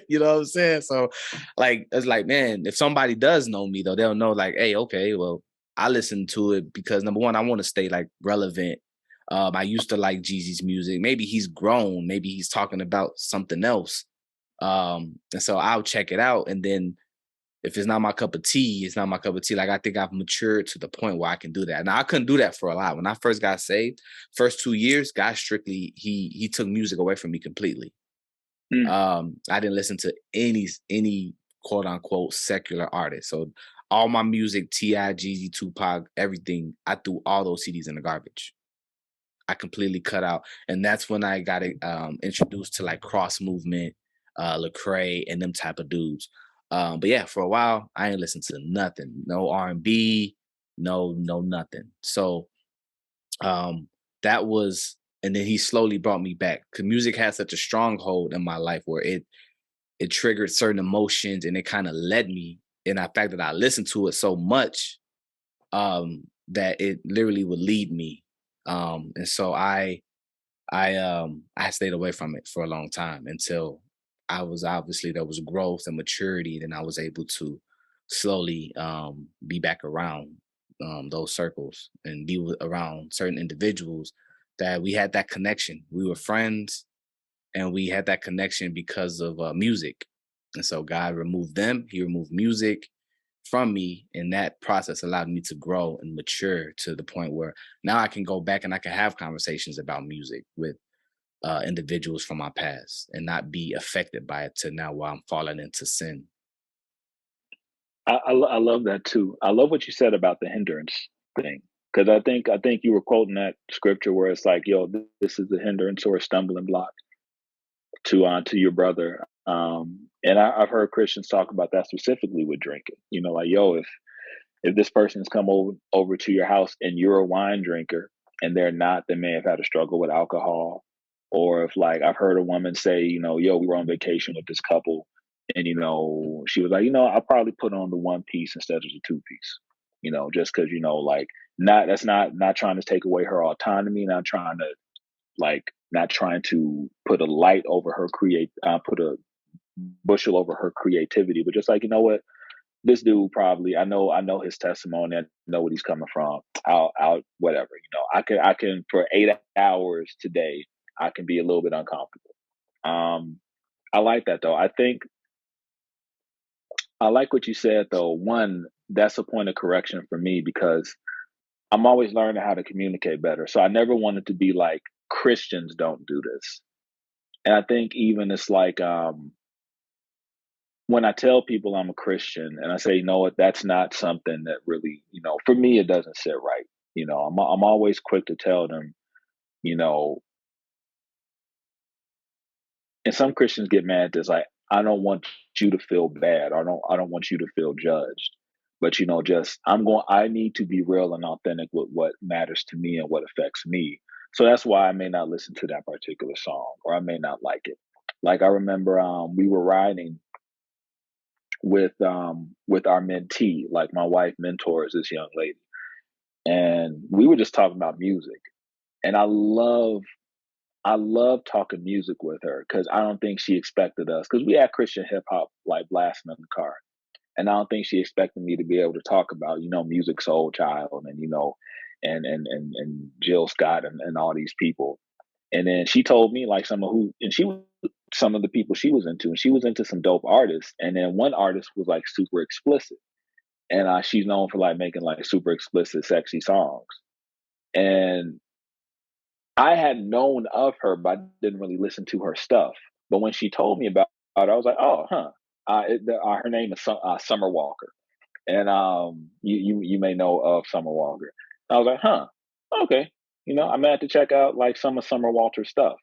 You know what I'm saying? So, like, it's like, man, if somebody does know me, though, they'll know, like, hey, okay, well, I listen to it because number one, I want to stay like relevant. I used to like Jeezy's music. Maybe he's grown. Maybe he's talking about something else. And so I'll check it out, and then if it's not my cup of tea, it's not my cup of tea. Like I think I've matured to the point where I can do that. Now I couldn't do that for a lot. When I first got saved, first 2 years, God strictly he took music away from me completely. Mm. I didn't listen to any quote unquote secular artist. So all my music, T.I., Jeezy, Tupac, everything, I threw all those CDs in the garbage. I completely cut out, and that's when I got introduced to like cross movement, Lecrae, and them type of dudes. But yeah, for a while, I ain't listened to nothing, no R&B, no nothing. So um, that was, and then he slowly brought me back because music had such a stronghold in my life where it triggered certain emotions and it kind of led me. And the fact that I listened to it so much that it literally would lead me. And so I stayed away from it for a long time until I was obviously there was growth and maturity, then I was able to slowly be back around those circles and be around certain individuals that we had that connection. We were friends and we had that connection because of music. And so God removed them, He removed music from me, and that process allowed me to grow and mature to the point where now I can go back and I can have conversations about music with individuals from my past and not be affected by it to now where I'm falling into sin. I love that too. I love what you said about the hindrance thing because I think you were quoting that scripture where it's like, "Yo, this is a hindrance or a stumbling block to your brother." And I've heard Christians talk about that specifically with drinking. Like, yo, if this person's come over to your house and you're a wine drinker and they're not, they may have had a struggle with alcohol. Or if like I've heard a woman say, yo, we were on vacation with this couple and she was like, I'll probably put on the one piece instead of the two piece. Just because, like not that's not trying to take away her autonomy, not trying to put a light over her put a bushel over her creativity, but just like, this dude probably I know his testimony. I know what he's coming from. I'll whatever. I can for 8 hours today. I can be a little bit uncomfortable. I like that though. I like what you said though. One, that's a point of correction for me because I'm always learning how to communicate better. So I never wanted to be like Christians don't do this. And I think even it's like when I tell people I'm a Christian and I say, you know what, that's not something that really, for me, it doesn't sit right. I'm always quick to tell them, you know, and some Christians get mad at this, like, I don't want you to feel bad. I don't want you to feel judged. But I need to be real and authentic with what matters to me and what affects me. So that's why I may not listen to that particular song or I may not like it. Like I remember we were riding with our mentee. Like my wife mentors this young lady, and we were just talking about music. And I love talking music with her because I don't think she expected us because we had Christian hip hop like blasting in the car, and I don't think she expected me to be able to talk about Music Soul Child and and Jill Scott and all these people. And then she told me like some of the people she was into, and she was into some dope artists. And then one artist was like super explicit, and she's known for like making like super explicit, sexy songs. And I had known of her, but I didn't really listen to her stuff. But when she told me about it, I was like, oh, huh. Her name is Summer Walker, and you may know of Summer Walker. I was like, huh, okay. I may have to check out like some of Summer Walter's stuff.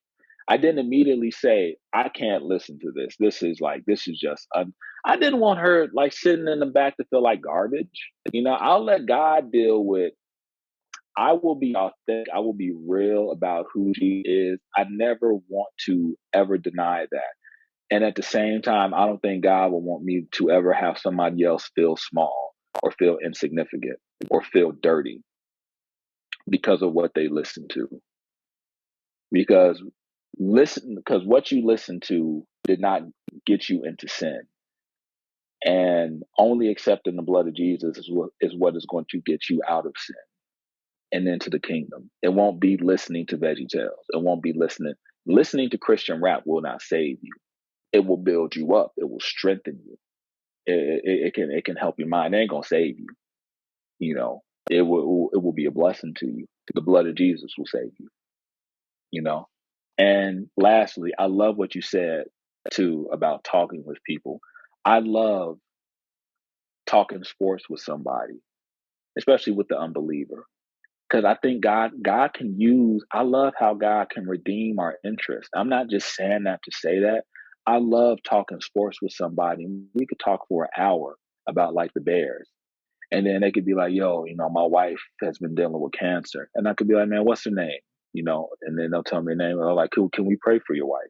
I didn't immediately say I can't listen to this. This is just. I didn't want her like sitting in the back to feel like garbage. I'll let God deal with. I will be authentic. I will be real about who she is. I never want to ever deny that. And at the same time, I don't think God will want me to ever have somebody else feel small or feel insignificant or feel dirty because of what they listen to. Because what you listen to did not get you into sin. And only accepting the blood of Jesus is what is going to get you out of sin and into the kingdom. It won't be listening to VeggieTales. It won't be listening to Christian rap will not save you. It will build you up. It will strengthen you. It can help your mind. It ain't gonna save you. It will be a blessing to you. The blood of Jesus will save you. You know. And lastly, I love what you said too about talking with people. I love talking sports with somebody, especially with the unbeliever. Because I think God can use, I love how God can redeem our interest. I'm not just saying that to say that. I love talking sports with somebody. We could talk for an hour about like the Bears. And then they could be like, yo, my wife has been dealing with cancer. And I could be like, man, what's her name? And then they'll tell me their name. I'm like, can we pray for your wife?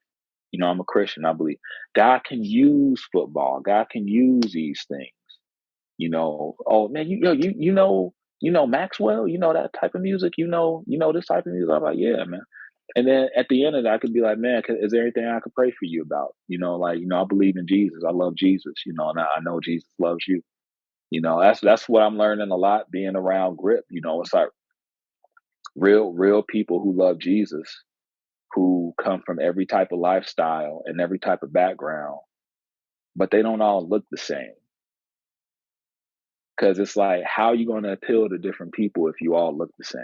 I'm a Christian. I believe God can use football. God can use these things. Oh man, Maxwell, that type of music, this type of music. I'm like, yeah, man. And then at the end of that, I could be like, man, is there anything I could pray for you about? I believe in Jesus. I love Jesus, and I know Jesus loves you. That's what I'm learning a lot being around Grip. It's like real people who love Jesus, who come from every type of lifestyle and every type of background, but they don't all look the same. Because it's like, how are you going to appeal to different people if you all look the same?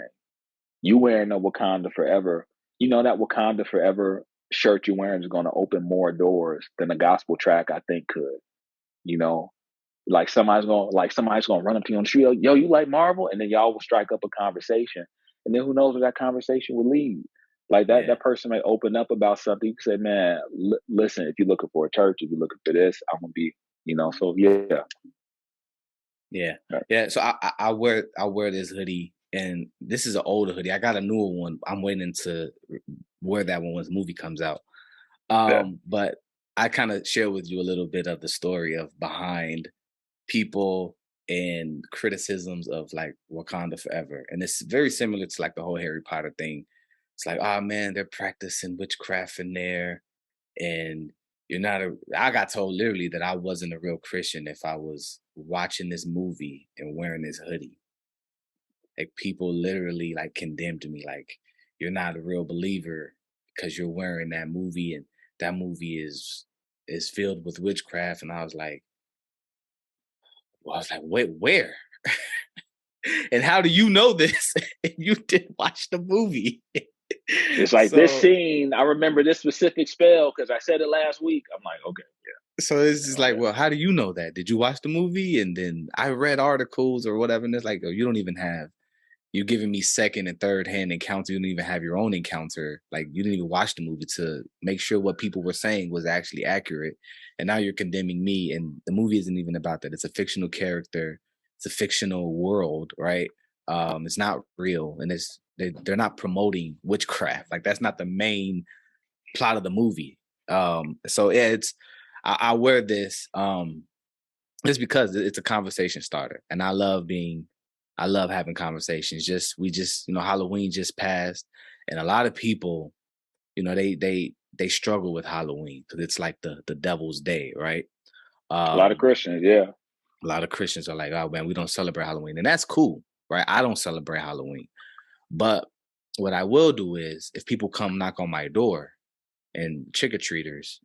You wearing a Wakanda Forever, that Wakanda Forever shirt you're wearing is going to open more doors than a gospel track I think could. You know, somebody's gonna run up to you on the street, yo, you like Marvel, and then y'all will strike up a conversation, and then who knows where that conversation will lead. Like that, Yeah. that person may open up about something. You can say, man, listen, if you're looking for a church, if you're looking for this, I'm gonna be, so yeah. Yeah. So I wear this hoodie, and this is an older hoodie. I got a newer one. I'm waiting to wear that one when the movie comes out. Yeah. But I kind of share with you a little bit of the story of behind people and criticisms of like Wakanda Forever. And it's very similar to like the whole Harry Potter thing. It's like, oh man, they're practicing witchcraft in there. And I got told literally that I wasn't a real Christian if I was watching this movie and wearing this hoodie. Like people literally like condemned me, like, you're not a real believer because you're wearing that movie, and that movie is filled with witchcraft. And I was like, wait, where? And how do you know this? You didn't watch the movie. It's like this So scene. I remember this specific spell because I said it last week. I'm like, okay, it's just yeah, like, okay. well, how do you know that? Did you watch the movie? And then I read articles or whatever, and it's like, oh, you don't even have, you're giving me second and third hand encounter. You didn't even have your own encounter. Like you didn't even watch the movie to make sure what people were saying was actually accurate. And now you're condemning me. And the movie isn't even about that. It's a fictional character. It's a fictional world, right? It's not real, and they're not promoting witchcraft. Like that's not the main plot of the movie. So yeah, I wear this just because it's a conversation starter, and I love having conversations. Halloween just passed, and a lot of people, they struggle with Halloween because it's like the devil's day, right? A lot of Um, Christians, yeah. a lot of Christians are like, oh man, we don't celebrate Halloween, and that's cool, right? I don't celebrate Halloween, but what I will do is if people come knock on my door and trick or treaters,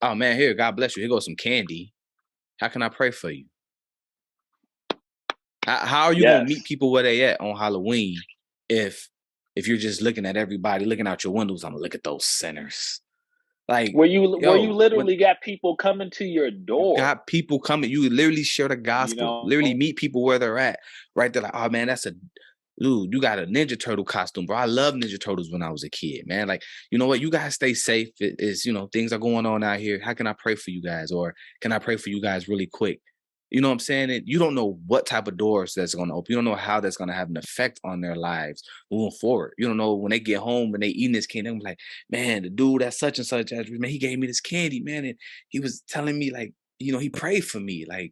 oh man, here, God bless you. Here goes some candy. How can I pray for you? How are you gonna Yes. meet people where they at on Halloween if you're just looking at everybody, looking out your windows? I'm gonna look at those sinners. Like, Where you yo, when literally got people coming to your you door, got people coming, you literally share the you gospel, know? literally meet people where they're at, right? They're like, oh man, dude, you got a Ninja Turtle costume, bro. I love Ninja Turtles when I was a kid, man. Like, you know what? You guys stay safe. It is, things are going on out here. How can I pray for you guys? Or can I pray for you guys really quick? You know what I'm saying? And you don't know what type of doors that's going to open. You don't know how that's going to have an effect on their lives moving forward. You don't know when they get home and they eating this candy. I'm like, man, the dude that's such and such, man, he gave me this candy, man. And he was telling me, like, he prayed for me. Like,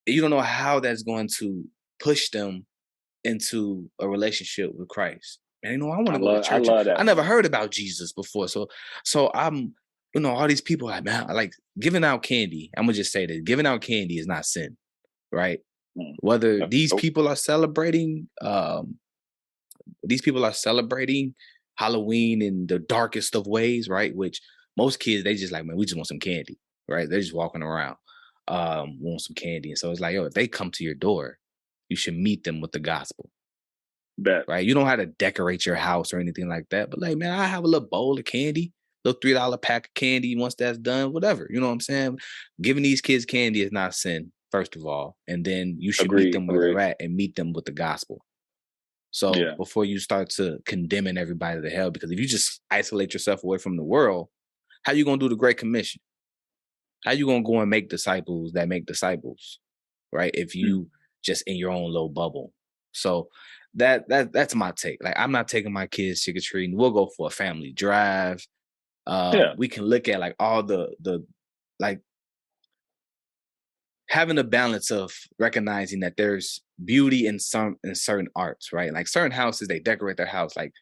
you don't know how that's going to push them into a relationship with Christ. And I want to go to I church. love I that, never man. heard about Jesus before. So I'm, all these people like, man, like giving out candy. I'm gonna just say that giving out candy is not sin, right? Mm. Whether these Nope. people are celebrating Halloween in the darkest of ways, right? Which most kids, they just like, man, we just want some candy, right? They're just walking around, want some candy. And so it's like, yo, if they come to your door, you should meet them with the gospel, Bet. right? You don't have to decorate your house or anything like that. But like, man, I have a little bowl of candy, little $3 pack of candy. Once that's done, whatever. You know what I'm saying? Giving these kids candy is not sin, first of all. And then you should meet Agreed. them where they're Agreed. at and meet them with the gospel. So Yeah. before you start to condemning everybody to hell, because if you just isolate yourself away from the world, how you gonna do the Great Commission? How you gonna go and make disciples that make disciples, right? If Mm. you just in your own little bubble. So that's my take. Like, I'm not taking my kids trick or treating. We'll go for a family drive. Yeah. We can look at like all the like having a balance of recognizing that there's beauty in certain arts, right? Like certain houses, they decorate their house. Like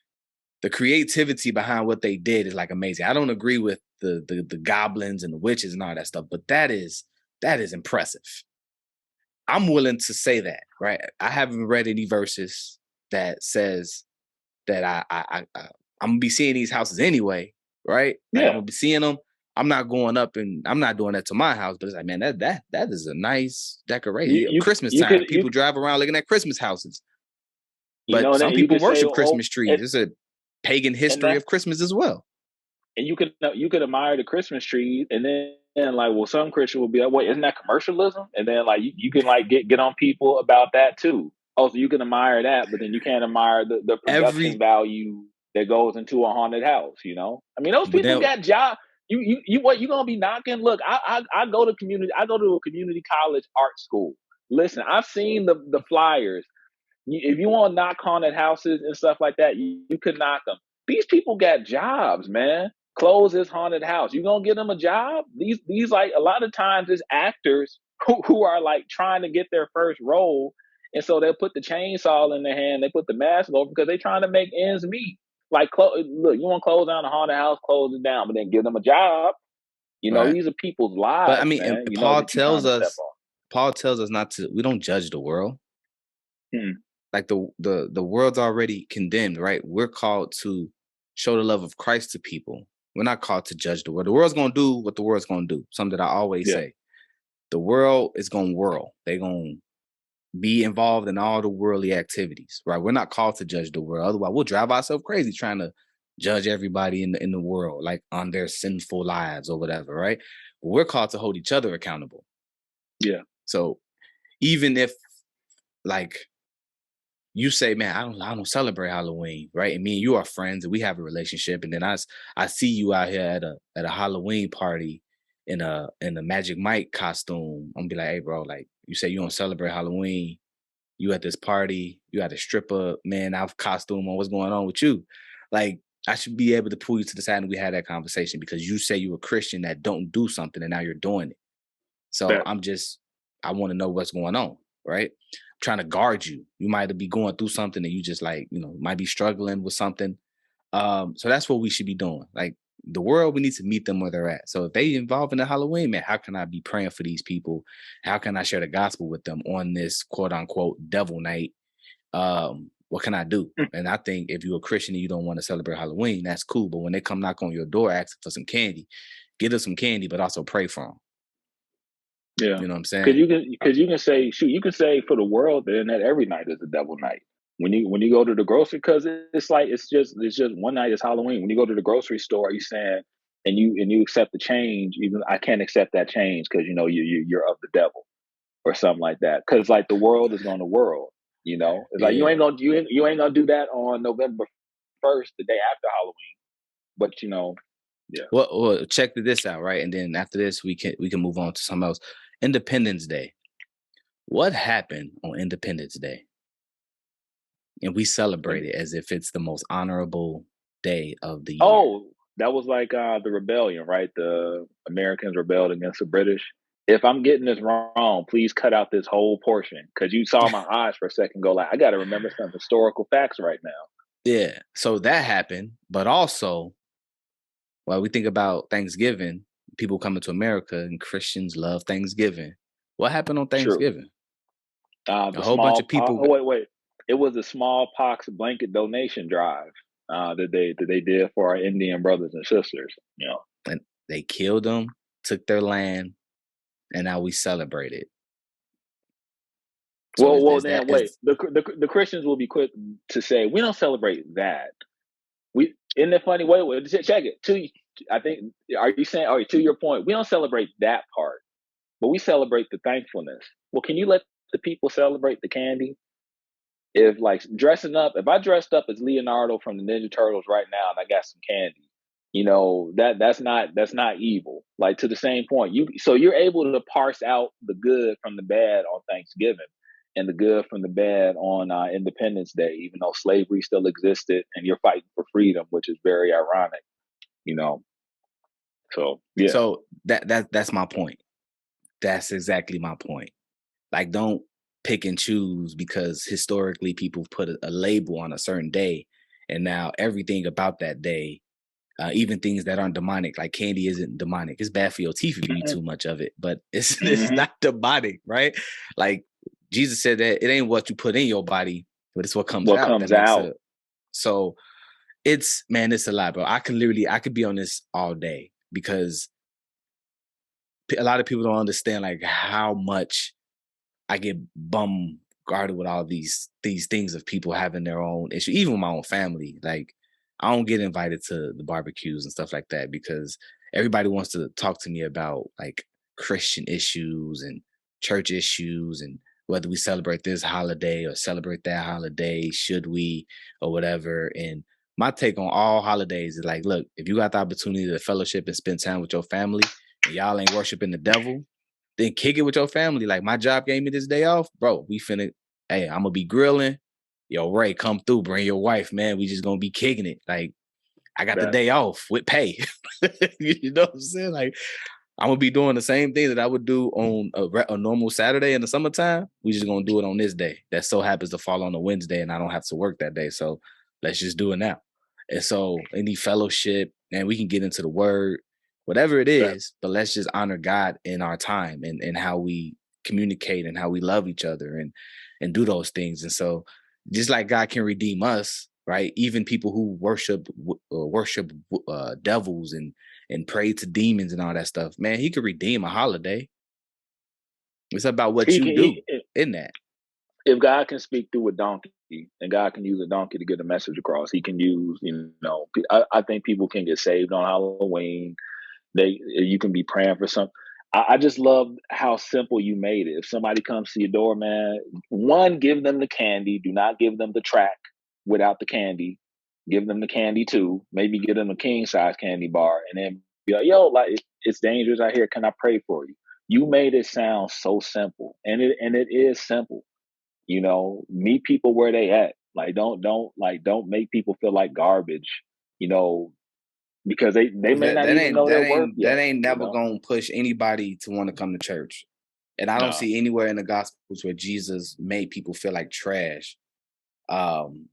the creativity behind what they did is like amazing. I don't agree with the goblins and the witches and all that stuff, but that is impressive. I'm willing to say that, right? I haven't read any verses that says that I'm gonna be seeing these houses anyway, right? Like I'm Yeah. gonna be seeing them. I'm not going up and I'm not doing that to my house, but it's like, man, that is a nice decoration. You Christmas you could time, people drive around looking at Christmas houses, but that some you people could say, worship oh, Christmas trees. It's a pagan and history that's of Christmas as well. and you could admire the Christmas trees, and then like, well, some Christian will be like, wait, isn't that commercialism? And then like you can like get on people about that too. Oh, so you can admire that, but then you can't admire the production Every value that goes into a haunted house. I mean, those but people then got job. You what you gonna be knocking? Look, I go to community. I go to a community college art school. Listen, I've seen the flyers. If you want to knock haunted houses and stuff like that, you could knock them. These people got jobs, man. Close this haunted house. You gonna get them a job? These like a lot of times it's actors who are like trying to get their first role, and so they'll put the chainsaw in their hand, they put the mask over because they're trying to make ends meet. Like, look, you want to close down a haunted house, close it down, but then give them a job. right. These are people's But I lives, mean, and man. That you're trying to step on. Paul tells us not to. We don't judge the world. Hmm. Like the world's already condemned, right? We're called to show the love of Christ to people. We're not called to judge the world. The world's gonna do what the world's gonna do. Something that I always Yeah, say. The world is gonna whirl. They're gonna be involved in all the worldly activities, right? We're not called to judge the world. Otherwise, we'll drive ourselves crazy trying to judge everybody in the world, like on their sinful lives or whatever, right? But we're called to hold each other accountable. yeah, So even if like you say, man, I don't celebrate Halloween, right? And me and you are friends and we have a relationship, and then I see you out here at a Halloween party in a Magic Mike costume. I'm gonna be like, hey, bro, like you say you don't celebrate Halloween. You at this party, you had a stripper man out costume on. What's going on with you? Like, I should be able to pull you to the side and we had that conversation because you say you're a Christian that don't do something and now you're doing it. So bet. I want to know what's going on, right? I'm trying to guard you. You might be going through something and you just like, might be struggling with something. So that's what we should be doing. Like the world, we need to meet them where they're at. So if they involved in the Halloween, man, how can I be praying for these people? How can I share the gospel with them on this quote unquote devil night? What can I do? Mm. And I think if you're a Christian and you don't want to celebrate Halloween, that's cool. But when they come knock on your door asking for some candy, get us some candy, but also pray for them. Yeah, You know what I'm because saying? you can say, shoot, you can say for the world then that every night is a devil night. When you go to the grocery, because it's like it's just one night is Halloween. When you go to the grocery store, you saying and you accept the change, even I can't accept that change because you're of the devil or something like that. Because like the world is going to world. It's like Yeah. you ain't gonna do that on November 1st, the day after Halloween. But yeah. Well, check this out, right? And then after this, we can move on to something else. Independence Day. What happened on Independence Day? And we celebrate And it as if it's the most honorable day of the year. oh, that was like the rebellion, right? The Americans rebelled against the British. If I'm getting this wrong, please cut out this whole portion because you saw my eyes for a second go like, I got to remember some historical facts right now. Yeah. So that happened, but also, while we think about Thanksgiving, people coming to America and Christians love Thanksgiving. What happened on True. Thanksgiving? A The whole bunch of smallpox. people Oh wait. It was a smallpox blanket donation drive that they did for our Indian brothers and sisters. and they killed them, took their land, and now we celebrate it. So Well, is then that wait. is The Christians will be quick to say we don't celebrate that. We isn't it funny? Wait, check it. I think are you saying? Oh, to your point, we don't celebrate that part, but we celebrate the thankfulness. Well, can you let the people celebrate the candy? If like dressing up, if I dressed up as Leonardo from the Ninja Turtles right now and I got some candy, that's not evil. Like to the same point, you're able to parse out the good from the bad on Thanksgiving and the good from the bad on Independence Day, even though slavery still existed and you're fighting for freedom, which is very ironic, you know. So yeah, so that's my point. That's exactly my point. Like, don't pick and choose because historically people put a label on a certain day, and now everything about that day, even things that aren't demonic, like candy, isn't demonic. It's bad for your teeth if you eat too much of it, but it's it's hmm not demonic, right? Like Jesus said that it ain't what you put in your body, but it's what comes what out that comes makes out. it. So it's a lot, bro. I could be on this all day because a lot of people don't understand like how much I get guarded with all these things of people having their own issue, even with my own family. Like I don't get invited to the barbecues and stuff like that because everybody wants to talk to me about like Christian issues and church issues and whether we celebrate this holiday or celebrate that holiday, should we or whatever. And my take on all holidays is like, look, if you got the opportunity to fellowship and spend time with your family and y'all ain't worshiping the devil, then kick it with your family. Like my job gave me this day off, bro. We finna, hey, I'm gonna be grilling. Yo, Ray, come through, bring your wife, man. We just gonna be kicking it. Like I got the That day off with pay. You know what I'm saying? Like I'm gonna be doing the same thing that I would do on a normal Saturday in the summertime. We just gonna do it on this day. That so happens to fall on a Wednesday, and I don't have to work that day. So let's just do it now. And so any fellowship, and we can get into the word, whatever it that is, but let's just honor God in our time and how we communicate and how we love each other and do those things. And so just like God can redeem us, right? Even people who worship devils and pray to demons and all that stuff, man, he could redeem a holiday. It's about what he you can. do in that. If God can speak through a donkey and God can use a donkey to get a message across, he can use, I think people can get saved on Halloween. You can be praying for some. I just love how simple you made it. If somebody comes to your door, man, one, give them the candy. Do not give them the track without the candy. Give them the candy too. Maybe give them a king size candy bar, and then be like, "Yo, like it's dangerous out here. Can I pray for you?" You made it sound so simple, and it is simple. Meet people where they at. Like don't make people feel like garbage. You know, because they may That not that even ain't know that their worth ain't that yet. ain't You never know, gonna push anybody to want to come to church. And I don't no, see anywhere in the gospels where Jesus made people feel like trash. Um,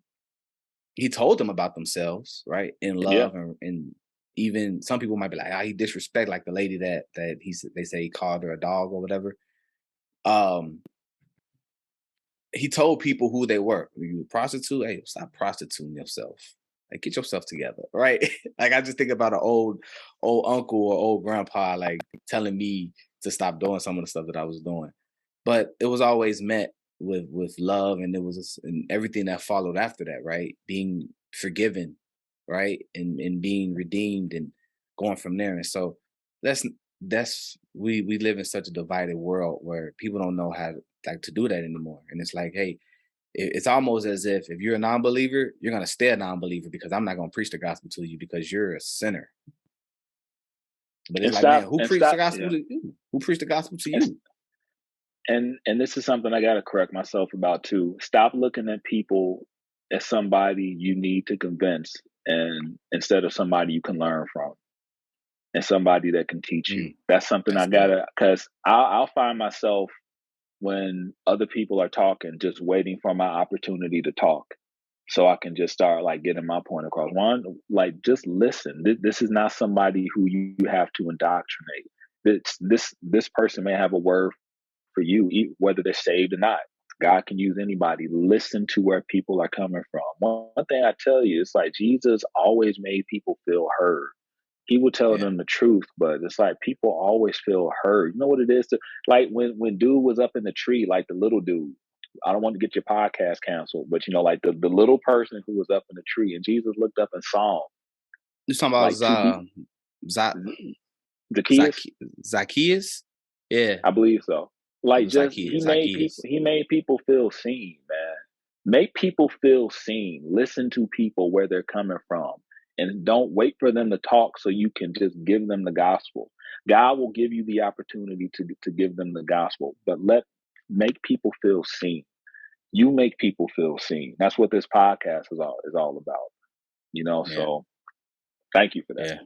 he told them about themselves, right? In yeah, love and even some people might be like, he disrespect like the lady that they say he called her a dog or whatever. Um, he told people who they were. Are you a prostitute? Hey, stop prostituting yourself. Like, get yourself together, right? Like, I just think about an old uncle or old grandpa, like telling me to stop doing some of the stuff that I was doing. But it was always met with love, and and everything that followed after that, right? Being forgiven, right, and being redeemed, and going from there. And so that's we live in such a divided world where people don't know how like to do that anymore. And it's like, hey, it's almost as if you're a non-believer, you're gonna stay a non-believer because I'm not gonna preach the gospel to you because you're a sinner. But it's And like, man, stop who and preached the stop gospel yeah. to you? Who preached the gospel to And you? and this is something I got to correct myself about too. Stop looking at people as somebody you need to convince, and instead of somebody you can learn from and somebody that can teach you. Mm, That's something I that's good. gotta, because I'll find myself when other people are talking, just waiting for my opportunity to talk, so I can just start like getting my point across. One, like just listen. This is not somebody who you have to indoctrinate. This person may have a word for you, whether they're saved or not. God can use anybody. Listen to where people are coming from. One thing I tell you, it's like Jesus always made people feel heard. He would tell Yeah. them the truth, but it's like people always feel heard. You know what it is to, like when dude was up in the tree, like the little dude. I don't want to get your podcast canceled, but you know, like the little person who was up in the tree, and Jesus looked up and saw him, You talking about like to be Zacchaeus. Zacchaeus? Yeah, I believe so. Like it was just Zacchaeus. Zacchaeus. he made people feel seen, man. Make people feel seen. Listen to people where they're coming from. And don't wait for them to talk so you can just give them the gospel. God will give you the opportunity to give them the gospel, but make people feel seen. You make people feel seen. That's what this podcast is all about. You know, Yeah, so thank you for that. yeah.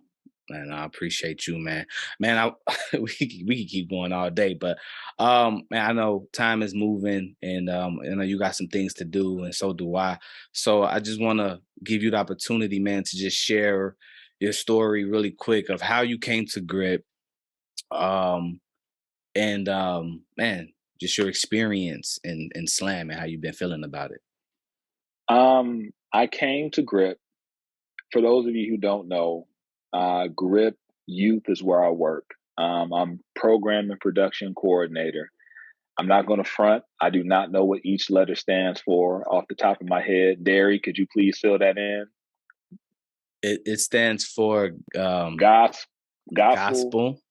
Man, I appreciate you, man. Man, we can keep going all day, but man, I know time is moving, and I know you got some things to do, and so do I. So I just want to give you the opportunity, man, to just share your story really quick of how you came to Grip, um, and man, just your experience in slam and how you've been feeling about it. I came to Grip. For those of you who don't know, Grip Youth is where I work. I'm program and production coordinator. I'm not going to front. I do not know what each letter stands for off the top of my head. Derry, could you please fill that in? It stands for Gos- Gospel, gospel.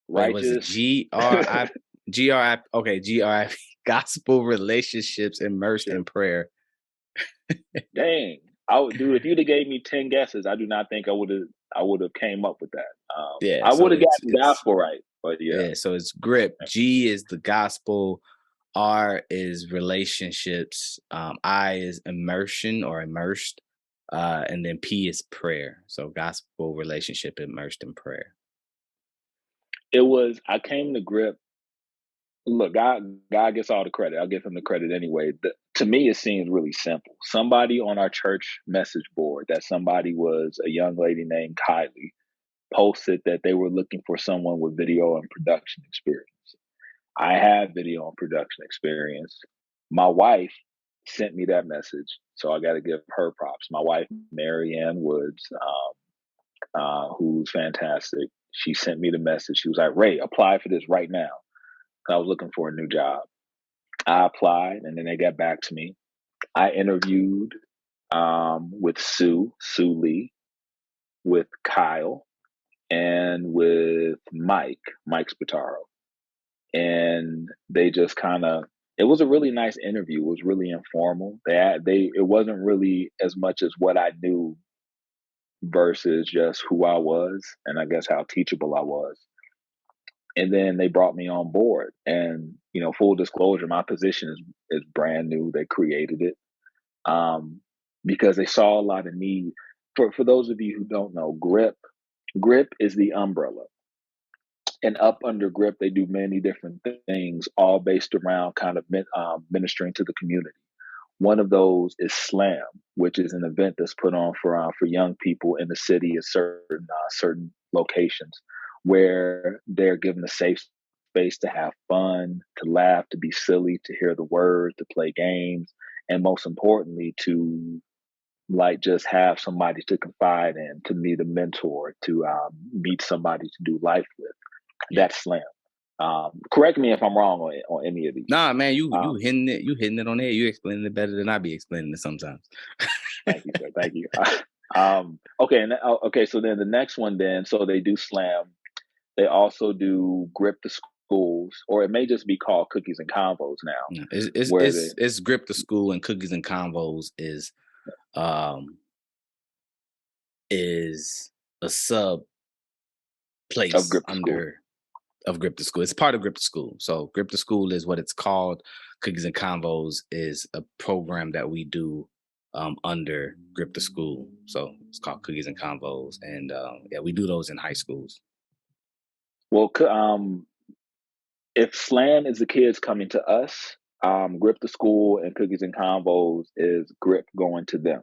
Wait, was it righteous. GRI? Okay, GRI. Gospel relationships immersed in prayer. Dang, dude. If you'd have gave me 10 guesses, I do not think I would have came up with that. Yeah, I so would have it's gotten it's gospel right, but yeah. yeah, so it's grip. G is the gospel. R is relationships. I is immersion or immersed. And then P is prayer. So gospel relationship immersed in prayer. It was. I came to Grip. Look, God gets all the credit. I'll give him the credit anyway. To me, it seems really simple. Somebody on our church message board, that somebody was a young lady named Kylie, posted that they were looking for someone with video and production experience. I have video and production experience. My wife sent me that message, so I got to give her props. My wife, Mary Ann Woods, who's fantastic. She sent me the message. She was like, "Ray, apply for this right now." I was looking for a new job. I applied, and then they got back to me. I interviewed with Sue Lee, with Kyle, and with Mike Spataro. And they just kind of, it was a really nice interview. It was really informal. It wasn't really as much as what I knew versus just who I was, and I guess how teachable I was. And then they brought me on board. And full disclosure, my position is brand new. They created it because they saw a lot of need. For those of you who don't know, Grip is the umbrella, and up under Grip, they do many different things, all based around kind of ministering to the community. One of those is Slam, which is an event that's put on for young people in the city at certain locations, where they're given a safe space to have fun, to laugh, to be silly, to hear the words, to play games, and most importantly, to like just have somebody to confide in, to meet a mentor, to meet somebody to do life with. Yeah. That's Slam. Correct me if I'm wrong on any of these. Nah, man, you Um, hitting it on there. You explaining it better than I be explaining it sometimes. Thank you, sir. Thank you. Okay, okay. So then the next one, then, so they do Slam. They also do Grip the schools, or it may just be called Cookies and Convos now, Yeah, it's where it's they it's Grip the School, and Cookies and Convos um is a sub of place Grip the School. under of Grip the School. It's part of Grip the School. So Grip the School is what it's called. Cookies and Convos is a program that we do under Grip the School. So it's called Cookies and Convos, and yeah, we do those in high schools. Well, if Slam is the kids coming to us, Grip the School and Cookies and Convos is Grip going to them.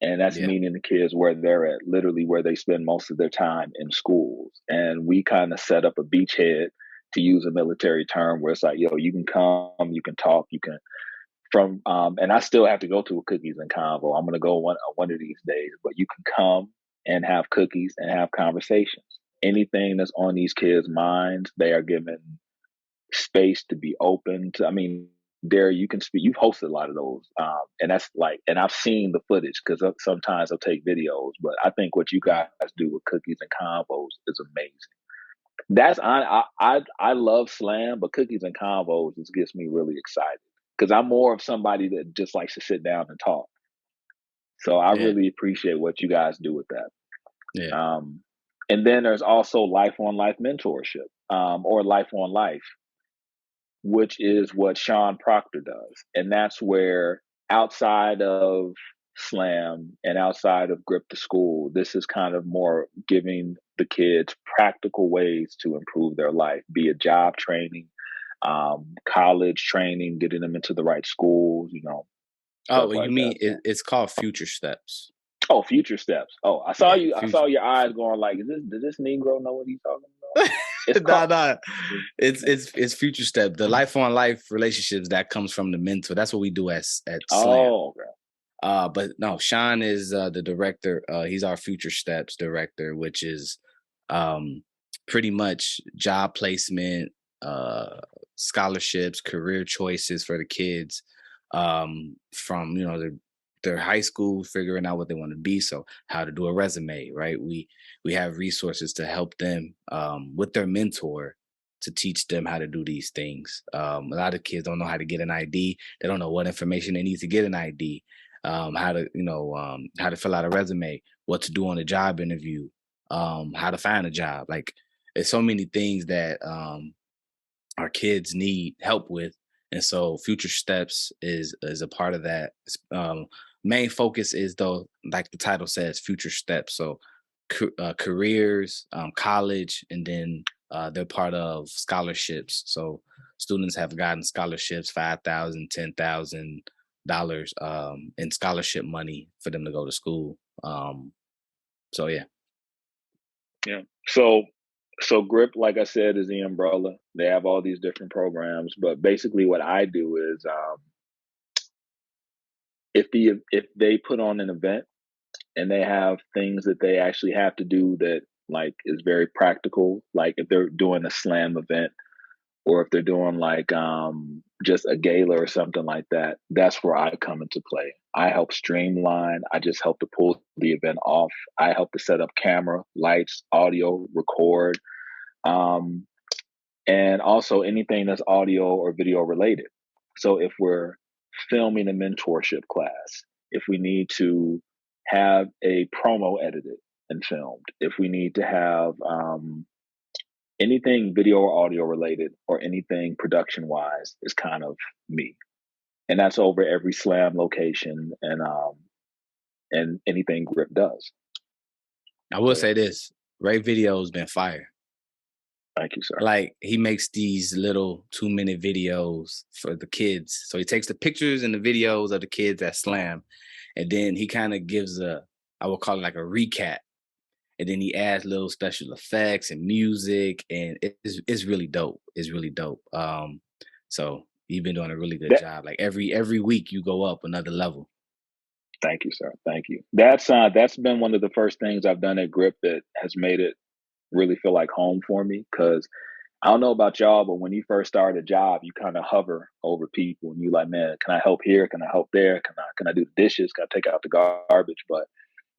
And that's Yeah. meaning the kids where they're at, literally where they spend most of their time in schools. And we kind of set up a beachhead, to use a military term, where it's like, yo, you can come, you can talk, you can and I still have to go to a Cookies and Convo. I'm gonna go one of these days, but you can come and have cookies and have conversations. Anything that's on these kids' minds, they are given space to be open to. I mean, there you can speak. You've hosted a lot of those, and that's like, and I've seen the footage because sometimes I'll take videos. But I think what you Yeah. guys do with Cookies and Convos is amazing. That's I love Slam, but Cookies and Convos just gets me really excited because I'm more of somebody that just likes to sit down and talk. So I Yeah. really appreciate what you guys do with that. Yeah. And then there's also life on life mentorship, or life on life, which is what Sean Proctor does. And that's where, outside of Slam and outside of Grip the School, this is kind of more giving the kids practical ways to improve their life, be it job training, college training, getting them into the right schools, Oh, stuff well, you like that. mean it's called Future Steps? Oh, future steps. Oh, I saw Yeah, you. I future. saw your eyes going like, does this Negro know what he's talking about? It's Nah, called. nah. It's Future Step. The life on life relationships that comes from the mentor. That's what we do at Slam. Oh, okay. But no, Sean is the director. He's our Future Steps director, which is um pretty much job placement, uh scholarships, career choices for the kids, from their high school, figuring out what they want to be. So how to do a resume, right? We have resources to help them with their mentor, to teach them how to do these things. A lot of kids don't know how to get an ID. They don't know what information they need to get an ID, how to fill out a resume, what to do on a job interview, how to find a job. Like, there's so many things that our kids need help with, and so Future Steps is a part of that. Main focus is, though, like the title says, Future Steps. So careers, college, and then they're part of scholarships. So students have gotten scholarships, $5,000, $10,000 in scholarship money for them to go to school. So yeah. Yeah. So Grip, like I said, is the umbrella. They have all these different programs, but basically what I do is, if they put on an event and they have things that they actually have to do that, like, is very practical, like if they're doing a Slam event, or if they're doing like just a gala or something like that, that's where I come into play. I help streamline. I just help to pull the event off. I help to set up camera, lights, audio, record, um, and also anything that's audio or video related. So if we're filming a mentorship class, if we need to have a promo edited and filmed, if we need to have anything video or audio related, or anything production wise, is kind of me. And that's over every Slam location, and anything Grip does. I will So yeah, say this: Ray video's been fire. thank you, sir. Like, he makes these little 2-minute videos for the kids. So he takes the pictures and the videos of the kids at Slam, and then he kind of gives I would call it like a recap. And then he adds little special effects and music, and it's really dope. It's really dope. So you've been doing a really good That job. Like, every week you go up another level. Thank you, sir. Thank you. That's been one of the first things I've done at Grip that has made it really feel like home for me. Because I don't know about y'all, but when you first start a job, you kind of hover over people, and you like, man, can I help here? Can I help there? Can I do the dishes? Can I take out the garbage? But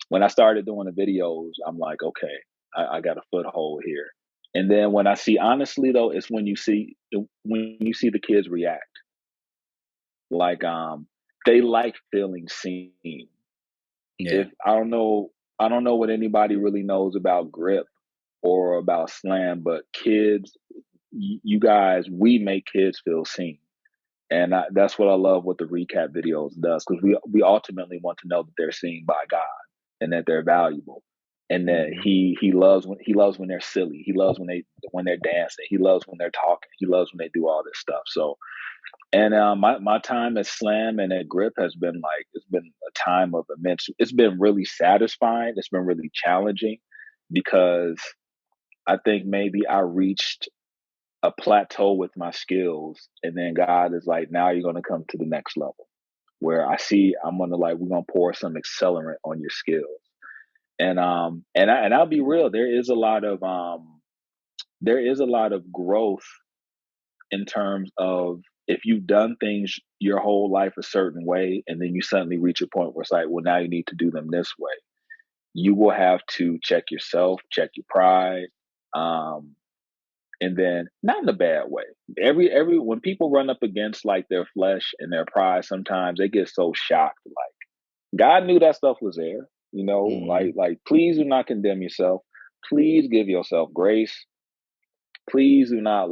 when I started doing the videos, I'm like, okay, I got a foothold here. And then when I see, honestly though, it's when you see the kids react. Like they like feeling seen. Yeah. If I don't know what anybody really knows about grip or about slam, but kids, you guys, we make kids feel seen. And that's what I love what the recap videos does, because we ultimately want to know that they're seen by God and that they're valuable, and that Hmm. he loves when they're silly. He loves when they're dancing. He loves when they're talking. He loves when they do all this stuff. So, and my time at Slam and at Grip has been like, it's been a time of immense. It's been really satisfying. It's been really challenging, because I think maybe I reached a plateau with my skills, and then God is like, now you're going to come to the next level, where I see I'm going to, like, we're going to pour some accelerant on your skills. And I'll be real, there is a lot of growth in terms of, if you've done things your whole life a certain way, and then you suddenly reach a point where it's like, well, now you need to do them this way. You will have to check yourself, check your pride. Um, and then, not in a bad way. Every when people run up against like their flesh and their pride, sometimes they get so shocked. Like, God knew that stuff was there. Hmm. Please do not condemn yourself. Please give yourself grace. Please do not,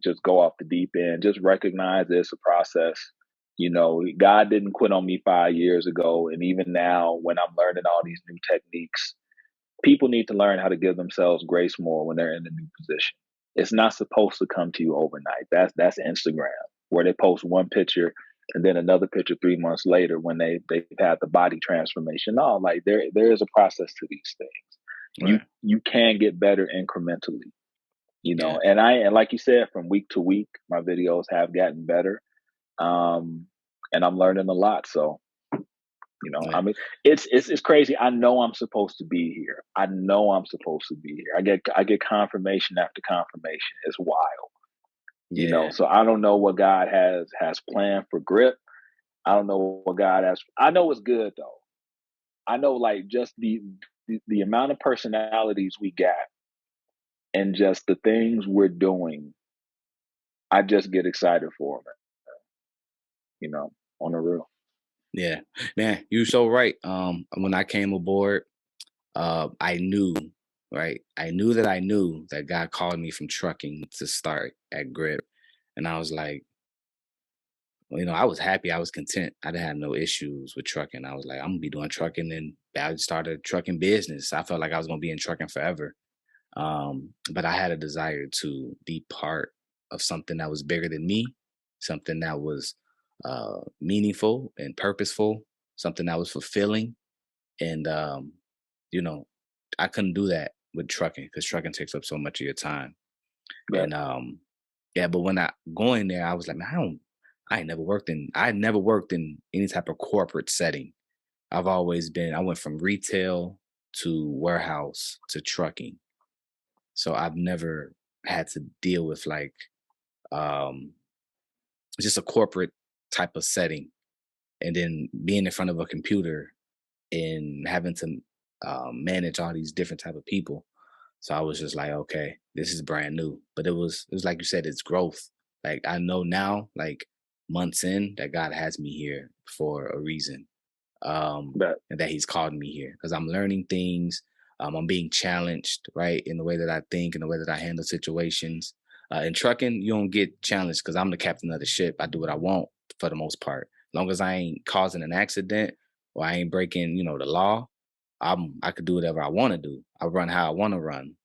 just go off the deep end. Just recognize it's a process. God didn't quit on me 5 years ago, and even now, when I'm learning all these new techniques, people need to learn how to give themselves grace more when they're in a new position. It's not supposed to come to you overnight. That's Instagram, where they post one picture and then another picture 3 months later when they've had the body transformation. No, like, there is a process to these things. Right. You can get better incrementally, Yeah. and like you said, from week to week, my videos have gotten better. Um, and I'm learning a lot. So, Yeah. I mean, it's crazy. I know I'm supposed to be here. I know I'm supposed to be here. I get confirmation after confirmation. It's wild, Yeah. So I don't know what God has planned for Grip. I don't know what God has. I know it's good though. I know, like, just the amount of personalities we got, and just the things we're doing. I just get excited for them, you know, on the real. Yeah. Man, you're so right. When I came aboard, I knew, right? I knew that God called me from trucking to start at Grip. And I was like, well, I was happy. I was content. I didn't have no issues with trucking. I was like, I'm gonna be doing trucking, and I started a trucking business. I felt like I was gonna be in trucking forever. But I had a desire to be part of something that was bigger than me, something that was meaningful and purposeful, something that was fulfilling. And you know, I couldn't do that with trucking, because trucking takes up so much of your time. But And yeah, but when I going there, I was like, man, I had never worked in any type of corporate setting. I went from retail to warehouse to trucking. So I've never had to deal with, like, um just a corporate type of setting, and then being in front of a computer and having to manage all these different type of people. So I was just like, okay, this is brand new. But it was like you said, it's growth. Like, I know now, like, months in, that God has me here for a reason, but and that He's called me here because I'm learning things. I'm being challenged, right, in the way that I think, in the way that I handle situations. In trucking, you don't get challenged because I'm the captain of the ship. I do what I want for the most part. As long as I ain't causing an accident or I ain't breaking, the law, I could do whatever I want to do. I run how I want to run.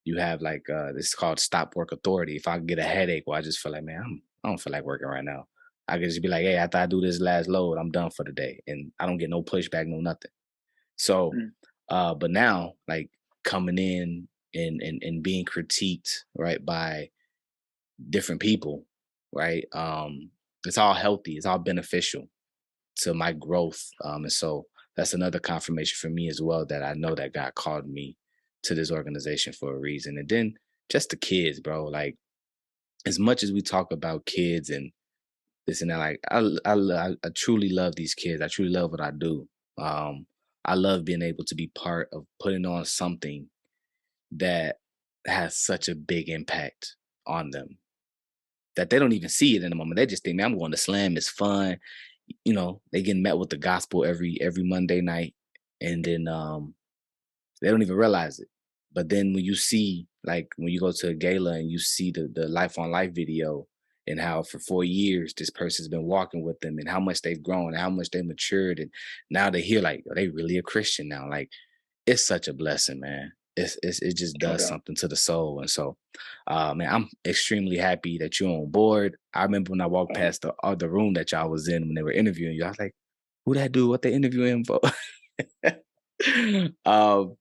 You have, like, this is called stop work authority. If I get a headache or I just feel like, man, I don't feel like working right now, I could just be like, hey, after I do this last load, I'm done for the day, and I don't get no pushback, no nothing. So, mm, but now, like, coming in and being critiqued, right, by different people, right, it's all healthy, it's all beneficial to my growth. And so that's another confirmation for me as well, that I know that God called me to this organization for a reason. And then just the kids, bro. Like, as much as we talk about kids and this and that, like, I truly love these kids. I truly love what I do. I love being able to be part of putting on something that has such a big impact on them that they don't even see it in the moment. They just think, man, I'm going to slam. It's fun. You know, they get met with the gospel every Monday night, and then they don't even realize it. But then when you see, like, when you go to a gala and you see the Life on Life video and how for 4 years this person's been walking with them and how much they've grown and how much they matured, and now they hear like, are they really a Christian now? Like, it's such a blessing, man. It just No does doubt. something to the soul. And so, man, I'm extremely happy that you're on board. I remember when I walked Thank you. past the other room that y'all was in when they were interviewing you, I was like, who that dude? What they interviewing him for? um,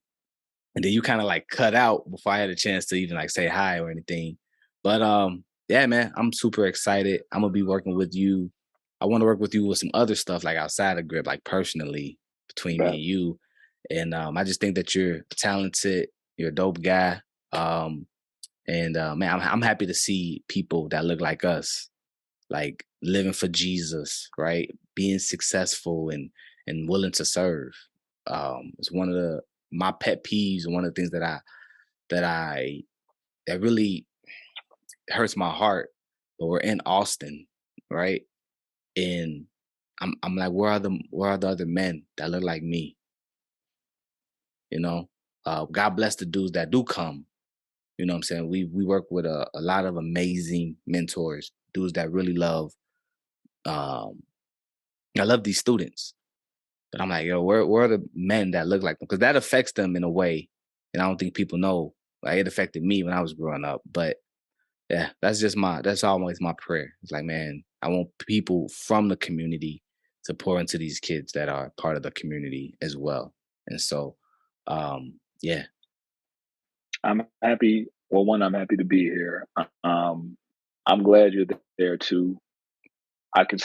and then you kind of like cut out before I had a chance to even like say hi or anything. But yeah, man, I'm super excited. I'm gonna be working with you. I want to work with you with some other stuff like outside of grip, like personally between me But and you. And I just think that you're talented. You're a dope guy. And man, I'm happy to see people that look like us, like living for Jesus, right? Being successful and willing to serve. It's one of my pet peeves and one of the things that I that really hurts my heart. But we're in Austin, right? And I'm like, where are the other men that look like me? You know, God bless the dudes that do come. You know what I'm saying? We work with a lot of amazing mentors, dudes that really love. Um, I love these students, but I'm like, yo, where are the men that look like them? Because that affects them in a way, and I don't think people know. Like, it affected me when I was growing up, but yeah, that's always my prayer. It's like, man, I want people from the community to pour into these kids that are part of the community as well. And so, yeah, I'm happy. Well, one, I'm happy to be here. I'm glad you're there too. I can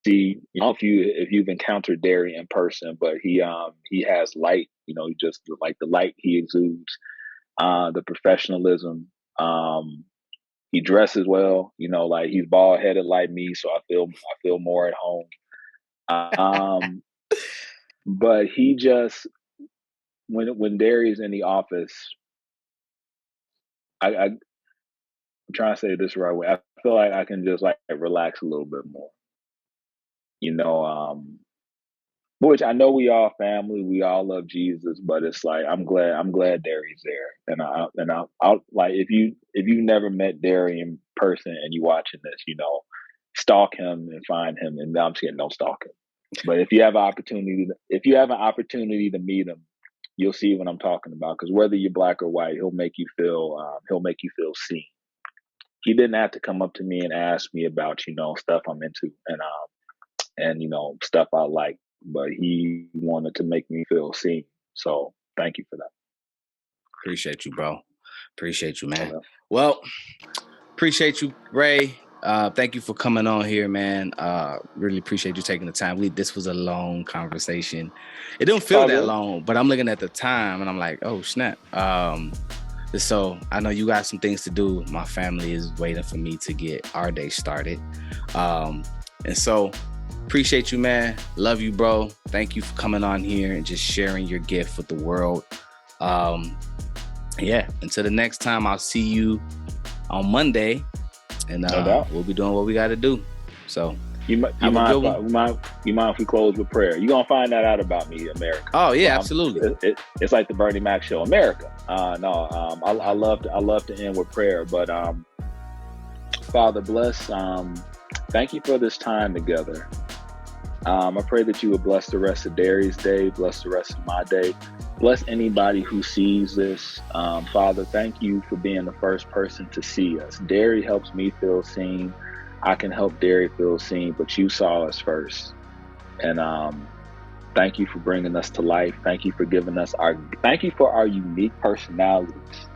see, if you've encountered Derry in person, but he has light. He just like the light he exudes, the professionalism. He dresses well. Like he's bald headed like me, so I feel more at home. Um, but he just when Derry's in the office, I'm trying to say this the right way. I feel like I can just like relax a little bit more. You know, which I know we all family, we all love Jesus, but it's like I'm glad Derry's there, I'll like if you never met Derry in person and you watching this, stalk him and find him, and I'm just kidding, don't stalk him. But if you have an opportunity to meet him, you'll see what I'm talking about. Because whether you're black or white, he'll make you feel seen. He didn't have to come up to me and ask me about stuff I'm into and stuff I like, but he wanted to make me feel seen. So thank you for that. appreciate you, bro. Appreciate you, man. Okay. Well, appreciate you, Ray. Thank you for coming on here, man. Really appreciate you taking the time. This was a long conversation. It didn't It's feel all that good. long, but I'm looking at the time and I'm like, oh snap. So I know you got some things to do. My family is waiting for me to get our day started. And so appreciate you, man. Love you, bro. Thank you for coming on here and just sharing your gift with the world. Yeah, until the next time, I'll see you on Monday, and No doubt. we'll be doing what we got to do. So You, mi- you have a mind good if I, one. you mind if we close with prayer? You're gonna find that out about me, America. Oh So yeah, absolutely. it's like the Bernie Mac show, America. No, I love to end with prayer, but Father bless. Thank you for this time together. I pray that you would bless the rest of Derry's day, bless the rest of my day, bless anybody who sees this. Father, thank you for being the first person to see us. Derry helps me feel seen. I can help Derry feel seen, but you saw us first. And thank you for bringing us to life. Thank you for thank you for our unique personalities.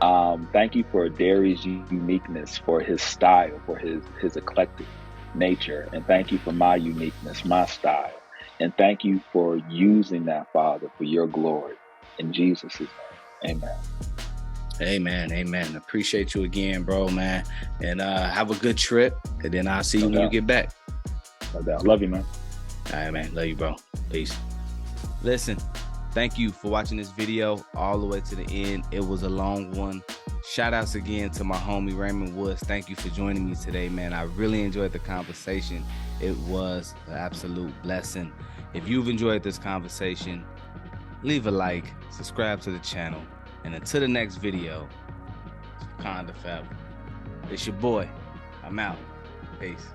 Thank you for Derry's uniqueness, for his style, for his eclectic nature, and thank you for my uniqueness, my style, and thank you for using that, Father, for your glory. In Jesus' name, Amen. Amen, amen. Appreciate you again, bro, man. And have a good trip. And then I'll see you No when you doubt, get back. no doubt. Love you, man. All right, man. Love you, bro. Peace. Listen, Thank you for watching this video all the way to the end. It was a long one. Shout outs again to my homie Raymond Woods. Thank you for joining me today, man. I really enjoyed the conversation. It was an absolute blessing. If you've enjoyed this conversation, leave a like, subscribe to the channel, and until the next video, Wakanda forever. It's your boy. I'm out. Peace.